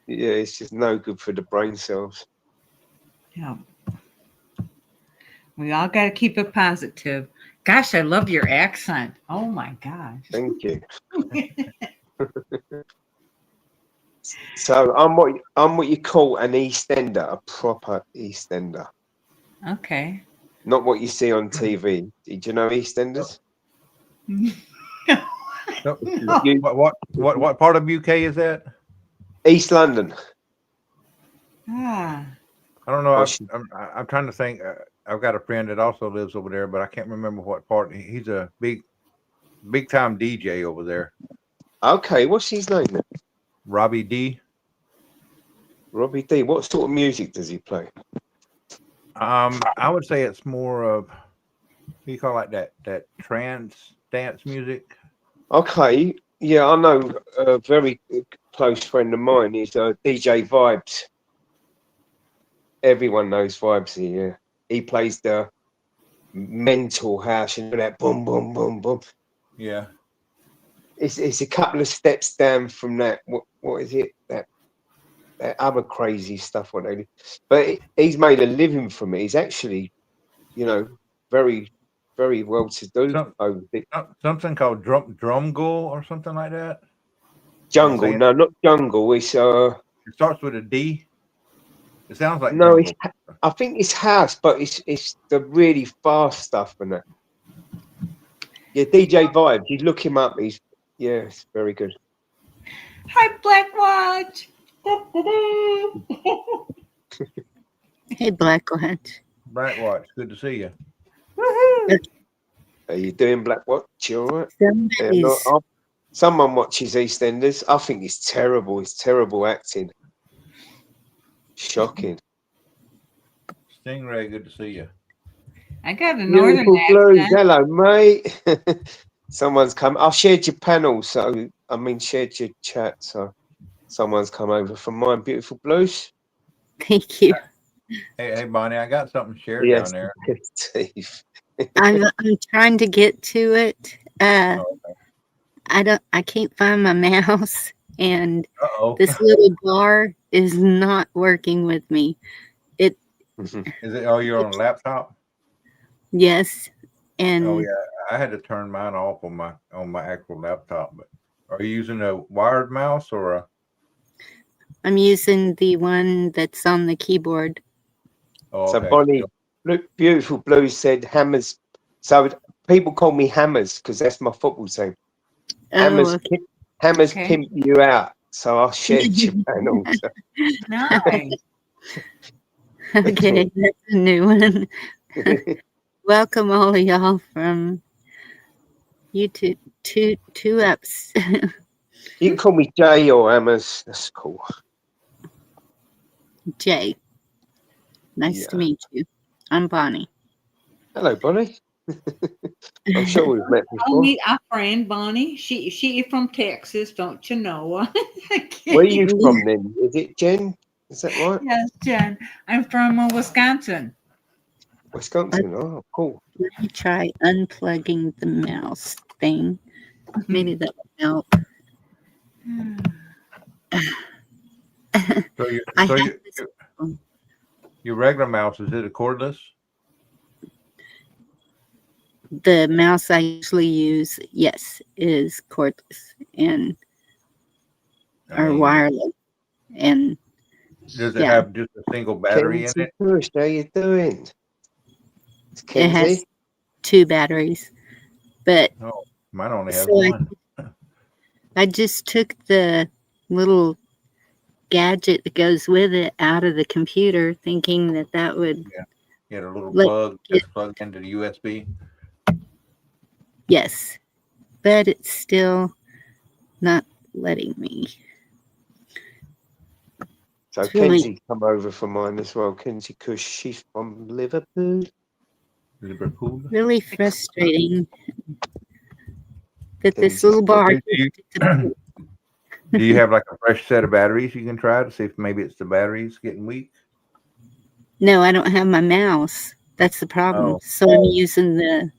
Speaker 3: Yeah, it's just no good for the brain cells.
Speaker 7: Yeah. We all got to keep it positive. Gosh, I love your accent. Oh my gosh.
Speaker 3: Thank you. So I'm what you call an EastEnder, a proper EastEnder.
Speaker 7: Okay.
Speaker 3: Not what you see on TV. Did you know EastEnders?
Speaker 8: So, what part of UK is that?
Speaker 3: East London.
Speaker 7: Ah.
Speaker 8: I don't know. I'm trying to think. I've got a friend that also lives over there, but I can't remember what part. He's a big time DJ over there.
Speaker 3: Okay, what's his name then?
Speaker 8: Robbie D.
Speaker 3: Robbie D. What sort of music does he play?
Speaker 8: I would say it's more of what do you call like that trance dance music.
Speaker 3: Okay, yeah, I know a very close friend of mine is DJ Vibes. Everyone knows Vibes here. Yeah. He plays the mental house and that boom, boom, boom, boom.
Speaker 8: Yeah.
Speaker 3: It's a couple of steps down from that. What is it? That other crazy stuff. But he's made a living from it. He's actually, very, very well to do.
Speaker 8: Something called Drumgle or something like that.
Speaker 3: Jungle? No, not Jungle. It's
Speaker 8: It starts with a D. It sounds like
Speaker 3: no.
Speaker 8: jungle.
Speaker 3: I think it's house, but it's the really fast stuff and that. Yeah, DJ Vibes. You look him up. It's very good.
Speaker 7: Hi, Black Watch.
Speaker 2: Hey, Blackwatch.
Speaker 8: Blackwatch, good to see you.
Speaker 7: Woohoo!
Speaker 3: Are you doing Black Watch? You all right?
Speaker 2: Somebody's.
Speaker 3: Someone watches EastEnders. I think it's terrible. It's terrible acting. Shocking.
Speaker 8: Stingray, good to see you.
Speaker 7: I got a northern
Speaker 3: Beautiful blues.
Speaker 7: accent.
Speaker 3: Hello, mate. Someone's come. I've shared your panel, so shared your chat. So someone's come over from mine. Beautiful blues.
Speaker 2: Thank you.
Speaker 8: Hey, Bonnie, I got something shared
Speaker 3: Yes,
Speaker 8: down there.
Speaker 3: Steve.
Speaker 2: I'm trying to get to it.
Speaker 8: Oh, okay.
Speaker 2: I can't find my mouse, and
Speaker 8: Uh-oh.
Speaker 2: this little bar is not working with me.
Speaker 8: Is it? Oh, you're on a laptop?
Speaker 2: Yes, and
Speaker 8: Oh yeah, I had to turn mine off on my actual laptop. But are you using a wired mouse or a?
Speaker 2: I'm using the one that's on the keyboard.
Speaker 8: Oh,
Speaker 3: So
Speaker 8: okay.
Speaker 3: Bonnie, look, Beautiful Blues said Hammers. So people call me Hammers because that's my football team. Hammers,
Speaker 2: okay.
Speaker 3: Hammers
Speaker 7: Okay.
Speaker 3: pimp you out. So I shared your panel. So.
Speaker 7: Nice.
Speaker 2: Okay, that's a new one. Welcome all of y'all from YouTube. Two ups.
Speaker 3: You can call me Jay or Hammers. That's cool.
Speaker 2: Jay. Nice to meet you. I'm Bonnie.
Speaker 3: Hello, Bonnie. I'm sure we've met
Speaker 7: I'll
Speaker 3: before.
Speaker 7: meet our friend Bonnie. She is from Texas, don't you know?
Speaker 3: Where are you from then? Is it Jen? Is that right?
Speaker 7: Yes, Jen. I'm from Wisconsin.
Speaker 3: Wisconsin. Oh, cool.
Speaker 2: Let me try unplugging the mouse thing. Maybe that will help.
Speaker 8: Your regular mouse, is it a cordless?
Speaker 2: The mouse I usually use, yes, is cordless and or wireless. And
Speaker 8: does it have just a single battery in it?
Speaker 3: Bush, how you doing?
Speaker 2: It has 2 batteries, but
Speaker 8: mine only has one.
Speaker 2: I just took the little gadget that goes with it out of the computer, thinking that would
Speaker 8: Get a little plug just plugged into the USB.
Speaker 2: Yes, but it's still not letting me.
Speaker 3: So Kenzie come over for mine as well. Kenzie Cush, she's from Liverpool.
Speaker 2: Really frustrating that this little bar.
Speaker 8: Do you have like a fresh set of batteries you can try to see if maybe it's the batteries getting weak?
Speaker 2: No, I don't have my mouse. That's the problem. So I'm using the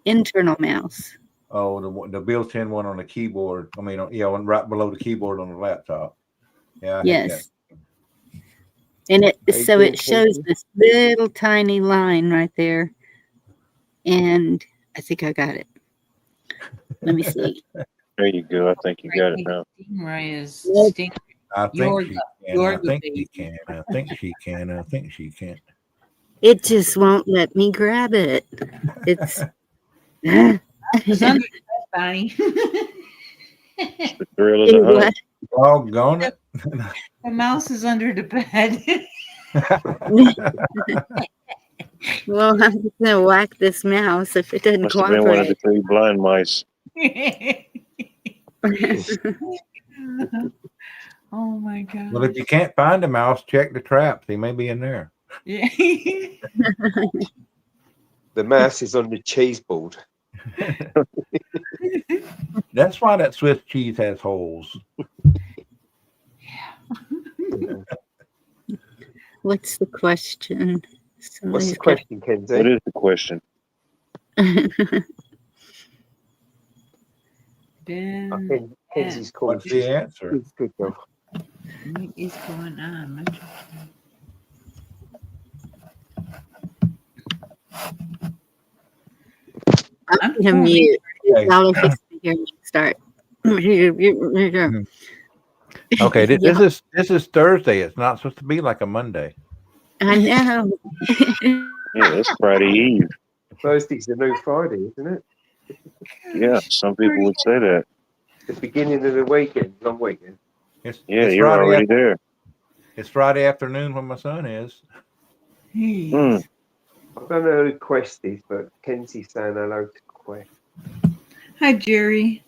Speaker 2: internal mouse.
Speaker 8: Oh, the built-in one on the keyboard. I mean, one right below the keyboard on the laptop. Yeah, I hate that.
Speaker 2: And it shows this little tiny line right there. And I think I got it. Let me see.
Speaker 4: There you go. I think you got it now.
Speaker 8: I think she can. I think she can. I think she can.
Speaker 2: It just won't let me grab it. It's
Speaker 7: it's under the Bonnie.
Speaker 4: The thrill of the hunt.
Speaker 8: Doggone it.
Speaker 7: The mouse is under the bed.
Speaker 2: Well, I'm just gonna whack this mouse if it doesn't
Speaker 4: Must have been one of the
Speaker 2: cooperate.
Speaker 4: 3 blind mice.
Speaker 7: Oh my god.
Speaker 8: Well, if you can't find a mouse, check the traps. He may be in there.
Speaker 7: Yeah.
Speaker 3: The mouse is on the cheese board.
Speaker 8: That's why that Swiss cheese has holes.
Speaker 2: What's the question?
Speaker 3: What's the question, Kenzie?
Speaker 4: What is the question?
Speaker 3: Kenzie's calling.
Speaker 8: What's the answer?
Speaker 3: Good girl.
Speaker 7: What is going on?
Speaker 2: I'm gonna mute. Y'all are fixing to hear me start.
Speaker 8: Okay, this is Thursday. It's not supposed to be like a Monday.
Speaker 2: I know.
Speaker 4: Yeah, it's Friday Eve.
Speaker 3: Thursday's the new Friday, isn't it?
Speaker 4: Yeah, some people would say that.
Speaker 3: The beginning of the weekend, long weekend.
Speaker 8: It's
Speaker 4: you're
Speaker 8: Friday
Speaker 4: already there.
Speaker 8: It's Friday afternoon when my son is.
Speaker 7: Jeez.
Speaker 3: I don't know who Quest is, but Kenzie's saying hello to Quest.
Speaker 7: Hi, Jerry.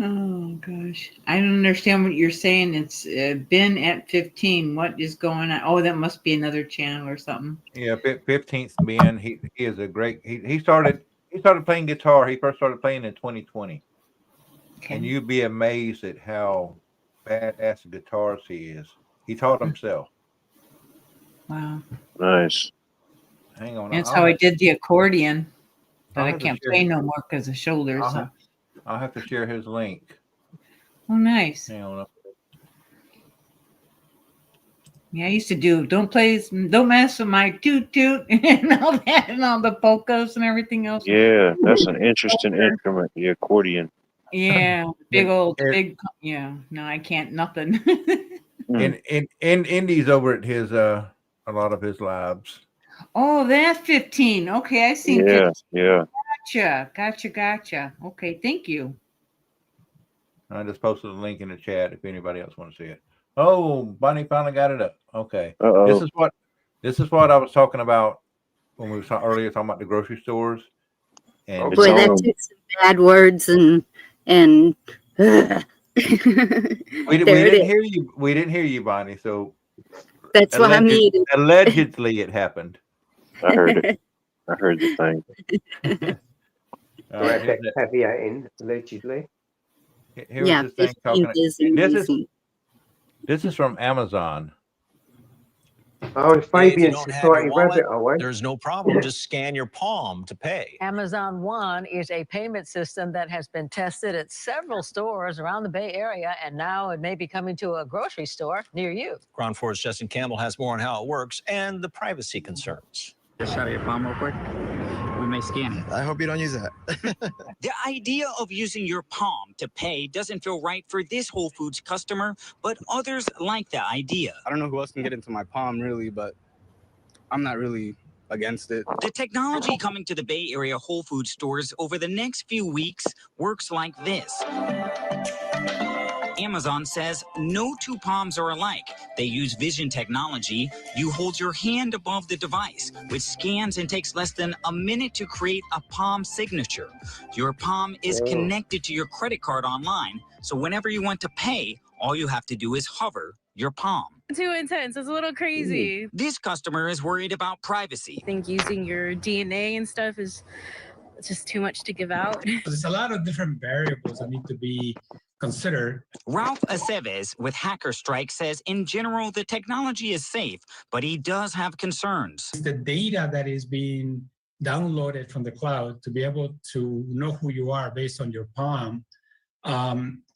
Speaker 7: Oh gosh, I don't understand what you're saying. It's been at 15. What is going on? Oh, that must be another channel or something.
Speaker 8: Yeah, 15th Ben. He is a great. He started playing guitar. He first started playing in 2020,
Speaker 7: Okay.
Speaker 8: and you'd be amazed at how badass a guitarist he is. He taught himself.
Speaker 7: Wow.
Speaker 4: Nice.
Speaker 8: Hang on,
Speaker 7: That's how I did the accordion, but
Speaker 8: I'll
Speaker 7: I
Speaker 8: have to
Speaker 7: can't
Speaker 8: share
Speaker 7: play
Speaker 8: it.
Speaker 7: no more because of shoulders.
Speaker 8: I'll have to share his link.
Speaker 7: Oh, nice.
Speaker 8: Hang on.
Speaker 7: Yeah, I used to do don't mess with my toot toot and all that and all the polkas and everything else.
Speaker 4: Yeah, that's an interesting instrument, the accordion.
Speaker 7: Yeah, yeah. No, I can't nothing.
Speaker 8: In Indy's over at his a lot of his labs.
Speaker 7: Oh, that's 15. Okay, I seen 15.
Speaker 4: Yeah.
Speaker 7: Gotcha. Okay, thank you.
Speaker 8: I just posted a link in the chat if anybody else wants to see it. Oh, Bonnie finally got it up. Okay.
Speaker 4: Uh-oh.
Speaker 8: This is what I was talking about when we were earlier talking about the grocery stores. And
Speaker 2: Boy, that took some bad words and
Speaker 8: we didn't hear you. We didn't hear you, Bonnie. So
Speaker 2: that's why I'm muted.
Speaker 8: Allegedly, it happened.
Speaker 4: I heard it. I heard the thing.
Speaker 3: Caveat in, allegedly.
Speaker 8: Here was this thing talking. This is from Amazon.
Speaker 3: Oh, Fabian Society Rabbit,
Speaker 9: there's no problem. Just scan your palm to pay.
Speaker 10: Amazon One is a payment system that has been tested at several stores around the Bay Area, and now it may be coming to a grocery store near you.
Speaker 9: Ground Force Justin Campbell has more on how it works and the privacy concerns.
Speaker 11: Just shut your palm real quick. We may scan it.
Speaker 12: I hope you don't use that.
Speaker 13: The idea of using your palm to pay doesn't feel right for this Whole Foods customer, but others like the idea.
Speaker 11: I don't know who else can get into my palm, really, but I'm not really against it.
Speaker 13: The technology coming to the Bay Area Whole Foods stores over the next few weeks works like this. Amazon says no two palms are alike. They use vision technology. You hold your hand above the device, which scans and takes less than a minute to create a palm signature. Your palm is connected to your credit card online, so whenever you want to pay, all you have to do is hover your palm.
Speaker 14: Too intense. It's a little crazy.
Speaker 13: This customer is worried about privacy.
Speaker 14: I think using your DNA and stuff is just too much to give out.
Speaker 15: There's a lot of different variables that need to be considered.
Speaker 13: Ralph Aceves with Hacker Strike says in general the technology is safe, but he does have concerns.
Speaker 15: The data that is being downloaded from the cloud to be able to know who you are based on your palm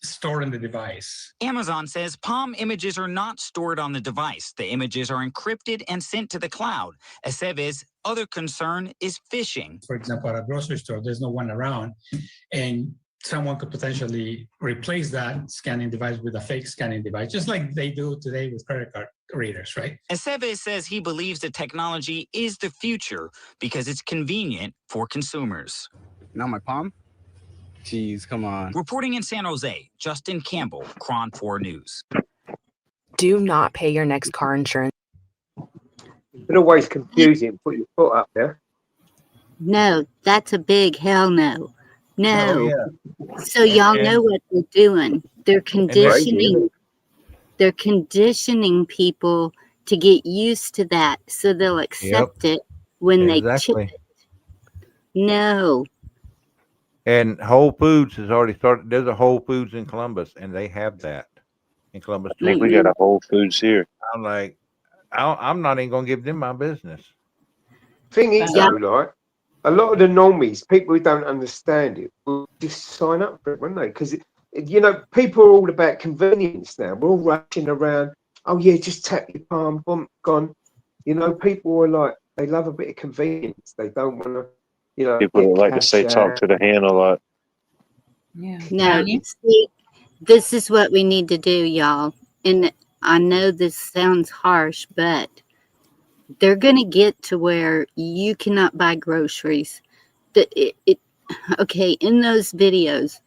Speaker 15: stored in the device.
Speaker 13: Amazon says palm images are not stored on the device. The images are encrypted and sent to the cloud. Aceves' other concern is phishing.
Speaker 15: For example, at a grocery store, there's no one around, and someone could potentially replace that scanning device with a fake scanning device, just like they do today with credit card readers, right?
Speaker 13: Aceves says he believes the technology is the future because it's convenient for consumers.
Speaker 11: Not my palm? Jeez, come on.
Speaker 13: Reporting in San Jose, Justin Campbell, Cron 4 News.
Speaker 16: Do not pay your next car insurance.
Speaker 3: It's always confusing. Put your foot up there.
Speaker 2: No, that's a big hell no. No.
Speaker 8: Oh, yeah.
Speaker 2: So y'all know what they're doing. They're conditioning. They're conditioning people to get used to that, so they'll accept it when they chip it. No.
Speaker 8: And Whole Foods has already started. There's a Whole Foods in Columbus, and they have that in Columbus.
Speaker 4: I think we got a Whole Foods here.
Speaker 8: I'm like, I'm not even gonna give them my business.
Speaker 3: Thing is, though, like a lot of the normies, people who don't understand it, will just sign up for it, won't they? Because you know, people are all about convenience now. We're all rushing around. Oh yeah, just tap your palm, boom, gone. You know, people are like, they love a bit of convenience. They don't want to, you know.
Speaker 4: People like to say talk to the hand a lot.
Speaker 7: Yeah.
Speaker 2: No, see, this is what we need to do, y'all. And I know this sounds harsh, but they're going to get to where you cannot buy groceries. Okay, in those videos,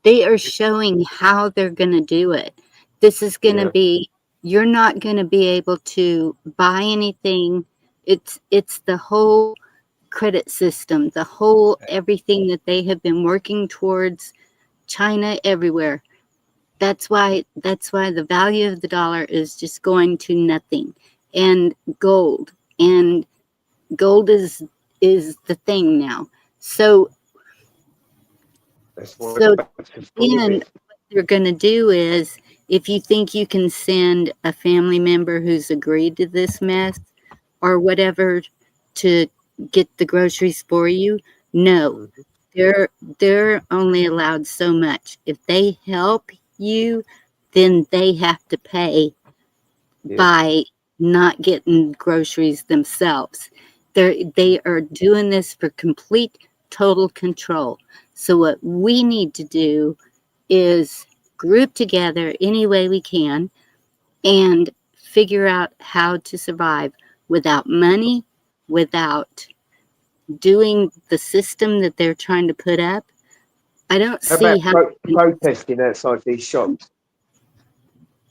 Speaker 2: they are showing how they're going to do it. This is going to be you're not going to be able to buy anything. It's the whole credit system, the whole everything that they have been working towards. China everywhere. That's why the value of the dollar is just going to nothing. And gold is the thing now. So
Speaker 3: That's what
Speaker 2: so
Speaker 3: and
Speaker 2: what they're going to do is, if you think you can send a family member who's agreed to this mess or whatever to get the groceries for you, no, they're only allowed so much. If they help you, then they have to pay by not getting groceries themselves. They are doing this for complete, total control. So what we need to do is group together any way we can and figure out how to survive without money, without doing the system that they're trying to put up. I don't
Speaker 3: how
Speaker 2: see
Speaker 3: about
Speaker 2: how
Speaker 3: protesting outside these shops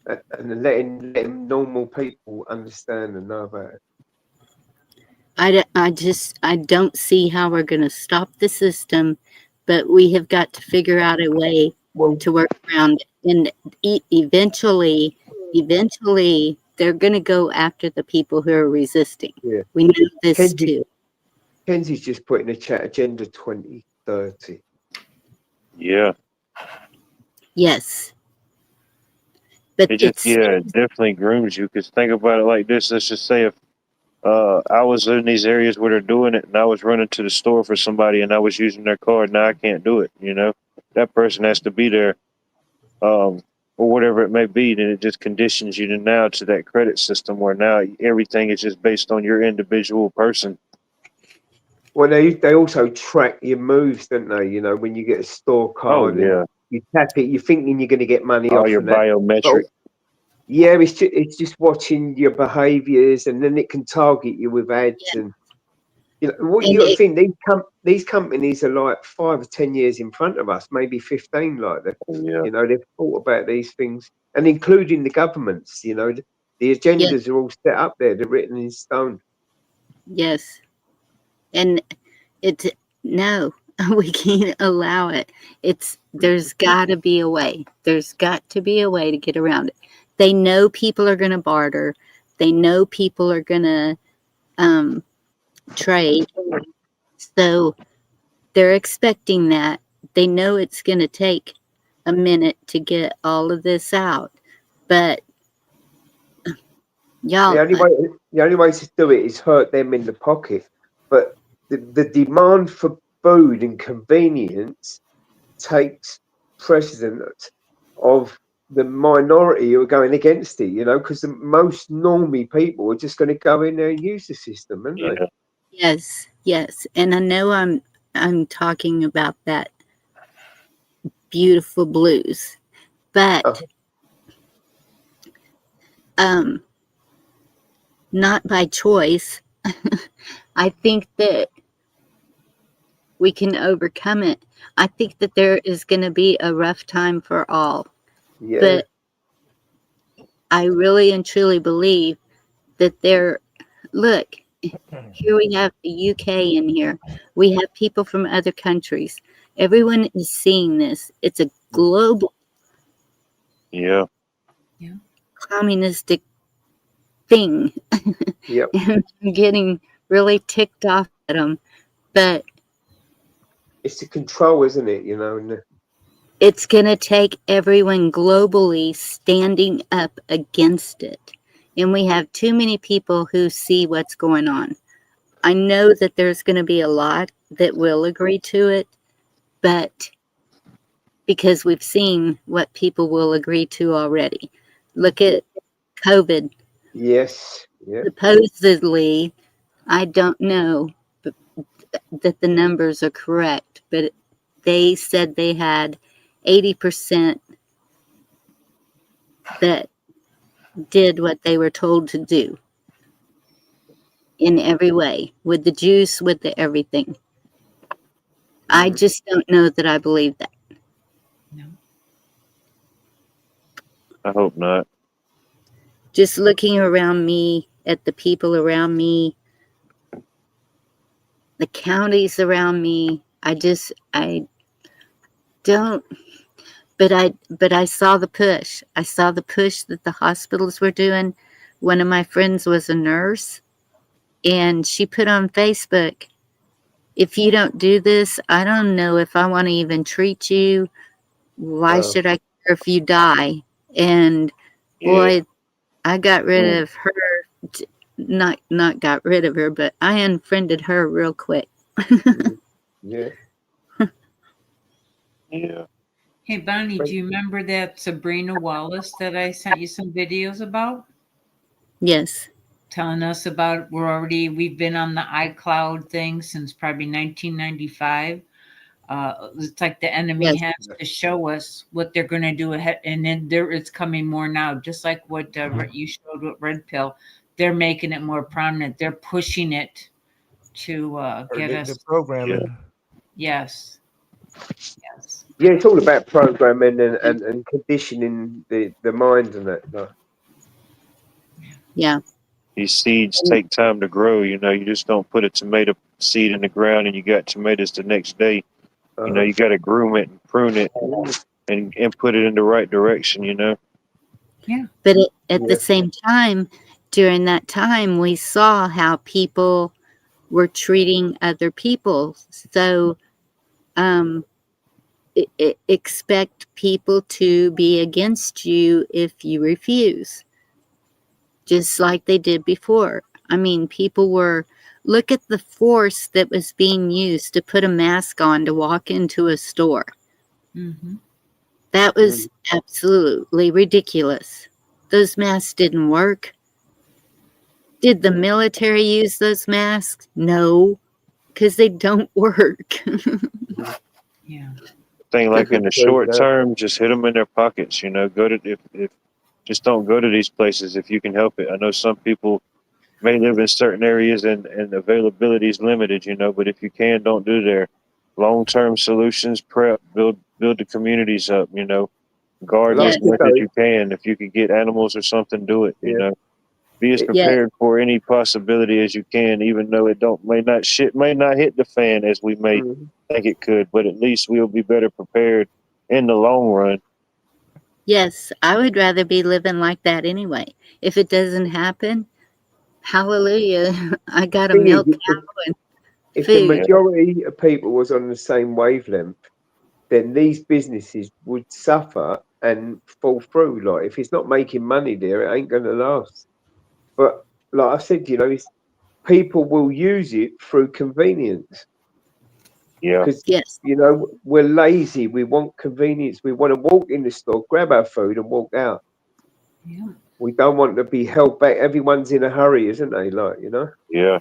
Speaker 3: and letting normal people understand and know about it?
Speaker 2: I don't see how we're going to stop the system, but we have got to figure out a way to work around it. And eventually, they're going to go after the people who are resisting.
Speaker 3: Yeah.
Speaker 2: We know this too.
Speaker 3: Kenzie's just put in the chat Agenda 2030.
Speaker 4: Yeah.
Speaker 2: Yes. But
Speaker 4: It definitely grooms you. Because think about it like this. Let's just say if I was in these areas where they're doing it and I was running to the store for somebody and I was using their card, now I can't do it, you know? That person has to be there, or whatever it may be, then it just conditions you now to that credit system where now everything is just based on your individual person.
Speaker 3: Well, they also track your moves, don't they? You know, when you get a store card and you tap it, you're thinking you're going to get money
Speaker 4: All
Speaker 3: off
Speaker 4: your
Speaker 3: of that.
Speaker 4: biometric.
Speaker 3: Yeah, it's just watching your behaviours, and then it can target you with ads. And you know what you got to think, these companies are like 5 or 10 years in front of us, maybe 15. Like that, you know, they've thought about these things, and including the governments. You know, the agendas are all set up there; they're written in stone.
Speaker 2: Yes, and no, we can't allow it. There's got to be a way. There's got to be a way to get around it. They know people are going to barter. They know people are going to trade. So they're expecting that. They know it's going to take a minute to get all of this out. But y'all,
Speaker 3: the only way to do it is hurt them in the pocket. But the demand for food and convenience takes precedent of the minority who are going against it, you know, because the most normie people are just going to go in there and use the system, aren't they?
Speaker 2: Yes. And I know I'm talking about that beautiful blues, but not by choice. I think that we can overcome it. I think that there is going to be a rough time for all.
Speaker 3: Yeah.
Speaker 2: But I really and truly believe that look, here we have the UK in here. We have people from other countries. Everyone is seeing this. It's a global communistic thing.
Speaker 3: Yep.
Speaker 2: And I'm getting really ticked off at them. But
Speaker 3: it's the control, isn't it? You know, and
Speaker 2: it's going to take everyone globally standing up against it. And we have too many people who see what's going on. I know that there's going to be a lot that will agree to it, but because we've seen what people will agree to already. Look at COVID.
Speaker 3: Yes. Yeah.
Speaker 2: Supposedly, I don't know that the numbers are correct, but they said they had 80% that did what they were told to do in every way, with the juice, with the everything. I just don't know that I believe that.
Speaker 4: I hope not.
Speaker 2: Just looking around me at the people around me, the counties around me, I don't, but I saw the push. I saw the push that the hospitals were doing. One of my friends was a nurse, and she put on Facebook, if you don't do this, I don't know if I want to even treat you. Why should I care if you die? And boy, I got rid of her. Not got rid of her, but I unfriended her real quick.
Speaker 3: Yeah.
Speaker 4: Yeah.
Speaker 7: Hey, Bonnie, do you remember that Sabrina Wallace that I sent you some videos about?
Speaker 2: Yes.
Speaker 7: Telling us about we've been on the iCloud thing since probably 1995. It's like the enemy has to show us what they're going to do ahead, and then it's coming more now. Just like what you showed with Red Pill, they're making it more prominent. They're pushing it to get us
Speaker 8: the programming.
Speaker 7: Yes.
Speaker 3: Yeah, it's all about programming and conditioning the mind and that. No.
Speaker 2: Yeah.
Speaker 4: These seeds take time to grow. You know, you just don't put a tomato seed in the ground and you got tomatoes the next day. You know, you got to groom it and prune it and put it in the right direction, you know?
Speaker 7: Yeah.
Speaker 2: But at the same time, during that time, we saw how people were treating other people. So expect people to be against you if you refuse, just like they did before. I mean, look at the force that was being used to put a mask on to walk into a store.
Speaker 7: Mm-hmm.
Speaker 2: That was absolutely ridiculous. Those masks didn't work. Did the military use those masks? No, because they don't work.
Speaker 7: Yeah.
Speaker 4: Thing like in the short term, just hit them in their pockets, you know, if just don't go to these places if you can help it. I know some people may live in certain areas and availability is limited, you know, but if you can, don't do there. Long-term solutions, prep, build the communities up, you know, garden as much as you can. If you could get animals or something, do it, you know. Be as prepared for any possibility as you can, even though may not hit the fan as we may think it could, but at least we'll be better prepared in the long run.
Speaker 2: Yes, I would rather be living like that anyway. If it doesn't happen, hallelujah, I got a milk cow and
Speaker 3: if
Speaker 2: food.
Speaker 3: the majority of people was on the same wavelength, then these businesses would suffer and fall through. Like, if it's not making money there, it ain't going to last. But like I said, you know, people will use it through convenience.
Speaker 4: Yeah.
Speaker 3: Because, you know, we're lazy. We want convenience. We want to walk in the store, grab our food and walk out.
Speaker 7: Yeah.
Speaker 3: We don't want to be held back. Everyone's in a hurry, isn't they? Like, you know?
Speaker 4: Yeah.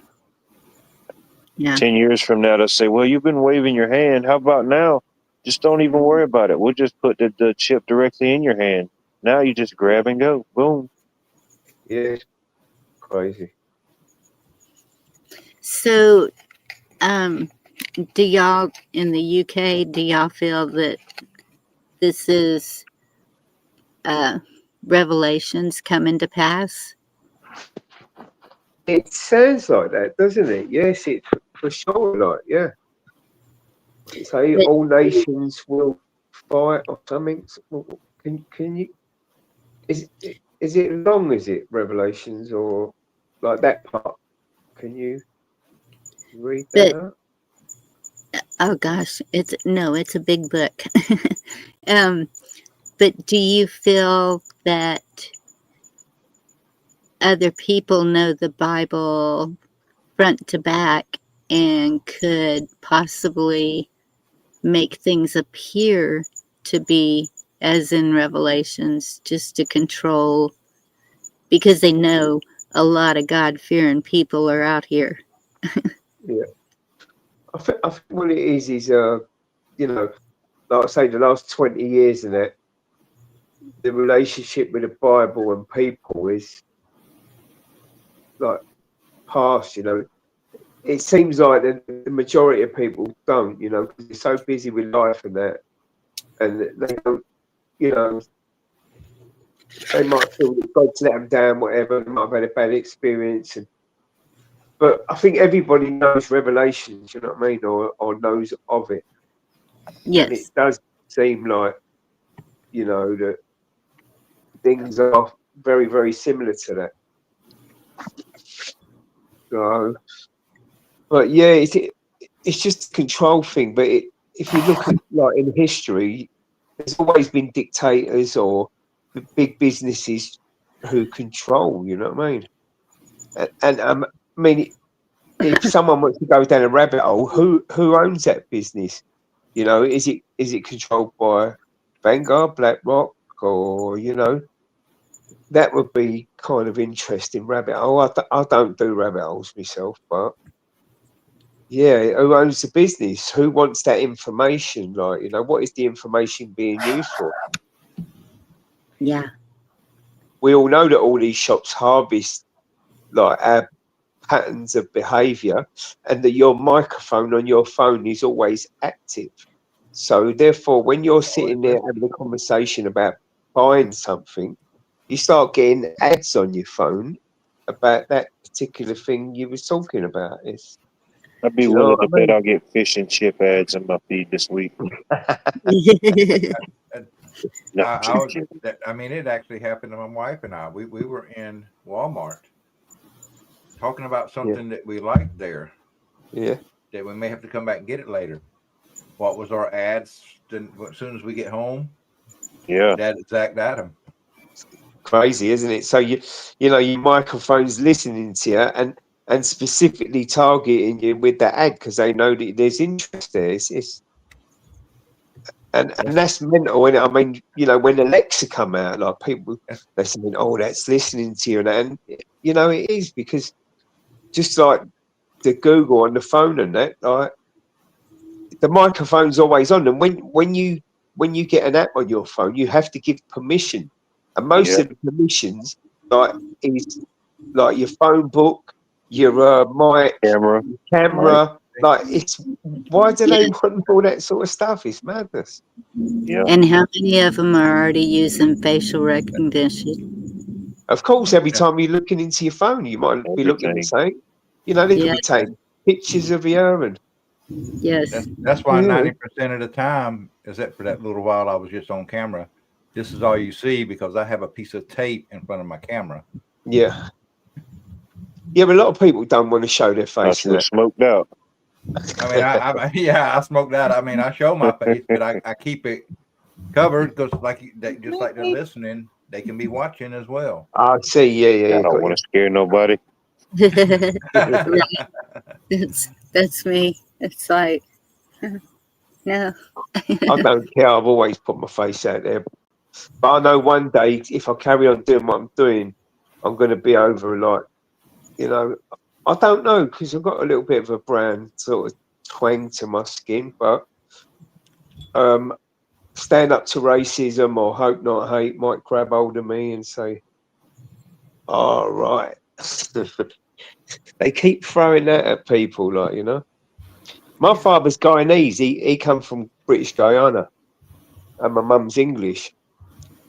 Speaker 2: Yeah.
Speaker 4: 10 years from now, they'll say, well, you've been waving your hand. How about now? Just don't even worry about it. We'll just put the chip directly in your hand. Now you just grab and go. Boom.
Speaker 3: Yeah. Crazy.
Speaker 2: So, do y'all in the UK, do y'all feel that this is revelations coming to pass?
Speaker 3: It sounds like that, doesn't it? Yes, it for sure. Like, yeah. Say all nations will fight or something. Can you? Is it long? Is it Revelations or like that part? Can you read that out?
Speaker 2: Oh gosh, it's a big book. But do you feel that other people know the Bible front to back and could possibly make things appear to be as in Revelations, just to control, because they know a lot of God-fearing people are out here?
Speaker 3: Yeah, I think what it is you know, like I say, the last 20 years of that, the relationship with the Bible and people is like past. You know, it seems like the majority of people don't. You know, because they're so busy with life and that, and they don't. You know, they might feel that God's let them down, whatever. They might have had a bad experience, but I think everybody knows Revelations. You know what I mean, or knows of it.
Speaker 2: Yes.
Speaker 3: And it does seem like, you know, that things are very, very similar to that. So, but yeah, it's just a control thing. But if you look at like in history, there's always been dictators or big businesses who control. You know what I mean? And I mean, if someone wants to go down a rabbit hole, who owns that business? You know, is it controlled by Vanguard, BlackRock, or you know? That would be kind of interesting rabbit hole. I don't do rabbit holes myself, but yeah, who owns the business? Who wants that information? Like, you know, what is the information being used for?
Speaker 2: Yeah.
Speaker 3: We all know that all these shops harvest like our patterns of behavior, and that your microphone on your phone is always active. So therefore, when you're sitting there having a conversation about buying something, you start getting ads on your phone about that particular thing you was talking about.
Speaker 4: I'd be willing to bet I'll get fish and chip ads in my feed this week.
Speaker 8: I mean, it actually happened to my wife and I. We were in Walmart talking about something that we liked there.
Speaker 3: Yeah.
Speaker 8: That we may have to come back and get it later. What was our ads? Then as soon as we get home.
Speaker 4: Yeah.
Speaker 8: That exact item.
Speaker 3: Crazy, isn't it? So you know your microphone's listening to you and specifically targeting you with that ad because they know that there's interest there. And that's mental. And I mean, you know, when Alexa come out, like people they're saying, "Oh, that's listening to you," and you know it is because just like the Google on the phone and that, like the microphone's always on, and when you get an app on your phone, you have to give permission. And most of the permissions, like, is like your phone book, your mic, camera. Like, it's why do they want all that sort of stuff? It's madness.
Speaker 4: Yeah.
Speaker 2: And how many of them are already using facial recognition?
Speaker 3: Of course, every time you're looking into your phone, you might be looking at something. You know, they could be taking pictures of you and.
Speaker 2: Yes.
Speaker 8: That's why 90% of the time, except for that little while I was just on camera, this is all you see because I have a piece of tape in front of my camera.
Speaker 3: Yeah. Yeah, but a lot of people don't want to show their face.
Speaker 4: That's smoked out.
Speaker 8: I mean, I smoked out. I mean, I show my face, but I keep it covered because, just like they're listening, they can be watching as well.
Speaker 3: I see. Yeah.
Speaker 4: I don't want to scare nobody.
Speaker 2: That's me. It's like, no.
Speaker 3: I don't care. I've always put my face out there. But I know one day, if I carry on doing what I'm doing, I'm going to be over, like, you know, I don't know, because I've got a little bit of a brown sort of twang to my skin, but stand up to racism or hope not hate might grab hold of me and say, all right. They keep throwing that at people, like, you know. My father's Guyanese. He come from British Guyana, and my mum's English.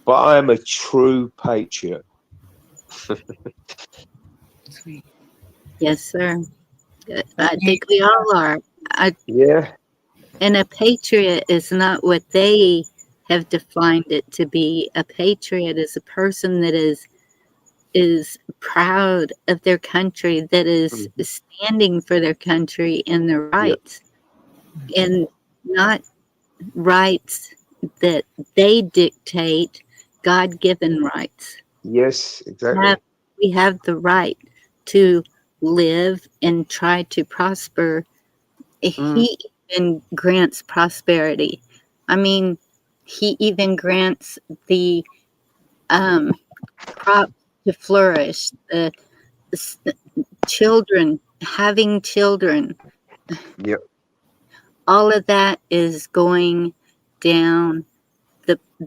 Speaker 3: But I am a true patriot.
Speaker 2: Sweet. Yes, sir. I think we all are.
Speaker 3: Yeah.
Speaker 2: And a patriot is not what they have defined it to be. A patriot is a person that is proud of their country, that is standing for their country and their rights, and not rights that they dictate, God-given rights.
Speaker 3: Yes, exactly.
Speaker 2: We have the right to live and try to prosper. He even grants prosperity. I mean, he even grants the crop to flourish, the children, having children.
Speaker 3: Yep.
Speaker 2: All of that is going down.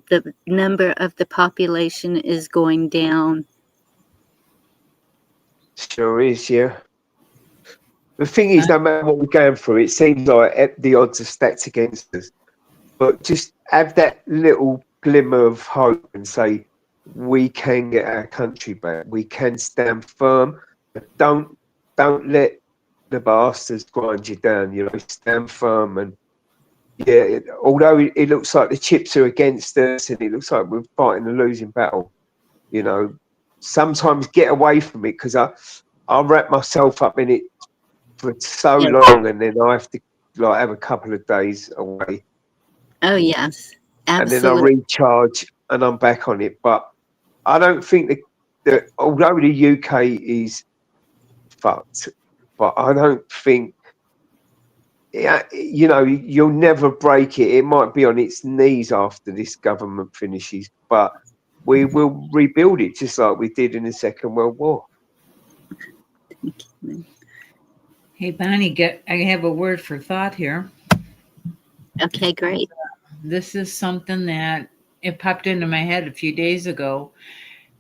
Speaker 2: The number of the population is going down.
Speaker 3: Sure is, yeah. The thing is, no matter what we're going through, it seems like the odds are stacked against us. But just have that little glimmer of hope and say, we can get our country back. We can stand firm. But don't let the bastards grind you down. You know, stand firm. And yeah, although it looks like the chips are against us, and it looks like we're fighting a losing battle, you know, sometimes get away from it, because I wrap myself up in it for so long, and then I have to like have a couple of days away.
Speaker 2: Oh yes,
Speaker 3: and then I
Speaker 2: absolutely.
Speaker 3: recharge and I'm back on it. But I don't think that although the UK is fucked, but I don't think, yeah, you know, you'll never break it. It might be on its knees after this government finishes, but we will rebuild it just like we did in the Second World War.
Speaker 7: Hey, Bonnie, I have a word for thought here.
Speaker 2: Okay, great.
Speaker 7: This is something that it popped into my head a few days ago.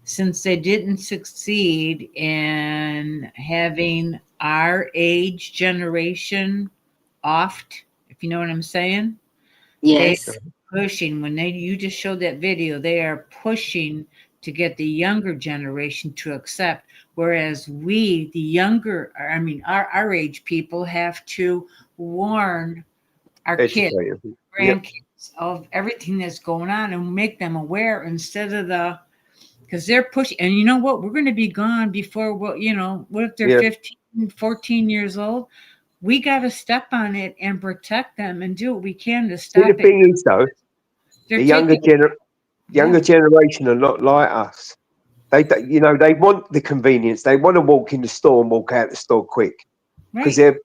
Speaker 7: Since they didn't succeed in having our age generation offed, if you know what I'm saying,
Speaker 2: Yes.
Speaker 7: they are pushing. When you just showed that video, they are pushing to get the younger generation to accept. Whereas we, the younger, I mean, our age people, have to warn our kids, grandkids, of everything that's going on and make them aware instead of because they're pushing. And you know what? We're going to be gone before, what if they're 15, 14 years old? We got to step on it and protect them and do what we can to stop it.
Speaker 3: The thing is, though, the younger generation are not like us. They want the convenience. They want to walk in the store and walk out the store quick, because they're,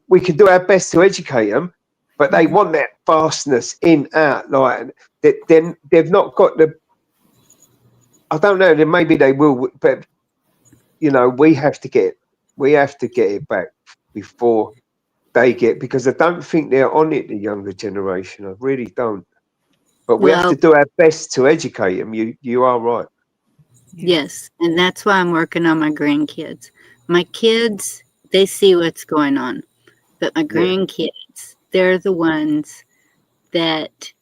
Speaker 3: we can do our best to educate them, but they want that fastness in, out, like that. Then they've not got the. I don't know. Then maybe they will, but we have to get it back before they get, because I don't think they're on it. The younger generation, I really don't. But we have to do our best to educate them. You are right.
Speaker 2: Yes, and that's why I'm working on my grandkids. My kids, they see what's going on, but my grandkids, they're the ones that,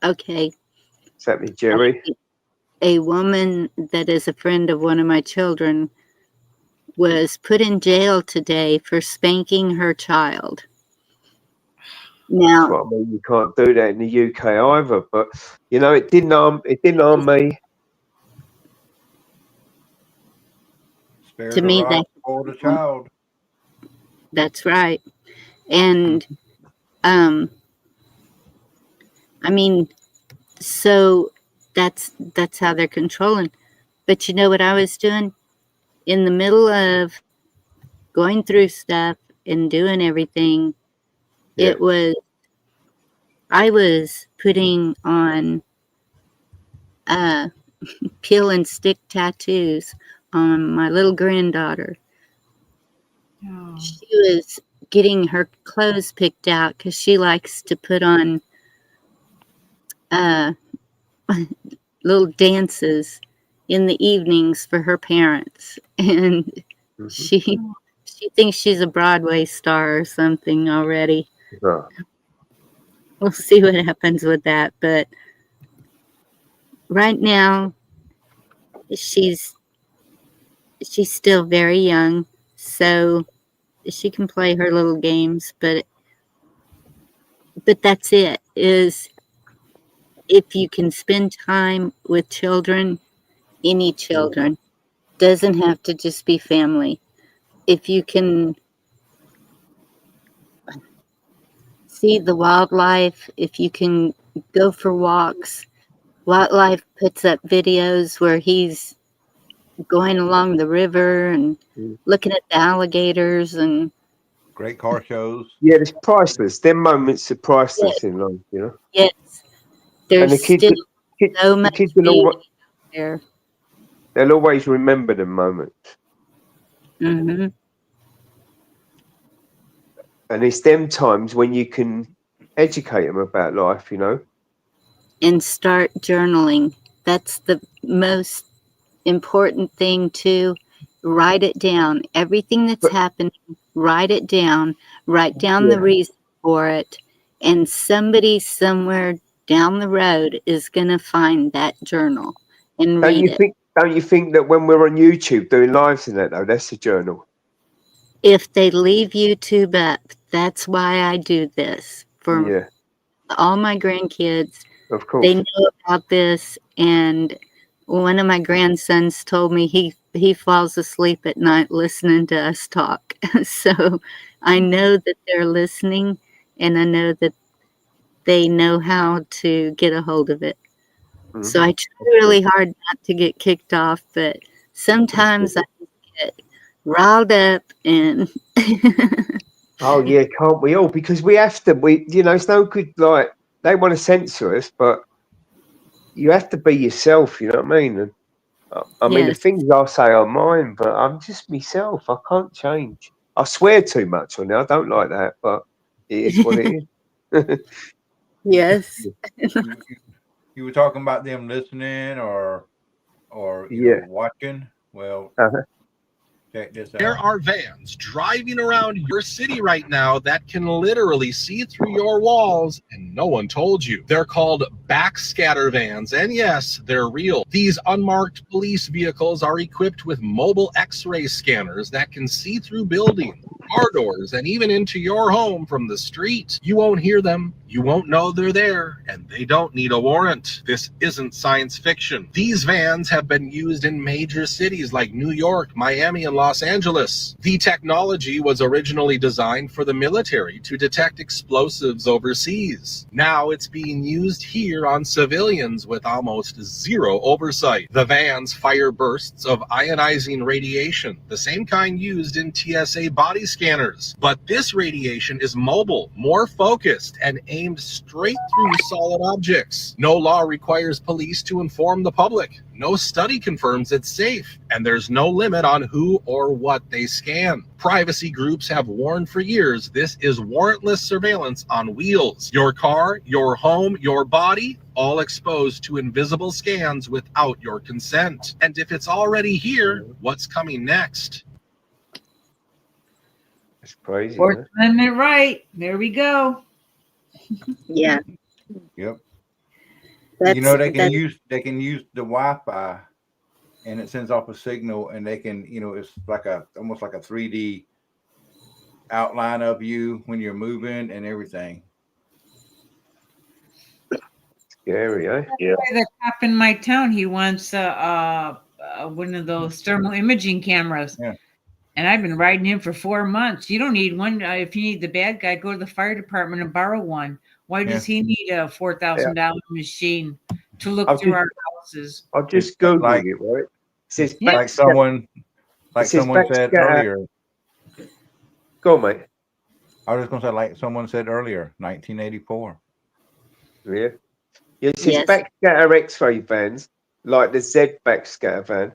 Speaker 2: okay.
Speaker 3: Is that me, Jerry?
Speaker 2: A woman that is a friend of one of my children was put in jail today for spanking her child. Now,
Speaker 3: that's what I mean. You can't do that in the UK either. But it didn't harm me.
Speaker 8: Spare
Speaker 2: to
Speaker 8: the
Speaker 2: me,
Speaker 8: rod for the child.
Speaker 2: That's right. And I mean, so that's how they're controlling. But you know what I was doing? In the middle of going through stuff and doing everything, I was putting on peel and stick tattoos on my little granddaughter. Oh. She was getting her clothes picked out because she likes to put on little dances in the evenings for her parents, and she thinks she's a Broadway star or something already. We'll see what happens with that, but right now she's still very young, so she can play her little games, but that's it. Is if you can spend time with children, any children, doesn't have to just be family. If you can see the wildlife, if you can go for walks, Wildlife puts up videos where he's going along the river and looking at the alligators and
Speaker 8: great car shows.
Speaker 3: Yeah, it's priceless. Them moments are priceless in life,
Speaker 2: Yes, there's
Speaker 3: and the kids,
Speaker 2: still so much
Speaker 3: the kids will
Speaker 2: there.
Speaker 3: They'll always remember the moments.
Speaker 2: Mm-hmm.
Speaker 3: And it's them times when you can educate them about life,
Speaker 2: And start journaling. That's the most important thing too. Write it down. Everything that's happening, write it down. Write down the reason for it. And somebody somewhere down the road is going to find that journal and
Speaker 3: Don't
Speaker 2: read
Speaker 3: you
Speaker 2: it.
Speaker 3: think? Don't you think that when we're on YouTube doing lives in that though, that's a journal?
Speaker 2: If they leave YouTube up, that's why I do this for
Speaker 3: Yeah,
Speaker 2: all my grandkids.
Speaker 3: of course.
Speaker 2: They know about this, and one of my grandsons told me he falls asleep at night listening to us talk. So I know that they're listening, and I know that they know how to get a hold of it. So I try really hard not to get kicked off, but sometimes I get riled up and
Speaker 3: Oh yeah, can't we all? Because we have to. It's no good. Like they want to censor us, but you have to be yourself. You know what I mean? And I mean, the
Speaker 2: yes.
Speaker 3: things I say are mine, but I'm just myself. I can't change. I swear too much on it. I don't like that, but it is what it is.
Speaker 2: Yes.
Speaker 8: You were talking about them listening or
Speaker 3: Yeah.
Speaker 8: watching. Well, check this out.
Speaker 5: There are vans driving around your city right now that can literally see through your walls, and no one told you. They're called backscatter vans, and yes, they're real. These unmarked police vehicles are equipped with mobile X-ray scanners that can see through buildings, car doors, and even into your home from the street. You won't hear them, you won't know they're there, and they don't need a warrant. This isn't science fiction. These vans have been used in major cities like New York, Miami, and Los Angeles. The technology was originally designed for the military to detect explosives overseas. Now it's being used here on civilians with almost zero oversight. The vans fire bursts of ionizing radiation, the same kind used in TSA body scanners. But this radiation is mobile, more focused, and aimed straight through solid objects. No law requires police to inform the public. No study confirms it's safe, and there's no limit on who or what they scan. Privacy groups have warned for years this is warrantless surveillance on wheels. Your car, your home, your body, all exposed to invisible scans without your consent. And if it's already here, what's coming next?
Speaker 3: It's crazy.
Speaker 7: Fourth Amendment right. There we go.
Speaker 2: Yeah.
Speaker 8: Yep.
Speaker 2: That's,
Speaker 8: they can use the Wi-Fi, and it sends off a signal, and they can, it's like almost like a 3D outline of you when you're moving and everything.
Speaker 3: Scary, eh?
Speaker 5: Yeah.
Speaker 7: The cop in my town, he wants one of those thermal imaging cameras.
Speaker 8: Yeah.
Speaker 7: And I've been riding him for 4 months. You don't need one. If you need the bad guy, go to the fire department and borrow one. Why does he need a $4,000 machine to look through our houses?
Speaker 3: I've just Googled it, right? It says
Speaker 8: like someone said earlier.
Speaker 3: Go on, mate.
Speaker 8: I was just going to say, like someone said earlier, 1984.
Speaker 3: Yeah. It says backscatter X-ray vans, like the Z backscatter van,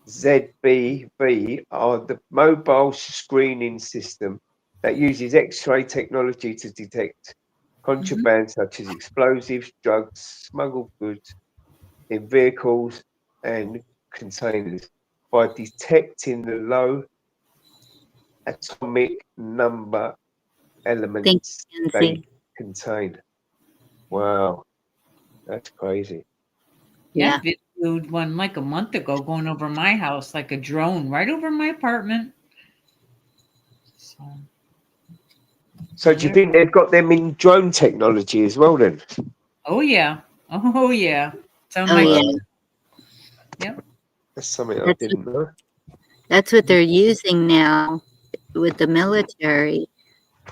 Speaker 3: ZBV, are the mobile screening system that uses X-ray technology to detect contraband such as explosives, drugs, smuggled goods in vehicles and containers by detecting the low atomic number elements they contain. Wow, that's crazy.
Speaker 7: Yeah, I videoed one like a month ago going over my house like a drone right over my apartment.
Speaker 3: So do you think they've got them in drone technology as well then?
Speaker 7: Oh yeah. Oh yeah. Yep.
Speaker 3: That's something I didn't know.
Speaker 2: That's what they're using now with the military,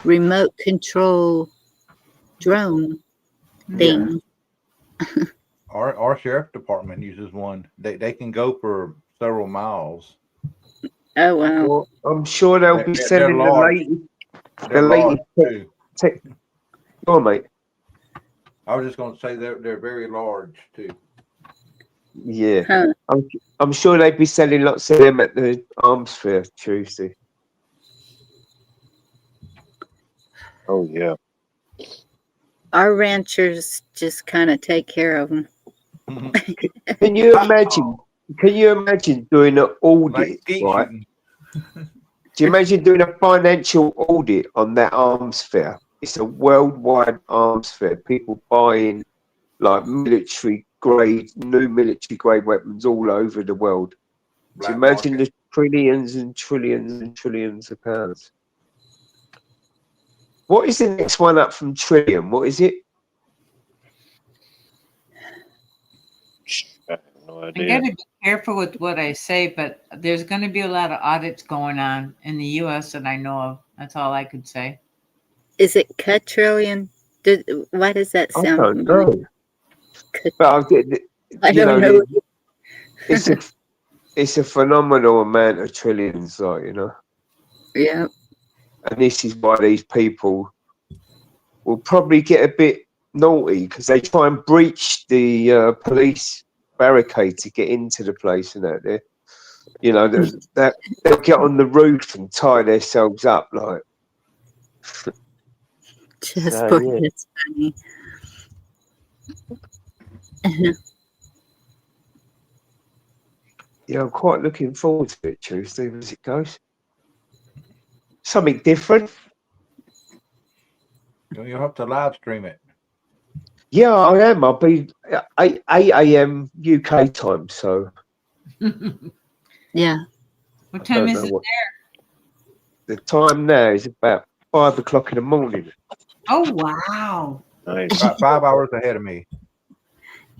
Speaker 2: remote control drone thing.
Speaker 8: Our sheriff department uses one. They can go for several miles.
Speaker 2: Oh wow!
Speaker 3: Well, I'm sure they'll be sending the latest tech. Go on, mate.
Speaker 8: I was just going to say they're very large too.
Speaker 3: Yeah, I'm sure they'd be selling lots of them at the arms fair Tuesday.
Speaker 4: Oh yeah.
Speaker 2: Our ranchers just kind of take care of them.
Speaker 3: Can you imagine? Can you imagine doing an audit, right? Do you imagine doing a financial audit on that arms fair? It's a worldwide arms fair. People buying like new military grade weapons all over the world. So imagine the trillions and trillions and trillions of pounds. What is the next one up from trillion? What is it?
Speaker 4: I have no
Speaker 7: I
Speaker 4: idea.
Speaker 7: gotta be careful with what I say, but there's going to be a lot of audits going on in the U.S. that I know of. That's all I could say.
Speaker 2: Is it quadrillion? Why does that
Speaker 3: I
Speaker 2: sound
Speaker 3: don't
Speaker 2: familiar?
Speaker 3: know. But
Speaker 2: I
Speaker 3: you
Speaker 2: don't
Speaker 3: know,
Speaker 2: know.
Speaker 3: it's a phenomenal amount of trillions, like, you know.
Speaker 2: Yeah.
Speaker 3: And this is why these people will probably get a bit naughty because they try and breach the police barricade to get into the place and that there. You know, that they'll get on the roof and tie themselves up, like.
Speaker 2: Just
Speaker 3: So,
Speaker 2: for
Speaker 3: yeah.
Speaker 2: it's funny.
Speaker 3: Yeah, I'm quite looking forward to it, Tuesday, as it goes. Something different.
Speaker 8: You'll have to live stream it.
Speaker 3: Yeah, I am. I'll be 8 a.m. UK time, so.
Speaker 2: Yeah.
Speaker 7: What time is it
Speaker 3: The time now is about 5 o'clock in the morning.
Speaker 7: there? Oh, wow.
Speaker 4: Nice.
Speaker 8: About 5 hours ahead of me.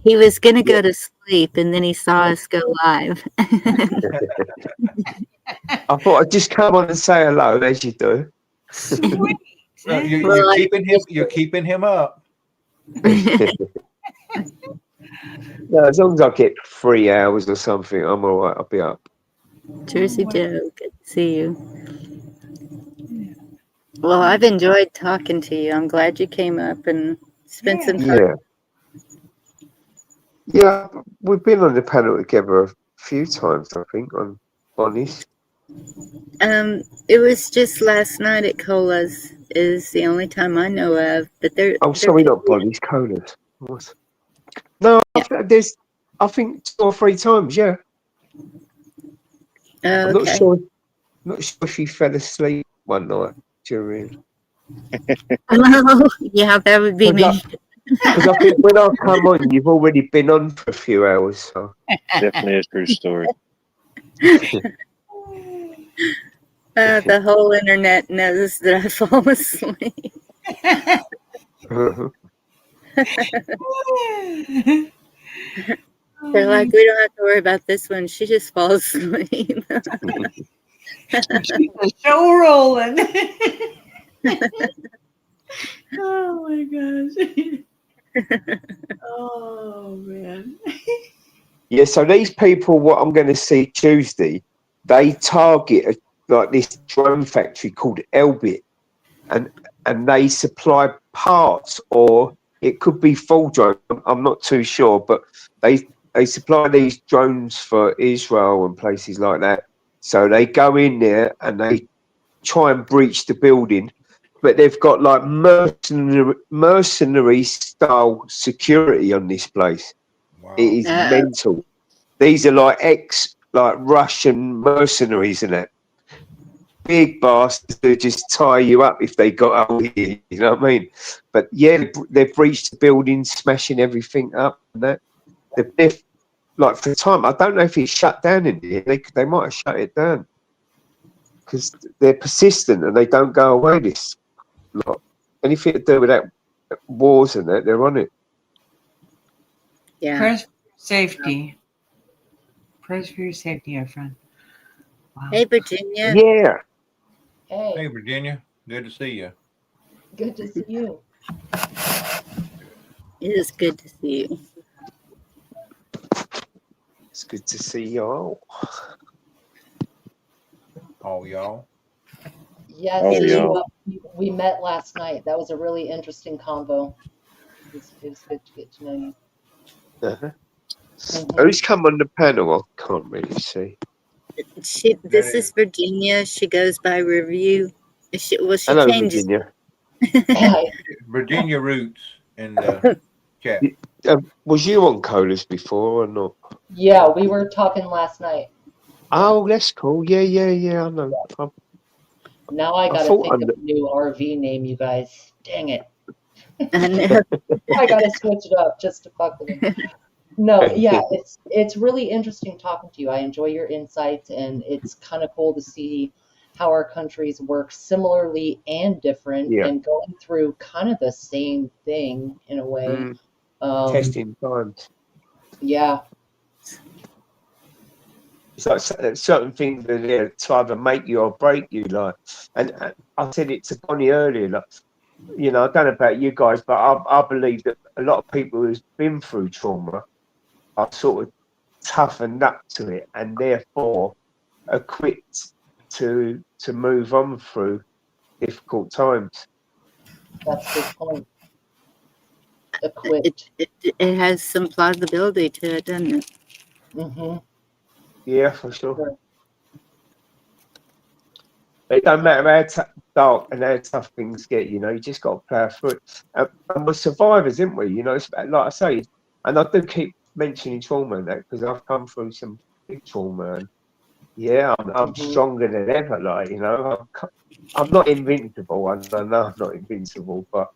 Speaker 2: He was going to go to sleep and then he saw us go live.
Speaker 3: I thought I'd just come on and say hello, as you do.
Speaker 7: Sweet.
Speaker 8: Well, you're keeping him up.
Speaker 3: No, as long as I get 3 hours or something, I'm all right. I'll be up.
Speaker 2: Jersey Joe, good to see you. Well, I've enjoyed talking to you. I'm glad you came up and spent some time.
Speaker 3: Yeah. Yeah, we've been on the panel together a few times, I think, on this.
Speaker 2: It was just last night at Cola's is the only time I know of. But
Speaker 3: Oh, sorry, not Bonnie's, Cola's. What? No,
Speaker 2: Yeah.
Speaker 3: I think 2 or 3 times, yeah. I'm not
Speaker 2: Okay.
Speaker 3: sure if she fell asleep one night during.
Speaker 2: Oh, yeah, that would be me.
Speaker 3: Because I think when I come on, you've already been on for a few hours. So.
Speaker 4: Definitely a true story.
Speaker 2: The whole internet knows that I fall asleep. They're like, we don't have to worry about this one. She just falls asleep.
Speaker 7: Keep the show rolling. Oh, my gosh. Oh, man.
Speaker 3: Yeah, so these people, what I'm going to see Tuesday, they target like this drone factory called Elbit, and they supply parts, or it could be full drone. I'm not too sure, but they supply these drones for Israel and places like that. So they go in there and they try and breach the building, but they've got like mercenary style security on this place. Wow. It is mental. These are like Russian mercenaries in it. Big bastards who just tie you up if they got out here, you know what I mean? But yeah, they've breached the building, smashing everything up and that. They've like for time, I don't know if it's shut down in here. They might have shut it down because they're persistent and they don't go away. This lot, anything to do with that wars and that, they're on it.
Speaker 7: Yeah. Press for safety. Press for your safety, our friend. Wow.
Speaker 2: Hey, Virginia.
Speaker 3: Yeah.
Speaker 8: Hey, Virginia. Good to see you.
Speaker 12: Good to see you.
Speaker 2: It is good to see you.
Speaker 3: It's good to see y'all.
Speaker 8: All y'all.
Speaker 12: Yes, we met last night. That was a really interesting convo. It was good to get to know you.
Speaker 3: Uh-huh. Who's come on the panel? I can't really see.
Speaker 2: This is Virginia. She goes by Review. She
Speaker 3: Hello,
Speaker 2: changes.
Speaker 3: Virginia.
Speaker 8: Virginia Roots in the chat.
Speaker 3: Was you on Colas before or not?
Speaker 12: Yeah, we were talking last night.
Speaker 3: Oh, that's cool. Yeah. I know.
Speaker 12: Now I got to think of a new RV name, you guys. Dang it.
Speaker 2: I know.
Speaker 12: I gotta switch it up just to fuck with him. No, yeah, it's really interesting talking to you. I enjoy your insights, and it's kind of cool to see how our countries work similarly and different,
Speaker 3: Yeah.
Speaker 12: and going through kind of the same thing in a way.
Speaker 3: Testing times.
Speaker 12: Yeah.
Speaker 3: It's like certain things that are there to either make you or break you. Like, and I said it to Bonnie earlier. Like, you know, I don't know about you guys, but I believe that a lot of people who've been through trauma are sort of toughened up to it, and therefore equipped to move on through difficult times.
Speaker 12: That's a good point. Equipped.
Speaker 2: It has some plausibility to it, doesn't it?
Speaker 12: Mm-hmm.
Speaker 3: Yeah, for sure. It don't matter how dark and how tough things get, you know, you just got to plough through it. And we're survivors, aren't we? You know, it's like I say, and I do keep mentioning trauma and that because I've come through some big trauma, and yeah, I'm stronger than ever. Like, you know, I'm not invincible. I know I'm not invincible, but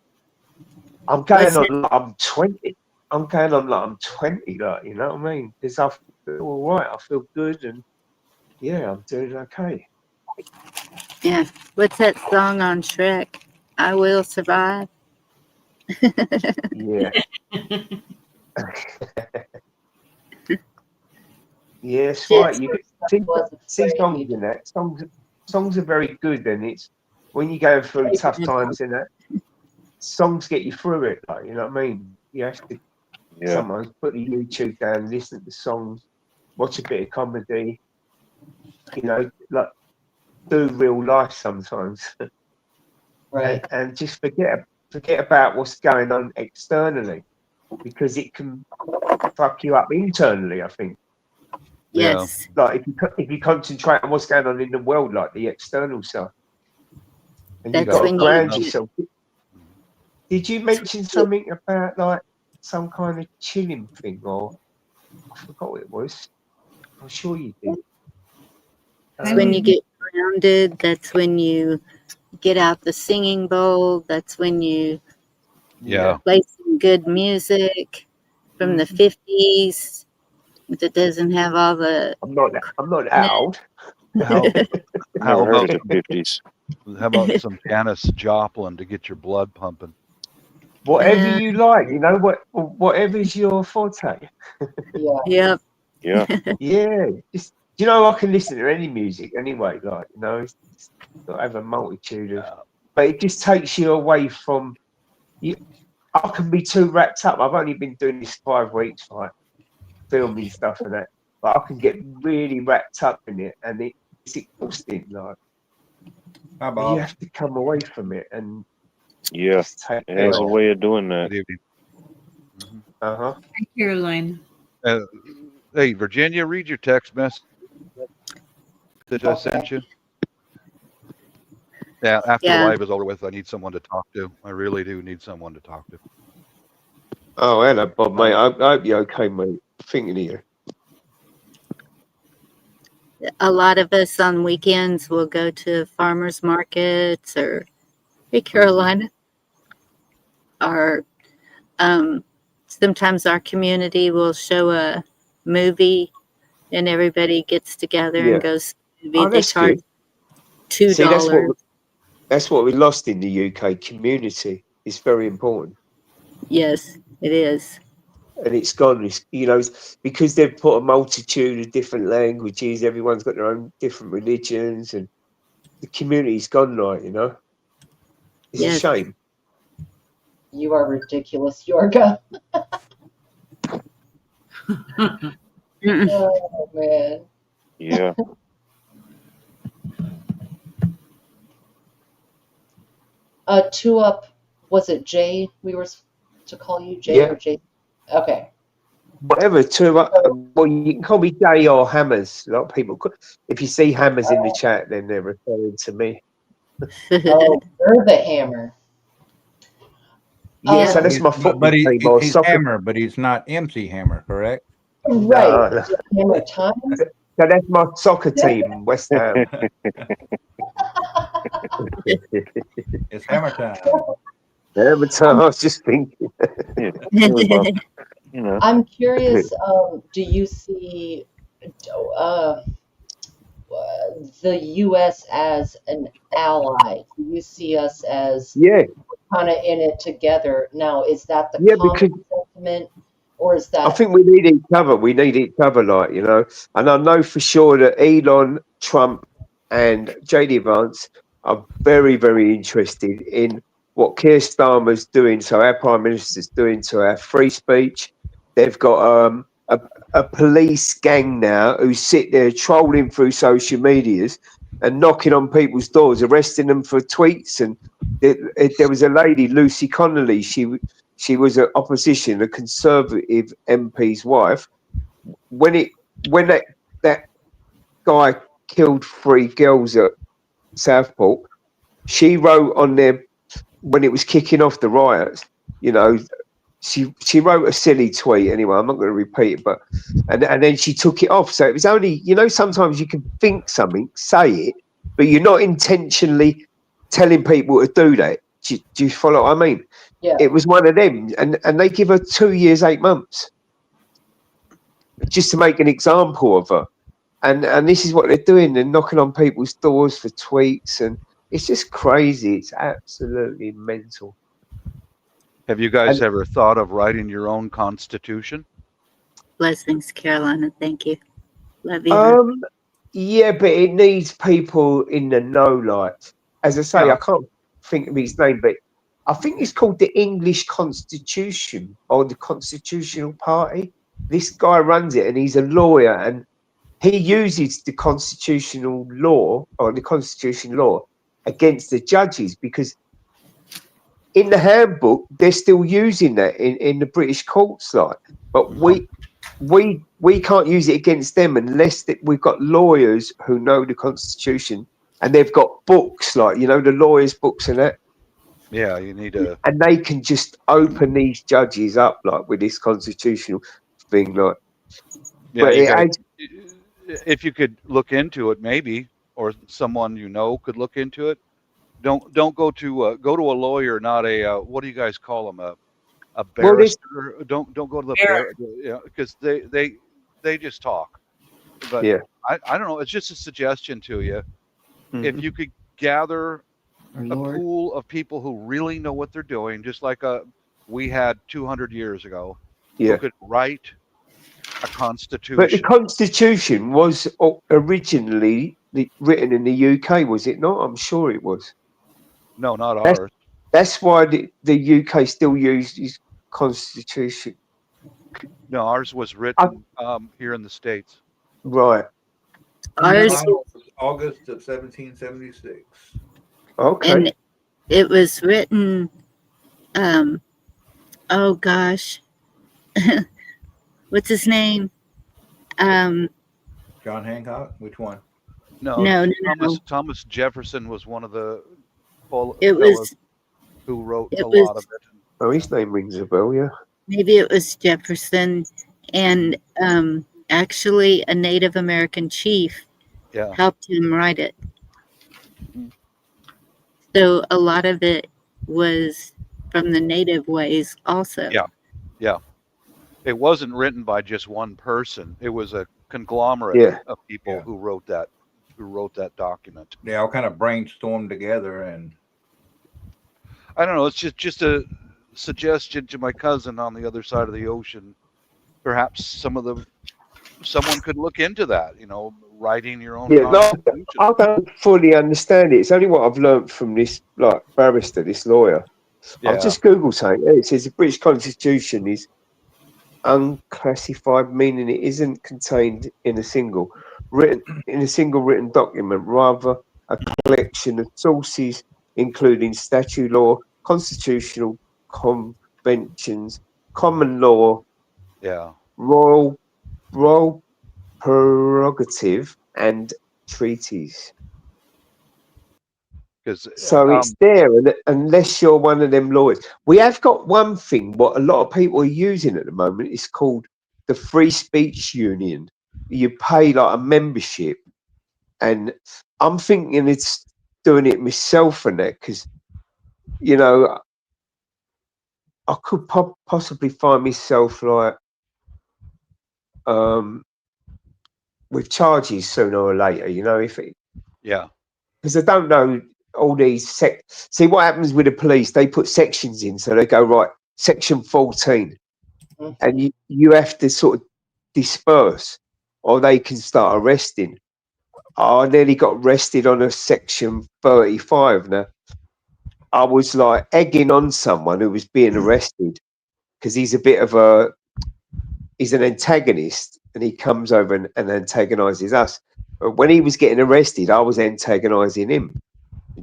Speaker 3: I'm going on like I'm 20. I'm going on like I'm 20, like, you know what I mean? Because I feel all right. I feel good, and yeah, I'm doing okay.
Speaker 2: Yeah. What's that song on Shrek? I will survive.
Speaker 3: Yeah. Yes, right. You see songs in that. Songs are very good, and it's when you go through tough times in that, songs get you through it. Like, you know what I mean? You have to sometimes put the YouTube down, listen to songs, watch a bit of comedy. You know, like do real life sometimes,
Speaker 12: right?
Speaker 3: And just forget about what's going on externally, because it can fuck you up internally, I think.
Speaker 2: Yes.
Speaker 3: Like if you concentrate on what's going on in the world, like the external stuff, and you've
Speaker 2: That's
Speaker 3: got to
Speaker 2: when
Speaker 3: ground
Speaker 2: you
Speaker 3: yourself. Did you mention something about like some kind of chilling thing, or I forgot what it was? I'm sure you did.
Speaker 2: That's when you get grounded. That's when you get out the singing bowl. That's when you play some good music from the 50s that doesn't have all the.
Speaker 3: I'm not that old.
Speaker 17: How
Speaker 4: Never heard
Speaker 17: about
Speaker 4: of the 50s.
Speaker 17: How about some Janis Joplin to get your blood pumping?
Speaker 3: Whatever you like, you know, whatever's your forte.
Speaker 12: Yeah.
Speaker 2: Yep.
Speaker 4: Yeah.
Speaker 3: Yeah. Just, you know, I can listen to any music anyway. Like, you know, it's not have a multitude of, but it just takes you away from you. I can be too wrapped up. I've only been doing this 5 weeks, like filming stuff and that, but I can get really wrapped up in it, and it's exhausting. Like, you have to come away from it and just take
Speaker 4: it has a
Speaker 3: off.
Speaker 4: way of doing that.
Speaker 17: Good evening.
Speaker 3: Uh-huh.
Speaker 7: Hi, Caroline.
Speaker 17: Hey, Virginia, read your text message that I sent you. Yeah, after the live is over with, I need someone to talk to. I really do need someone to talk to.
Speaker 3: Oh, hello, Bob, mate. I hope you're okay, mate. Thinking of you.
Speaker 2: A lot of us on weekends will go to farmers markets or, hey, Carolina, or sometimes our community will show a movie and everybody gets together and goes to the movie. They charge $2.
Speaker 3: See, that's what we lost in the UK. Community is very important.
Speaker 2: Yes, it is.
Speaker 3: And it's gone. You know, because they've put a multitude of different languages. Everyone's got their own different religions, and the community's gone, right? You know, it's a shame.
Speaker 12: You are ridiculous, Yorga. Oh man.
Speaker 4: Yeah.
Speaker 12: Two up. Was it Jay? We were to call you Jay or Jay? Okay.
Speaker 3: Whatever. Well, you can call me Jay or Hammers. A lot of people. If you see Hammers in the chat, then they're referring to me.
Speaker 12: Oh, you're the Hammer.
Speaker 3: Yeah, so that's my football team or
Speaker 8: he's
Speaker 3: soccer.
Speaker 8: Hammer, but he's not MC Hammer, correct?
Speaker 12: Right.
Speaker 3: No.
Speaker 12: Hammer Times.
Speaker 3: So that's my soccer team, West Ham.
Speaker 8: It's Hammer time.
Speaker 3: Avatar, I was just thinking.
Speaker 4: Yeah, you know.
Speaker 12: I'm curious, do you see uh, the U.S. as an ally? Do you see us as
Speaker 3: Yeah,
Speaker 12: kind of in it together? Now, is that the
Speaker 3: yeah,
Speaker 12: common
Speaker 3: because
Speaker 12: sentiment, or is
Speaker 3: I
Speaker 12: that,
Speaker 3: think we need each other. We need each other, like, you know. And I know for sure that Elon, Trump, and JD Vance are very, very interested in what Keir Starmer's doing, so our Prime Minister's doing to our free speech. They've got a police gang now who sit there trolling through social medias and knocking on people's doors, arresting them for tweets. And there was a lady, Lucy Connolly, she was an opposition, a Conservative MP's wife. When that guy killed 3 girls at Southport, she wrote on there when it was kicking off the riots. You know, she wrote a silly tweet anyway. I'm not going to repeat it, but and then she took it off. So it was only, you know, sometimes you can think something, say it, but you're not intentionally telling people to do that. Do you follow what I mean?
Speaker 12: yeah?
Speaker 3: It was one of them, and they give her 2 years, 8 months just to make an example of her. And this is what they're doing. They're knocking on people's doors for tweets, and it's just crazy. It's absolutely mental.
Speaker 17: Have you guys
Speaker 3: And
Speaker 17: ever thought of writing your own constitution?
Speaker 2: Blessings, Carolina. Thank you. Love you. hon.
Speaker 3: yeah, but it needs people in the know. Like, as I say,
Speaker 17: Yeah.
Speaker 3: I can't think of his name, but I think it's called the English Constitution or the Constitutional Party. This guy runs it, and he's a lawyer, and he uses the constitutional law or the constitution law against the judges, because in the handbook they're still using that in the British courts, like, but we can't use it against them unless we've got lawyers who know the constitution, and they've got books, like, you know, the lawyers books and that,
Speaker 17: Yeah, you need a.
Speaker 3: and they can just open these judges up, like, with this constitutional thing, like.
Speaker 17: Yeah,
Speaker 3: But
Speaker 17: you
Speaker 3: it
Speaker 17: guys.
Speaker 3: adds,
Speaker 17: If you could look into it, maybe, or someone you know could look into it. Don't go to a lawyer, not a what do you guys call them, a
Speaker 3: well, there's
Speaker 17: barrister. Don't go to the
Speaker 7: Fair.
Speaker 17: because they just talk. But
Speaker 3: yeah.
Speaker 17: I don't know. It's just a suggestion to you. If
Speaker 3: Mhm.
Speaker 17: you could gather
Speaker 2: Our
Speaker 17: a
Speaker 2: Lord.
Speaker 17: pool of people who really know what they're doing, just like we had 200 years ago,
Speaker 3: Yeah.
Speaker 17: who could write a
Speaker 3: But the
Speaker 17: constitution.
Speaker 3: Constitution was originally written in the UK, was it not? I'm sure it was.
Speaker 17: No, not
Speaker 3: That's
Speaker 17: ours.
Speaker 3: that's why the UK still uses Constitution.
Speaker 17: No, ours was
Speaker 3: I,
Speaker 17: written here in the States.
Speaker 3: right.
Speaker 2: Ours,
Speaker 8: Mine was August of 1776.
Speaker 3: Okay.
Speaker 2: and it was written, oh gosh, what's his name?
Speaker 8: John Hancock? Which one?
Speaker 17: No,
Speaker 2: No.
Speaker 17: Thomas Jefferson was one of the
Speaker 2: It
Speaker 17: fellows
Speaker 2: was,
Speaker 17: who wrote
Speaker 2: it
Speaker 17: a lot of
Speaker 2: was,
Speaker 17: it.
Speaker 3: Oh, his name rings a bell. Yeah.
Speaker 2: maybe it was Jefferson, and actually a Native American chief
Speaker 17: Yeah.
Speaker 2: helped him write it.
Speaker 17: Mhm.
Speaker 2: So a lot of it was from the native ways also.
Speaker 17: Yeah. Yeah. It wasn't written by just one person. It was a conglomerate
Speaker 3: Yeah.
Speaker 17: of people who wrote that document.
Speaker 8: They all kind of brainstormed together, and
Speaker 17: I don't know. It's just a suggestion to my cousin on the other side of the ocean. Perhaps someone could look into that. Writing your own
Speaker 3: Yeah. No,
Speaker 17: constitution.
Speaker 3: I don't fully understand it. It's only what I've learned from this, like, barrister, this lawyer.
Speaker 17: Yeah.
Speaker 3: I've just Googled something. It says the British Constitution is unclassified, meaning it isn't contained in a single written document, rather a collection of sources including statute law, constitutional conventions, common law,
Speaker 17: Yeah.
Speaker 3: royal prerogative, and treaties.
Speaker 17: Because
Speaker 3: So it's there, and unless you're one of them lawyers. We have got one thing what a lot of people are using at the moment. It's called the Free Speech Union. You pay like a membership, and I'm thinking it's doing it myself and that, because, you know, I could possibly find myself like with charges sooner or later, you know, if it,
Speaker 17: Yeah.
Speaker 3: because I don't know all these see what happens with the police, they put sections in, so they go right, section 14, and you have to sort of disperse or they can start arresting. I nearly got arrested on a section 35. Now I was like egging on someone who was being arrested because he's an antagonist, and he comes over and antagonizes us. But when he was getting arrested, I was antagonizing him.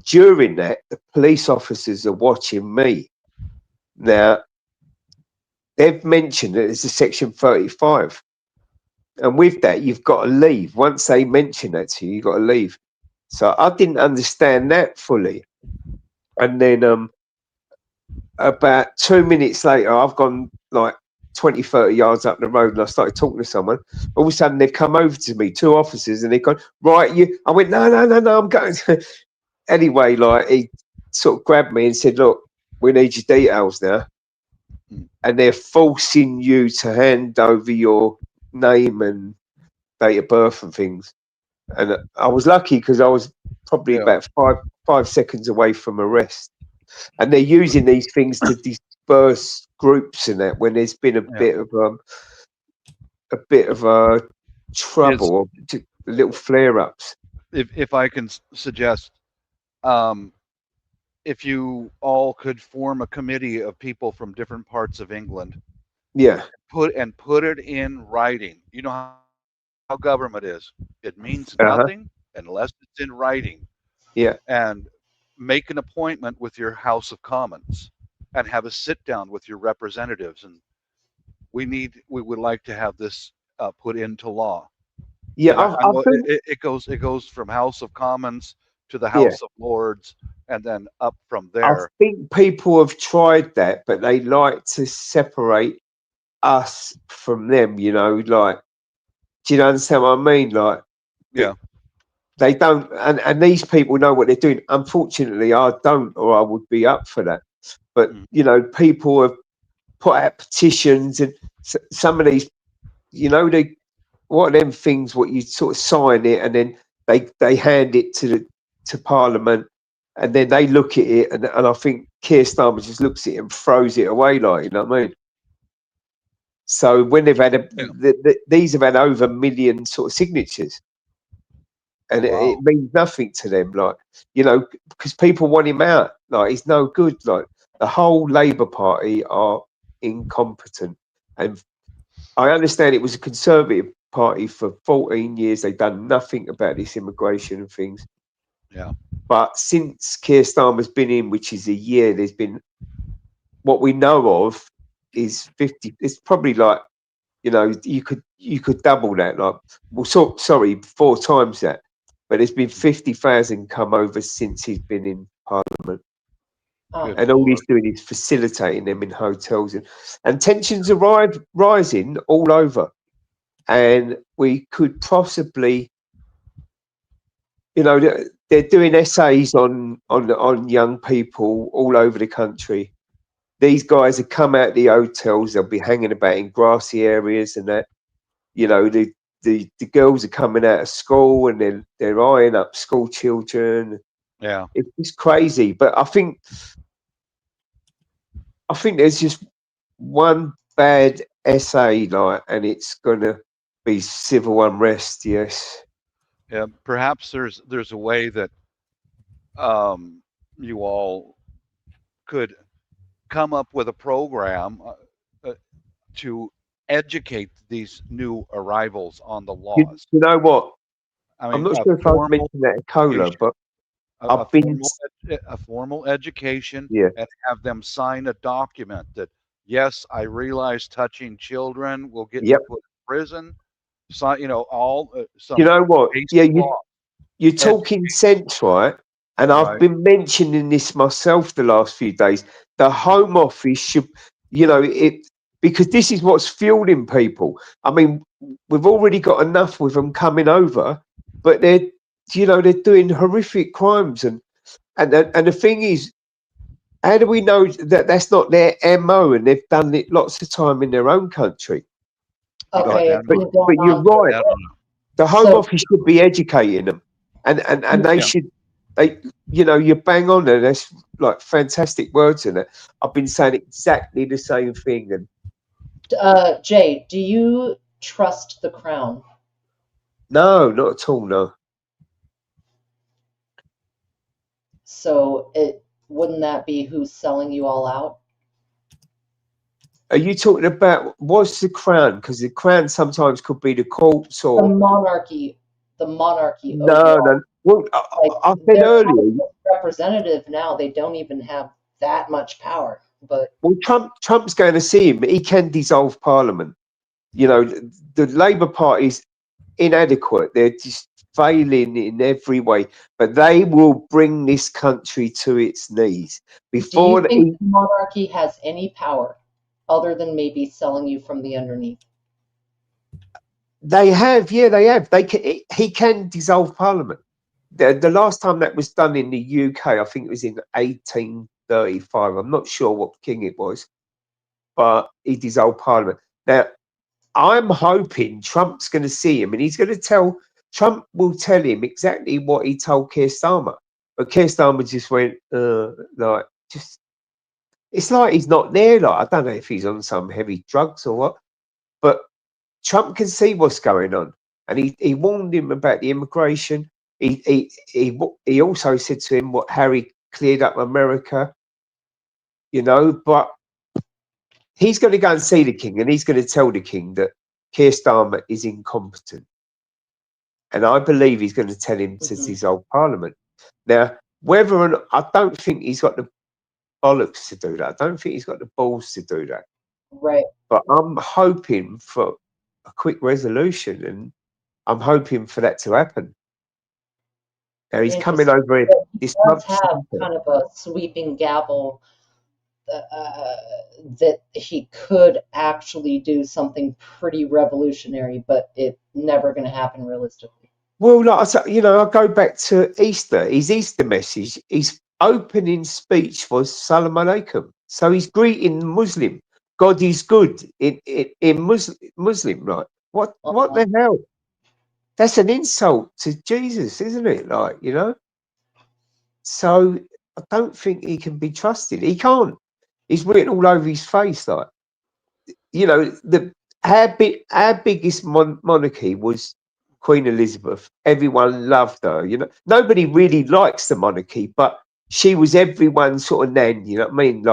Speaker 3: During that, the police officers are watching me. Now, they've mentioned that it's a section 35. And with that, you've got to leave. Once they mention that to you, you've got to leave. So I didn't understand that fully. And then about 2 minutes later, I've gone like 20, 30 yards up the road and I started talking to someone. All of a sudden, they've come over to me, 2 officers, and they've gone, right, you. I went, no, I'm going to. Anyway, like, he sort of grabbed me and said, look, we need your details now. And they're forcing you to hand over your name and date of birth and things. And I was lucky because I was probably about five seconds away from arrest. And they're using these things to disperse groups and that when there's been a bit of trouble or little flare-ups.
Speaker 17: If I can suggest, if you all could form a committee of people from different parts of England, put it in writing. You know how government is. It means nothing unless it's in writing.
Speaker 3: Yeah.
Speaker 17: And make an appointment with your House of Commons and have a sit down with your representatives. And we would like to have this put into law.
Speaker 3: Yeah,
Speaker 17: it goes from House of Commons to the House of Lords and then up from there.
Speaker 3: I think people have tried that, but they like to separate us from them, you know, like, do you understand what I mean? Like, they don't, and these people know what they're doing. Unfortunately, I don't, or I would be up for that. But, you know, people have put out petitions, and some of these, you know, what are them things, what you sort of sign it, and then they hand it to Parliament, and then they look at it, and I think Keir Starmer just looks at it and throws it away, like, you know what I mean? So when they've had these have had over 1 million sort of signatures, and it means nothing to them, like, you know, because people want him out. Like, he's no good. Like, the whole Labour Party are incompetent, and I understand it was a Conservative Party for 14 years. They've done nothing about this immigration and things.
Speaker 17: Yeah.
Speaker 3: But since Keir Starmer's been in, which is a year, there's been, what we know of is 50. It's probably like, you know, you could double that. Like, well, sorry, 4 times that. But there's been 50,000 come over since he's been in Parliament. And all he's doing is facilitating them in hotels. And tensions are rising all over. And we could possibly, you know, they're doing essays on young people all over the country. These guys have come out of the hotels. They'll be hanging about in grassy areas and that. You know, the girls are coming out of school and they're eyeing up school children.
Speaker 17: Yeah,
Speaker 3: it's crazy. But I think there's just one bad essay, like, and it's gonna be civil unrest. Yes.
Speaker 17: Yeah. Perhaps there's a way that you all could come up with a program to educate these new arrivals on the laws.
Speaker 3: You know what?
Speaker 17: I mean,
Speaker 3: I'm not sure if I've mentioned that in Cola, but I've been
Speaker 17: a formal education,
Speaker 3: Yeah.
Speaker 17: and have them sign a document that, yes, I realize touching children will get you
Speaker 3: Yep.
Speaker 17: put in prison. So, you know, all some
Speaker 3: You know what?
Speaker 17: basic
Speaker 3: Yeah,
Speaker 17: law.
Speaker 3: you're talking sense, right? And I've
Speaker 17: Right.
Speaker 3: been mentioning this myself the last few days. The Home Office should, you know, because this is what's fueling people. I mean, we've already got enough with them coming over, but they're doing horrific crimes, and the thing is, How do we know that that's not their MO and they've done it lots of time in their own country?
Speaker 12: Okay,
Speaker 3: But you're right. The Home Office should be educating them, and they should. You bang on there. That's like fantastic words in it. I've been saying exactly the same thing. And
Speaker 12: Jay, do you trust the Crown?
Speaker 3: no, not at all. No.
Speaker 12: So wouldn't that be who's selling you all out?
Speaker 3: Are you talking about what's the Crown? Because the Crown sometimes could be the courts or
Speaker 12: The monarchy. The monarchy.
Speaker 3: no,
Speaker 12: overall.
Speaker 3: no. Well, I said
Speaker 12: They're
Speaker 3: earlier.
Speaker 12: representative now. They don't even have that much power. But
Speaker 3: Well, Trump's going to see him. He can dissolve Parliament. The Labour Party's inadequate. They're just failing in every way. But they will bring this country to its knees
Speaker 12: do
Speaker 3: before
Speaker 12: you think the monarchy has any power other than maybe selling you from the underneath?
Speaker 3: they have. Yeah, they have. He can dissolve Parliament. The last time that was done in the UK, I think it was in 1835. I'm not sure what king it was, but he dissolved Parliament. Now, I'm hoping Trump's going to see him and he's going to Trump will tell him exactly what he told Keir Starmer. But Keir Starmer just went, it's like he's not there. Like, I don't know if he's on some heavy drugs or what, but Trump can see what's going on. And he warned him about the immigration. He also said to him what Harry cleared up America, but he's going to go and see the king and he's going to tell the king that Keir Starmer is incompetent. And I believe he's going to tell him to dissolve Parliament. Now, whether or not, I don't think he's got the bollocks to do that. I don't think he's got the balls to do that.
Speaker 12: Right.
Speaker 3: But I'm hoping for a quick resolution and I'm hoping for that to happen. Now, he's coming over here this month.
Speaker 12: He does have kind of a sweeping gavel that he could actually do something pretty revolutionary, but it's never going to happen realistically.
Speaker 3: Well, like I said, I go back to Easter. His Easter message, his opening speech was Salam Alaikum. So he's greeting Muslim. God is good in Muslim, right? What the hell? That's an insult to Jesus, isn't it? So I don't think he can be trusted. He can't. He's written all over his face, our biggest monarchy was Queen Elizabeth. Everyone loved her. Nobody really likes the monarchy, but she was everyone's sort of nan. You know what I mean?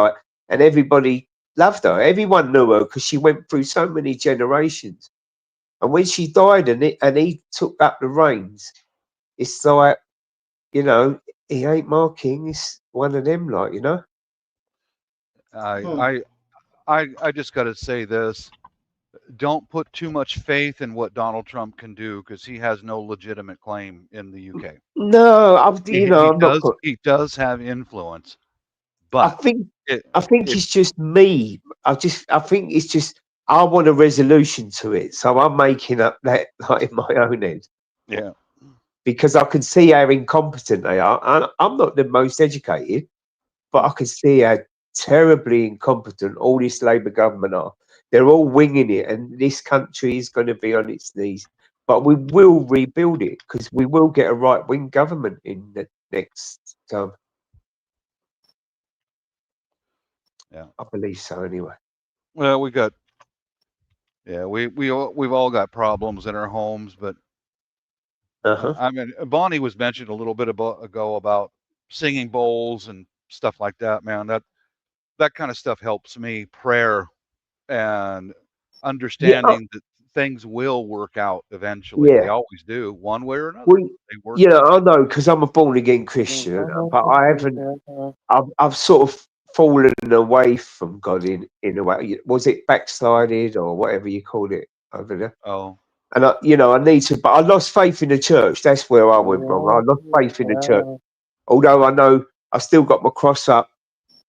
Speaker 3: And everybody loved her. Everyone knew her because she went through so many generations. And when she died and he took up the reins, it's like, he ain't my king. It's one of them,
Speaker 17: I just got to say this. Don't put too much faith in what Donald Trump can do because he has no legitimate claim in the UK.
Speaker 3: No,
Speaker 17: he does have influence, but
Speaker 3: I think it's just me. I think it's just I want a resolution to it, so I'm making up that in my own head.
Speaker 17: Yeah,
Speaker 3: because I can see how incompetent they are. And I'm not the most educated, but I can see how terribly incompetent all this Labour government are. They're all winging it, and this country is going to be on its knees. But we will rebuild it because we will get a right-wing government in the next term.
Speaker 17: Yeah,
Speaker 3: I believe so. Anyway.
Speaker 17: Well, we've all got problems in our homes, but I mean, Bonnie was mentioned a little bit ago about singing bowls and stuff like that. Man, that kind of stuff helps me. Prayer and understanding that things will work out eventually. They always do, one way or another.
Speaker 3: Well, I know because I'm a born again Christian, but I haven't. I've sort of fallen away from God in a way. Was it backslided or whatever you called it over there?
Speaker 17: Oh.
Speaker 3: And I need to, but I lost faith in the church. That's where I went wrong. I lost faith in the church. Although I know I still got my cross up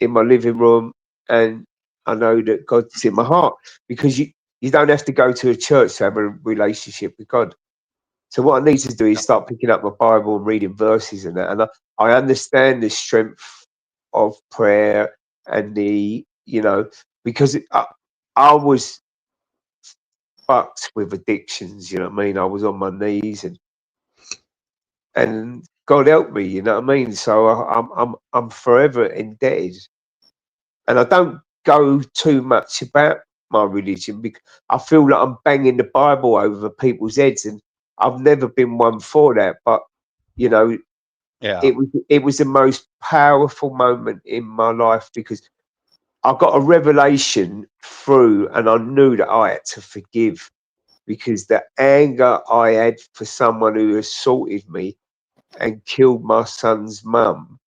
Speaker 3: in my living room, and I know that God's in my heart because you don't have to go to a church to have a relationship with God. So what I need to do is start picking up my Bible and reading verses and that. And I understand the strength of prayer and the, you know, because I was fucked with addictions, you know what I mean? I was on my knees and God help me, you know what I mean? So I'm forever indebted, and I don't go too much about my religion because I feel like I'm banging the Bible over people's heads, and I've never been one for that. But you know,
Speaker 17: Yeah.
Speaker 3: it was the most powerful moment in my life because I got a revelation through, and I knew that I had to forgive because the anger I had for someone who assaulted me and killed my son's mum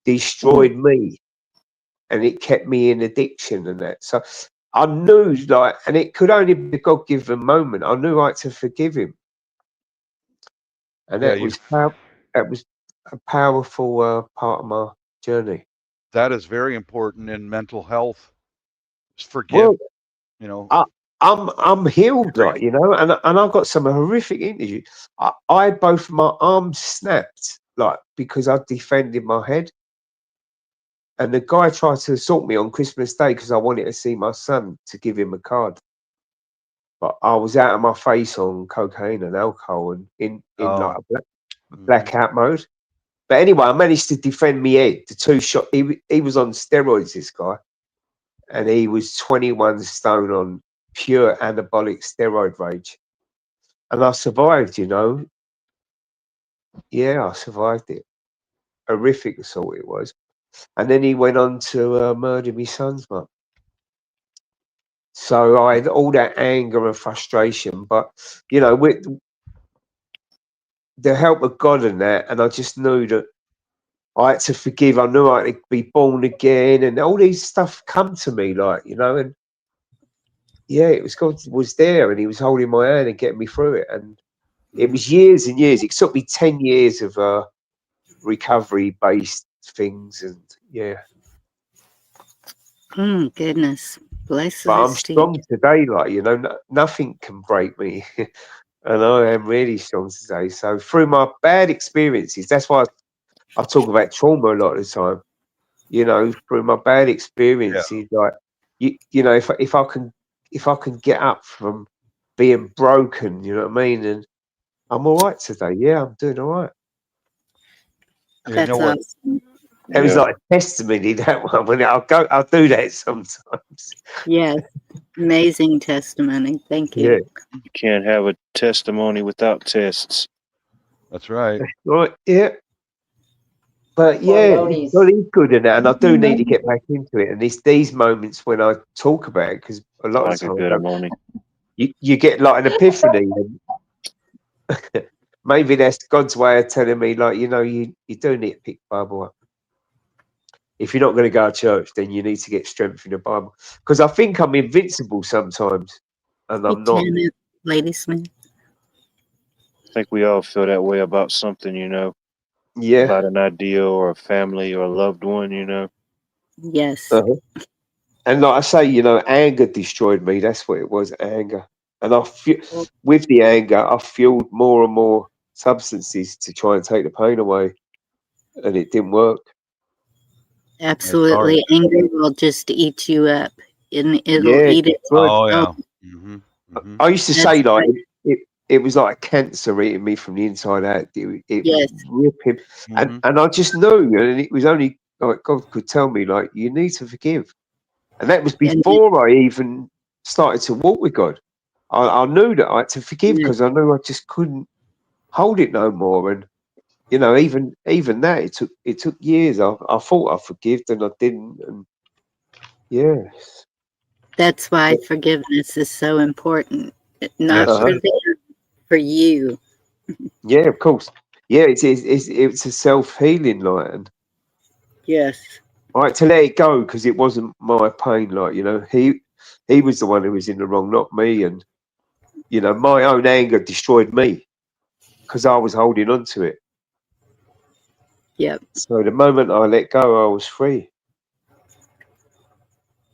Speaker 3: destroyed me, and it kept me in addiction and that. So I knew, like, and it could only be a God-given moment. I knew I had to forgive him, and
Speaker 17: Yeah,
Speaker 3: that was a powerful part of my journey.
Speaker 17: that is very important in mental health. Forgive,
Speaker 3: Well,
Speaker 17: you know.
Speaker 3: I'm healed, like, you know, and I've got some horrific interviews. I had both my arms snapped, like, because I defended my head. And the guy tried to assault me on Christmas Day because I wanted to see my son to give him a card. But I was out of my face on cocaine and alcohol and in like a blackout mode. But anyway, I managed to defend me head. The two shot. He was on steroids, this guy, and he was 21 stone on pure anabolic steroid rage. And I survived, you know. Yeah, I survived it. Horrific assault it was. And then he went on to murder my son's mum. So I had all that anger and frustration, but you know, with the help of God and that, and I just knew that I had to forgive. I knew I had to be born again, and all these stuff come to me, like, you know, and yeah, it was God was there, and He was holding my hand and getting me through it, and it was years and years. It took me 10 years of recovery-based things, and yeah.
Speaker 2: Oh, goodness. Blessings
Speaker 3: But I'm
Speaker 2: to you.
Speaker 3: strong today, like, you know, nothing can break me. And I am really strong today. So through my bad experiences, that's why I talk about trauma a lot of the time. You know, through my bad experiences, like you know, if I can get up from being broken, you know what I mean, and I'm all right today. Yeah, I'm doing all right.
Speaker 17: You
Speaker 2: That's
Speaker 17: know what?
Speaker 2: awesome.
Speaker 3: It was
Speaker 4: Yeah.
Speaker 3: like a testimony, that one. When I'll do that sometimes.
Speaker 2: Yes. Amazing testimony. Thank
Speaker 3: Yeah,
Speaker 2: you.
Speaker 4: You can't have a testimony without tests.
Speaker 17: That's right.
Speaker 3: right. Yeah. But
Speaker 12: Well,
Speaker 3: yeah,
Speaker 12: Yoni's.
Speaker 3: God is good in that, and I do need to get back into it. And it's these moments when I talk about it, because a lot of
Speaker 4: Like
Speaker 3: the
Speaker 4: a
Speaker 3: time I
Speaker 4: good
Speaker 3: don't,
Speaker 4: morning.
Speaker 3: you get like an epiphany, and maybe that's God's way of telling me, like, you know, you do need to pick the Bible up. If you're not going to go to church, then you need to get strength in the Bible. Because I think I'm invincible sometimes, and
Speaker 2: Hey,
Speaker 3: I'm not.
Speaker 2: Janet, Lady Smith.
Speaker 4: I think we all feel that way about something, you know,
Speaker 3: Yeah.
Speaker 4: about an idea or a family or a loved one, you know.
Speaker 2: Yes.
Speaker 3: Uh-huh. And like I say, you know, anger destroyed me. That's what it was, anger. And with the anger, I fueled more and more substances to try and take the pain away, and it didn't work.
Speaker 2: Absolutely. Anger will just eat you up, and it'll
Speaker 3: Yeah,
Speaker 2: eat it.
Speaker 3: good.
Speaker 17: Oh
Speaker 2: Oh,
Speaker 17: yeah. Mm-hmm.
Speaker 3: I used to
Speaker 2: that's
Speaker 3: say, like,
Speaker 2: right.
Speaker 3: it was like a cancer eating me from the inside out. It was
Speaker 2: Yes.
Speaker 3: ripping, and I just knew, and it was only like God could tell me, like, you need to forgive, and that was
Speaker 2: And
Speaker 3: before I even started to walk with God. I knew that I had to forgive
Speaker 2: yes.
Speaker 3: because I knew I just couldn't hold it no more, and you know, even that it took years. I thought I forgived, and I didn't, and yes,
Speaker 2: That's why forgiveness is so important. Not
Speaker 17: Yes, it
Speaker 2: for
Speaker 3: uh-huh.
Speaker 17: is.
Speaker 2: them, for you.
Speaker 3: Yeah, of course, yeah, it's a self healing, like, and
Speaker 2: Yes.
Speaker 3: I had to let it go because it wasn't my pain. Like, you know, he was the one who was in the wrong, not me. And you know, my own anger destroyed me because I was holding on to it.
Speaker 2: Yep.
Speaker 3: So the moment I let go, I was free.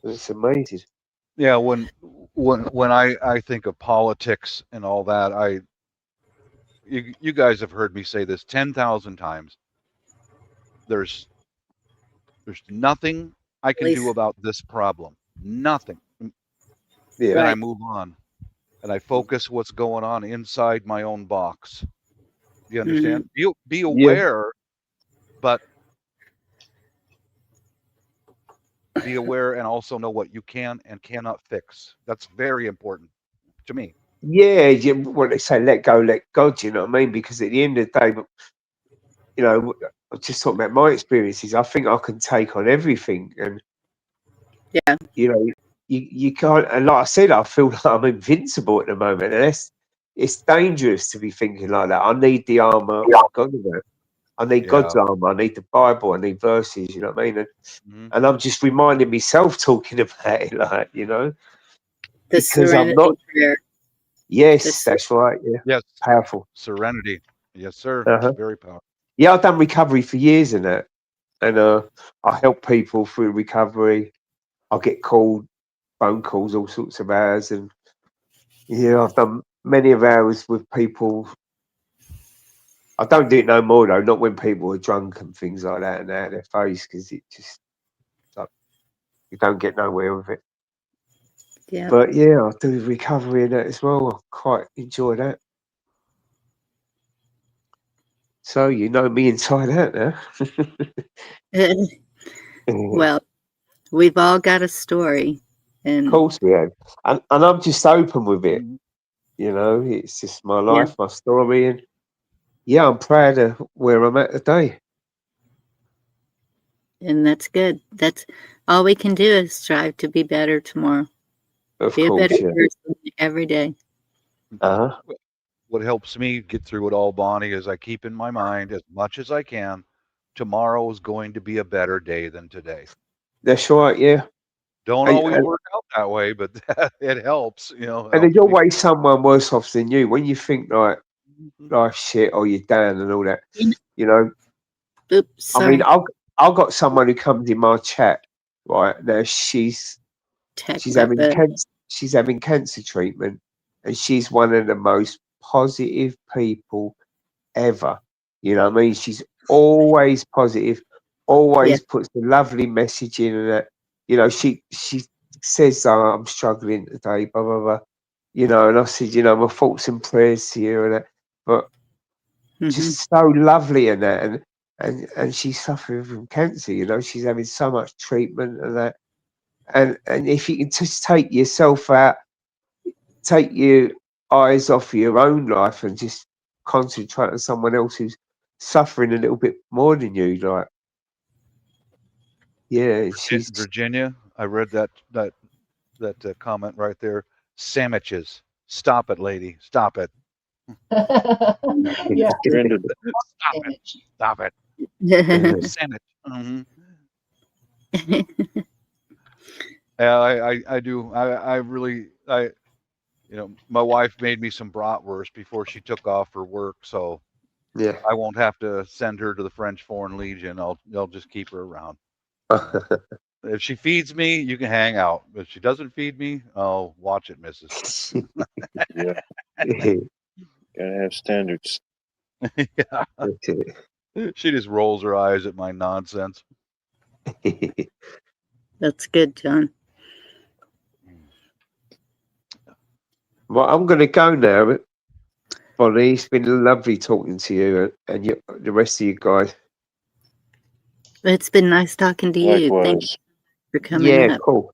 Speaker 3: It's amazing.
Speaker 17: Yeah, when I think of politics and all that, you guys have heard me say this 10,000 times. There's There's nothing I can do about this problem. Nothing.
Speaker 3: Yeah.
Speaker 17: And I move on. And I focus what's going on inside my own box. You understand? Be aware, but be aware and also know what you can and cannot fix. That's very important to me.
Speaker 3: Yeah, what they say, let go, let God. You know what I mean? Because at the end of the day, you know, I'm just talking about my experiences. I think I can take on everything, and you know, you can't. And like I said, I feel like I'm invincible at the moment, and it's dangerous to be thinking like that. I need the armor of God. I need God's armor. I need the Bible. I need verses. You know what I mean? And I'm just reminding myself talking about it, like, you know,
Speaker 2: The
Speaker 3: because I'm
Speaker 2: serenity
Speaker 3: not.
Speaker 2: prayer.
Speaker 3: Yes, that's right. Yeah.
Speaker 17: Yes.
Speaker 3: Powerful.
Speaker 17: Serenity. Yes, sir.
Speaker 3: Uh-huh.
Speaker 17: Very powerful.
Speaker 3: Yeah, I've done recovery for years in that, and I help people through recovery. I get phone calls, all sorts of hours, and yeah, I've done many of hours with people. I don't do it no more though, not when people are drunk and things like that and out of their face, because it just like you don't get nowhere with it.
Speaker 2: Yeah.
Speaker 3: But yeah, I do recovery in that as well. I quite enjoy that. So you know me inside out now.
Speaker 2: Well, we've all got a story, and
Speaker 3: Of course we have, and I'm just open with it. You know, it's just my life, my story, and yeah, I'm proud of where I'm at today.
Speaker 2: and that's good. That's all we can do is strive to be better tomorrow.
Speaker 3: Of
Speaker 2: Be a better
Speaker 3: course, yeah.
Speaker 2: person every day.
Speaker 17: What helps me get through it all, Bonnie, is I keep in my mind as much as I can, tomorrow is going to be a better day than today.
Speaker 3: That's right, yeah.
Speaker 17: Don't
Speaker 3: And-
Speaker 17: always
Speaker 3: and-
Speaker 17: work out that way, but it helps, you know.
Speaker 3: And
Speaker 17: helps
Speaker 3: there's
Speaker 17: me.
Speaker 3: always someone worse off than you. When you think like life's shit or you're down and all that, you know.
Speaker 2: Oops,
Speaker 3: I mean,
Speaker 2: sorry.
Speaker 3: I've got someone who comes in my chat right now. She's having cancer. She's having cancer treatment, and she's one of the most positive people ever. You know what I mean? She's always positive, always puts a lovely message in, and that, you know, she says, "Oh, I'm struggling today," blah blah blah. You know, and I said, you know, my thoughts and prayers to you and that, but just so lovely and that, and she's suffering from cancer. You know, she's having so much treatment and that, and if you can just take yourself out, take your eyes off your own life and just concentrate on someone else who's suffering a little bit more than you, like, yeah, she's
Speaker 17: Virginia, I read that comment right there. Sandwiches. Stop it, lady. Stop it.
Speaker 12: Yeah.
Speaker 17: Stop it. Stop it. Sandwich. Yeah, I do. I really, you know, my wife made me some bratwurst before she took off for work, so
Speaker 3: yeah.
Speaker 17: I won't have to send her to the French Foreign Legion. I'll just keep her around. If she feeds me, you can hang out. If she doesn't feed me, oh, watch it, missus.
Speaker 4: Yeah. Gotta have standards.
Speaker 17: Yeah. She just rolls her eyes at my nonsense.
Speaker 2: That's good, John.
Speaker 3: Well, I'm going to go now, Bonnie. It's been lovely talking to you and the rest of you guys.
Speaker 2: It's been nice talking to you.
Speaker 17: Likewise.
Speaker 2: Thanks for coming up.
Speaker 3: Cool.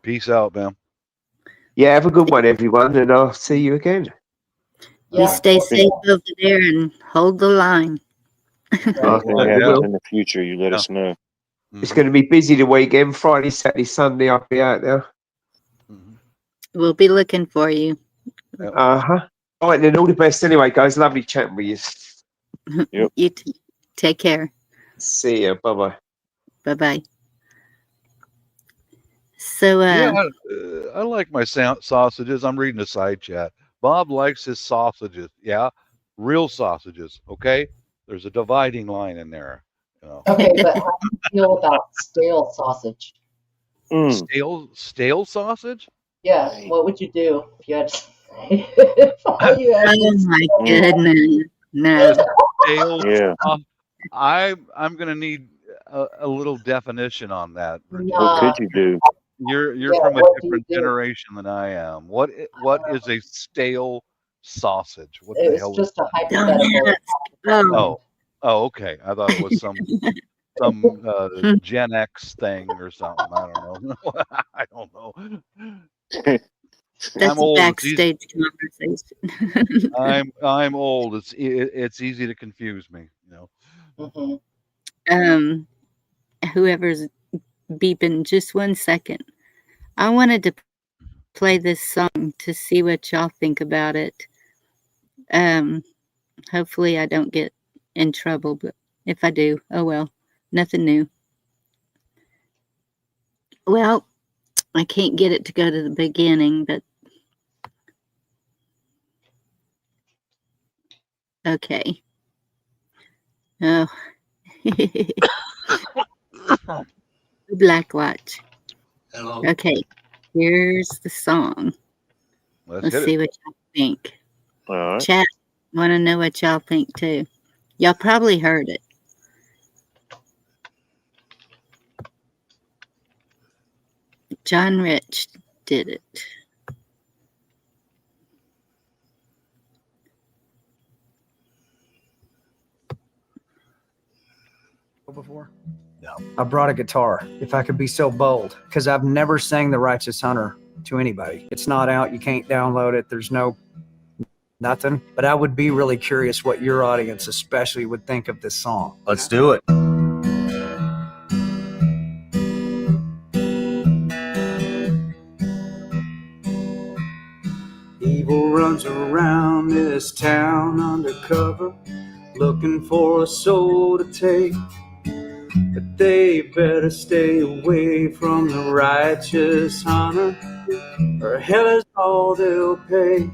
Speaker 17: Peace out, man.
Speaker 3: Yeah, have a good one, everyone, and I'll see you again.
Speaker 2: You stay safe over there and hold the line.
Speaker 4: Anything happens in the future, you let us know.
Speaker 3: It's going to be busy the weekend. Friday, Saturday, Sunday, I'll be out there.
Speaker 2: We'll be looking for you.
Speaker 3: All right, then, all the best anyway, guys. Lovely chatting with you.
Speaker 4: Yep.
Speaker 2: You too. Take care.
Speaker 3: See ya. Bye-bye.
Speaker 2: Bye-bye. So,
Speaker 17: yeah, I like my sausages. I'm reading the side chat. Bob likes his sausages. Yeah, real sausages. Okay, there's a dividing line in there. You know.
Speaker 12: Okay, but how do you feel about stale sausage?
Speaker 17: Stale sausage?
Speaker 12: Yeah, what would you do if you had? If all you had
Speaker 2: oh
Speaker 12: was
Speaker 2: my
Speaker 12: stale
Speaker 2: goodness! No.
Speaker 17: Stale.
Speaker 4: Yeah.
Speaker 17: I'm gonna need a little definition on that, Virginia?
Speaker 4: What
Speaker 12: Nah,
Speaker 4: could you do?
Speaker 17: You're
Speaker 12: yeah,
Speaker 17: from a
Speaker 12: what do you
Speaker 17: different
Speaker 12: do?
Speaker 17: generation than I am. What is a stale sausage? What
Speaker 12: It
Speaker 17: the
Speaker 12: was
Speaker 17: hell is
Speaker 12: just a
Speaker 17: that?
Speaker 2: Don't
Speaker 12: hypothetical
Speaker 2: ask. Oh.
Speaker 17: Oh, okay. I thought it was some Gen X thing or something. I don't know. I don't know. I'm
Speaker 2: That's a
Speaker 17: old. It's easy.
Speaker 2: backstage conversation.
Speaker 17: I'm old. It's easy to confuse me. You know.
Speaker 12: Hmm.
Speaker 2: Whoever's beeping, just 1 second. I wanted to play this song to see what y'all think about it. Hopefully I don't get in trouble, but if I do, oh well, nothing new. Well, I can't get it to go to the beginning, but okay. Oh, Black Watch.
Speaker 17: Hello.
Speaker 2: Okay, here's the song.
Speaker 17: Let's
Speaker 2: Let's
Speaker 17: hit
Speaker 2: see
Speaker 17: it.
Speaker 2: what y'all think.
Speaker 4: All right.
Speaker 2: Chat, want to know what y'all think too. Y'all probably heard it. John Rich did it.
Speaker 18: Before? No. I brought a guitar, if I could be so bold, because I've never sang The Righteous Hunter to anybody. It's not out. You can't download it. There's nothing. But I would be really curious what your audience especially would think of this song. Let's do it. Evil runs around this town undercover, looking for a soul to take. But they better stay away from the righteous hunter, or hell is all they'll pay.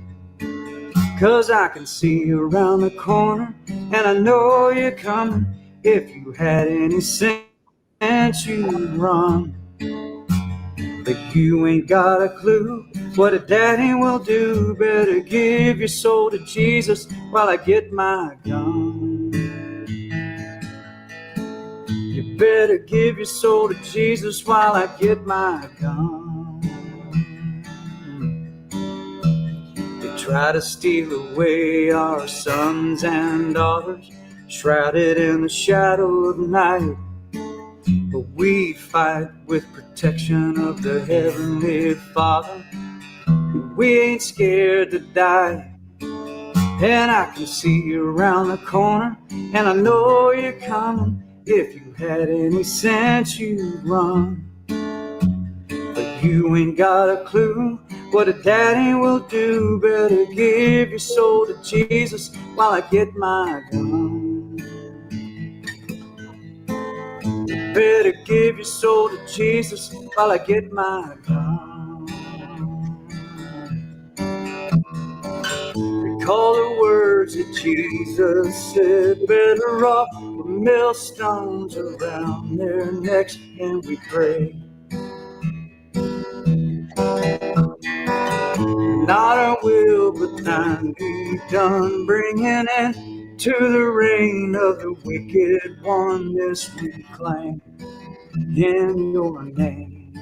Speaker 18: 'Cause I can see you around the corner, and I know you're coming. If you had any sense, you'd run. But you ain't got a clue what a daddy will do. Better give your soul to Jesus while I get my gun. You better give your soul to Jesus while I get my gun. They try to steal away our sons and daughters, shrouded in the shadow of night. But we fight with protection of the Heavenly Father. We ain't scared to die. And I can see you around the corner, and I know you're coming. If you had any sense, you'd run. But you ain't got a clue what a daddy will do. Better give your soul to Jesus while I get my gun. Better give your soul to Jesus while I get my gun. Recall the words that Jesus said, better off with millstones around their necks, and we pray. Not our will, but thine be done. Bring an end to the reign of the wicked one. This we claim in your name.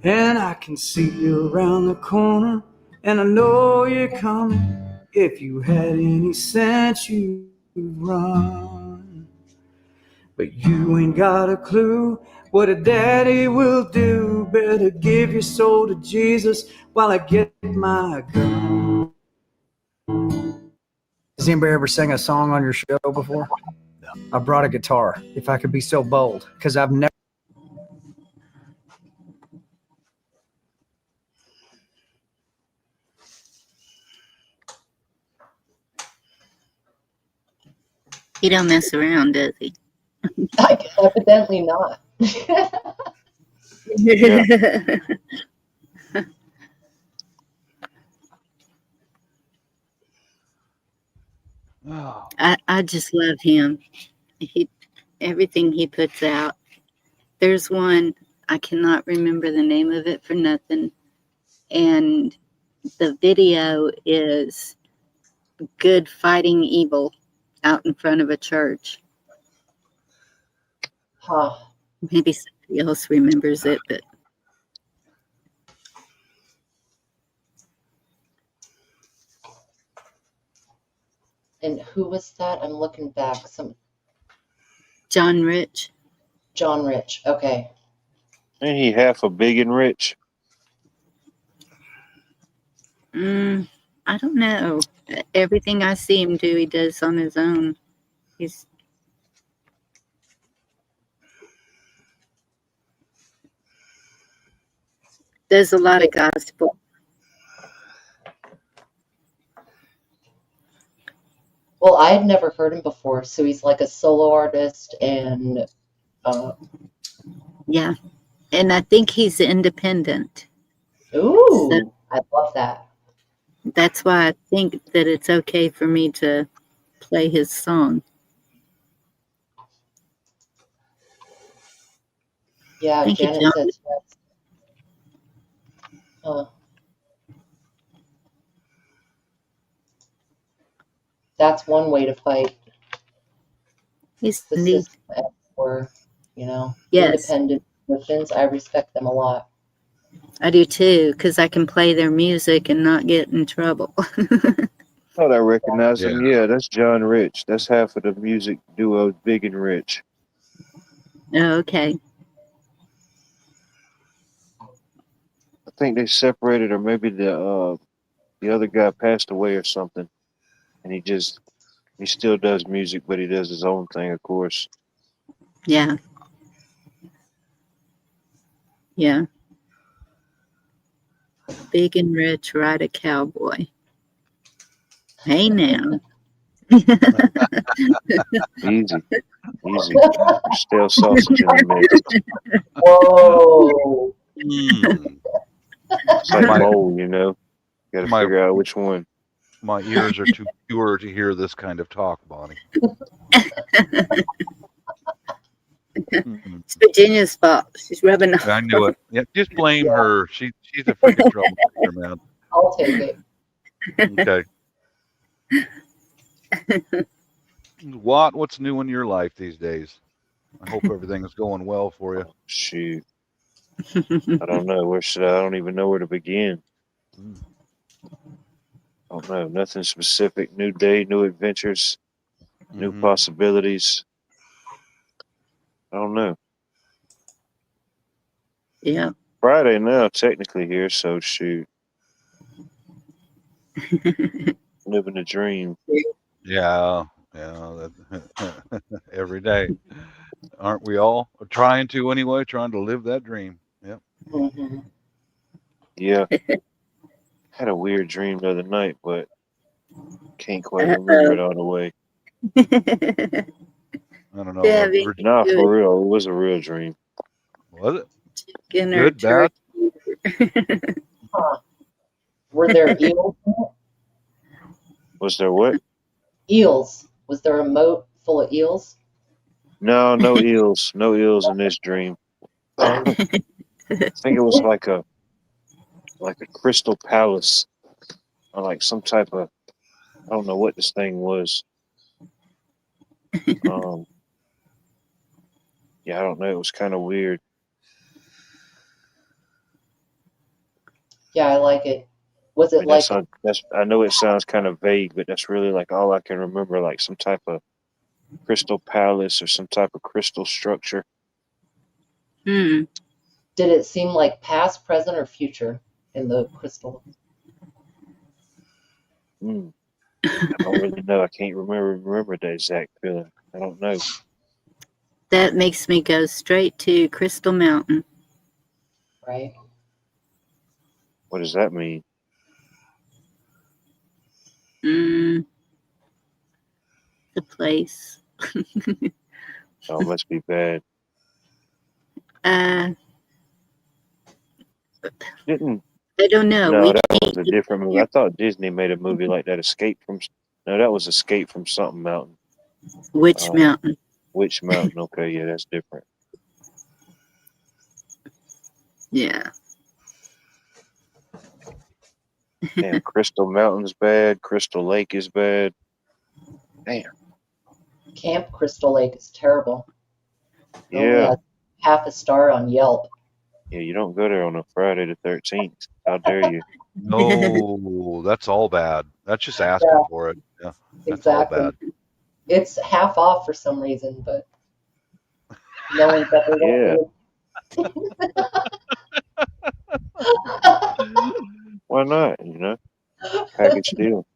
Speaker 18: And I can see you around the corner, and I know you're coming. If you had any sense, you'd run. But you ain't got a clue what a daddy will do. Better give your soul to Jesus while I get my gun. Has anybody ever sang a song on your show before? No. I brought a guitar, if I could be so bold, because I've never.
Speaker 2: He don't mess around, does he?
Speaker 12: Evidently not.
Speaker 4: Yeah.
Speaker 17: Oh,
Speaker 2: I just love him. Everything he puts out. There's one, I cannot remember the name of it for nothing. And the video is good fighting evil out in front of a church.
Speaker 12: Huh.
Speaker 2: Maybe somebody else remembers it, but
Speaker 12: And who was that? I'm looking back.
Speaker 2: John Rich.
Speaker 12: John Rich. Okay.
Speaker 4: Ain't he half a big and rich?
Speaker 2: I don't know. Everything I see him do, he does on his own. There's a lot of gospel.
Speaker 12: Well, I had never heard him before, so he's like a solo artist, and
Speaker 2: yeah, and I think he's independent.
Speaker 12: Ooh,
Speaker 2: so
Speaker 12: I love that.
Speaker 2: That's why I think that it's okay for me to play his song.
Speaker 12: Yeah,
Speaker 2: Thank
Speaker 12: Janet
Speaker 2: you,
Speaker 12: says yes. That's one way to fight the system for,
Speaker 2: yes.
Speaker 12: independent musicians. I respect them a lot.
Speaker 2: I do too, because I can play their music and not get in trouble.
Speaker 4: Oh, I recognize him. Yeah, that's John Rich. That's half of the music duo Big and Rich.
Speaker 2: Oh, okay.
Speaker 4: I think they separated, or maybe the other guy passed away or something, and he still does music, but he does his own thing, of course.
Speaker 2: Yeah. Yeah. Big and Rich, ride a cowboy. Hey now.
Speaker 4: Easy. Stale sausage in the mix.
Speaker 12: Whoa.
Speaker 4: It's like mole, Got to figure out which one.
Speaker 17: My ears are too pure to hear this kind of talk, Bonnie.
Speaker 2: It's Virginia's fault. She's rubbing off.
Speaker 17: I knew it. Yeah, just blame her. She's a freaking troublemaker, man.
Speaker 12: I'll take it.
Speaker 17: Okay. What's new in your life these days? I hope everything is going well for you.
Speaker 4: Shoot. I don't know. I don't even know where to begin. I don't know. Nothing specific. New day, new adventures, new possibilities. I don't know.
Speaker 2: Yeah.
Speaker 4: Friday now, technically here, so shoot. Living the dream.
Speaker 17: Yeah. Every day. Aren't we all trying to anyway? Trying to live that dream. Yep.
Speaker 4: Yeah. Had a weird dream the other night, but can't quite remember it all the way.
Speaker 17: I don't know.
Speaker 4: Nah, for real. It was a real dream.
Speaker 17: Was it?
Speaker 2: Good,
Speaker 17: bad?
Speaker 12: Huh. Were there eels in it?
Speaker 4: Was there what?
Speaker 12: Eels. Was there a moat full of eels?
Speaker 4: No eels. No eels in this dream. I think it was like a crystal palace, or like some type of, I don't know what this thing was. Yeah, I don't know. It was kind of weird.
Speaker 12: Yeah, I like it. Was it
Speaker 4: I know it sounds kind of vague, but that's really like all I can remember, like some type of crystal palace or some type of crystal structure.
Speaker 12: Did it seem like past, present, or future in the crystal?
Speaker 4: I don't really know. I can't remember the exact feeling. I don't know.
Speaker 2: That makes me go straight to Crystal Mountain.
Speaker 12: Right.
Speaker 4: What does that mean?
Speaker 2: The place.
Speaker 4: Oh, it must be bad.
Speaker 2: I don't know.
Speaker 4: No, that was a different movie. I thought Disney made a movie like that. No, that was Escape from something mountain.
Speaker 2: Which mountain?
Speaker 4: Witch Mountain. Okay, yeah, that's different.
Speaker 2: Yeah.
Speaker 4: Damn, Crystal Mountain's bad. Crystal Lake is bad. Damn.
Speaker 12: Camp Crystal Lake is terrible. Only
Speaker 4: Yeah.
Speaker 12: has half a star on Yelp.
Speaker 4: Yeah, you don't go there on a Friday the 13th. How dare you?
Speaker 17: No, that's all bad. That's just asking
Speaker 12: Yeah,
Speaker 17: for it. Yeah, that's all
Speaker 12: exactly.
Speaker 17: bad.
Speaker 12: It's half off for some reason, but no one's ever went
Speaker 4: Yeah.
Speaker 12: to
Speaker 4: Why not? You know, package deal.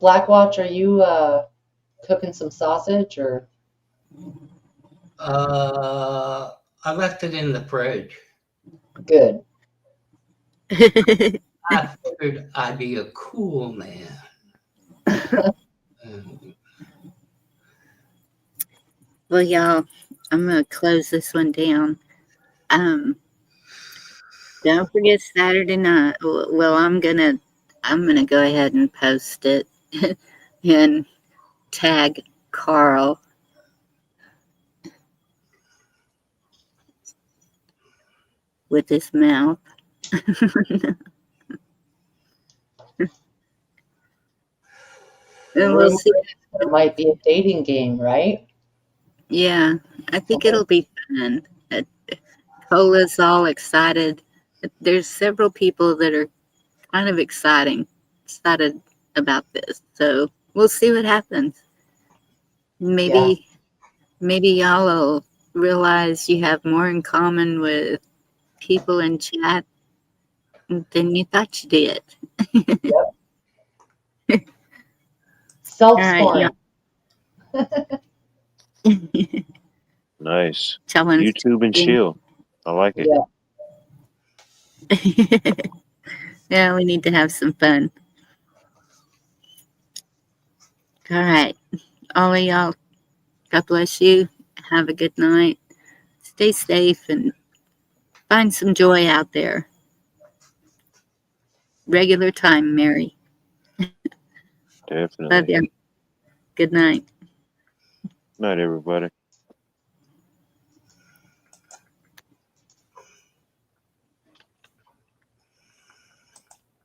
Speaker 12: Blackwatch, are you cooking some sausage or?
Speaker 19: I left it in the fridge.
Speaker 12: Good.
Speaker 19: I figured I'd be a cool man.
Speaker 2: Well, y'all, I'm gonna close this one down. Don't forget Saturday night. Well, I'm gonna go ahead and post it and tag Carl. With his mouth. And we'll see.
Speaker 12: It might be a dating game, right?
Speaker 2: Yeah, I think it'll be fun. Cola's all excited. There's several people that are kind of excited about this. So we'll see what happens. Maybe y'all will realize you have more in common with people in chat than you thought you did.
Speaker 12: Self-scoring.
Speaker 4: Nice.
Speaker 2: Challenge.
Speaker 4: YouTube and chill. I like it.
Speaker 12: Yeah.
Speaker 2: Yeah, we need to have some fun. All right. All of y'all, God bless you. Have a good night. Stay safe and find some joy out there. Regular time, Mary.
Speaker 4: Definitely.
Speaker 2: Love you. Good night.
Speaker 4: Night, everybody.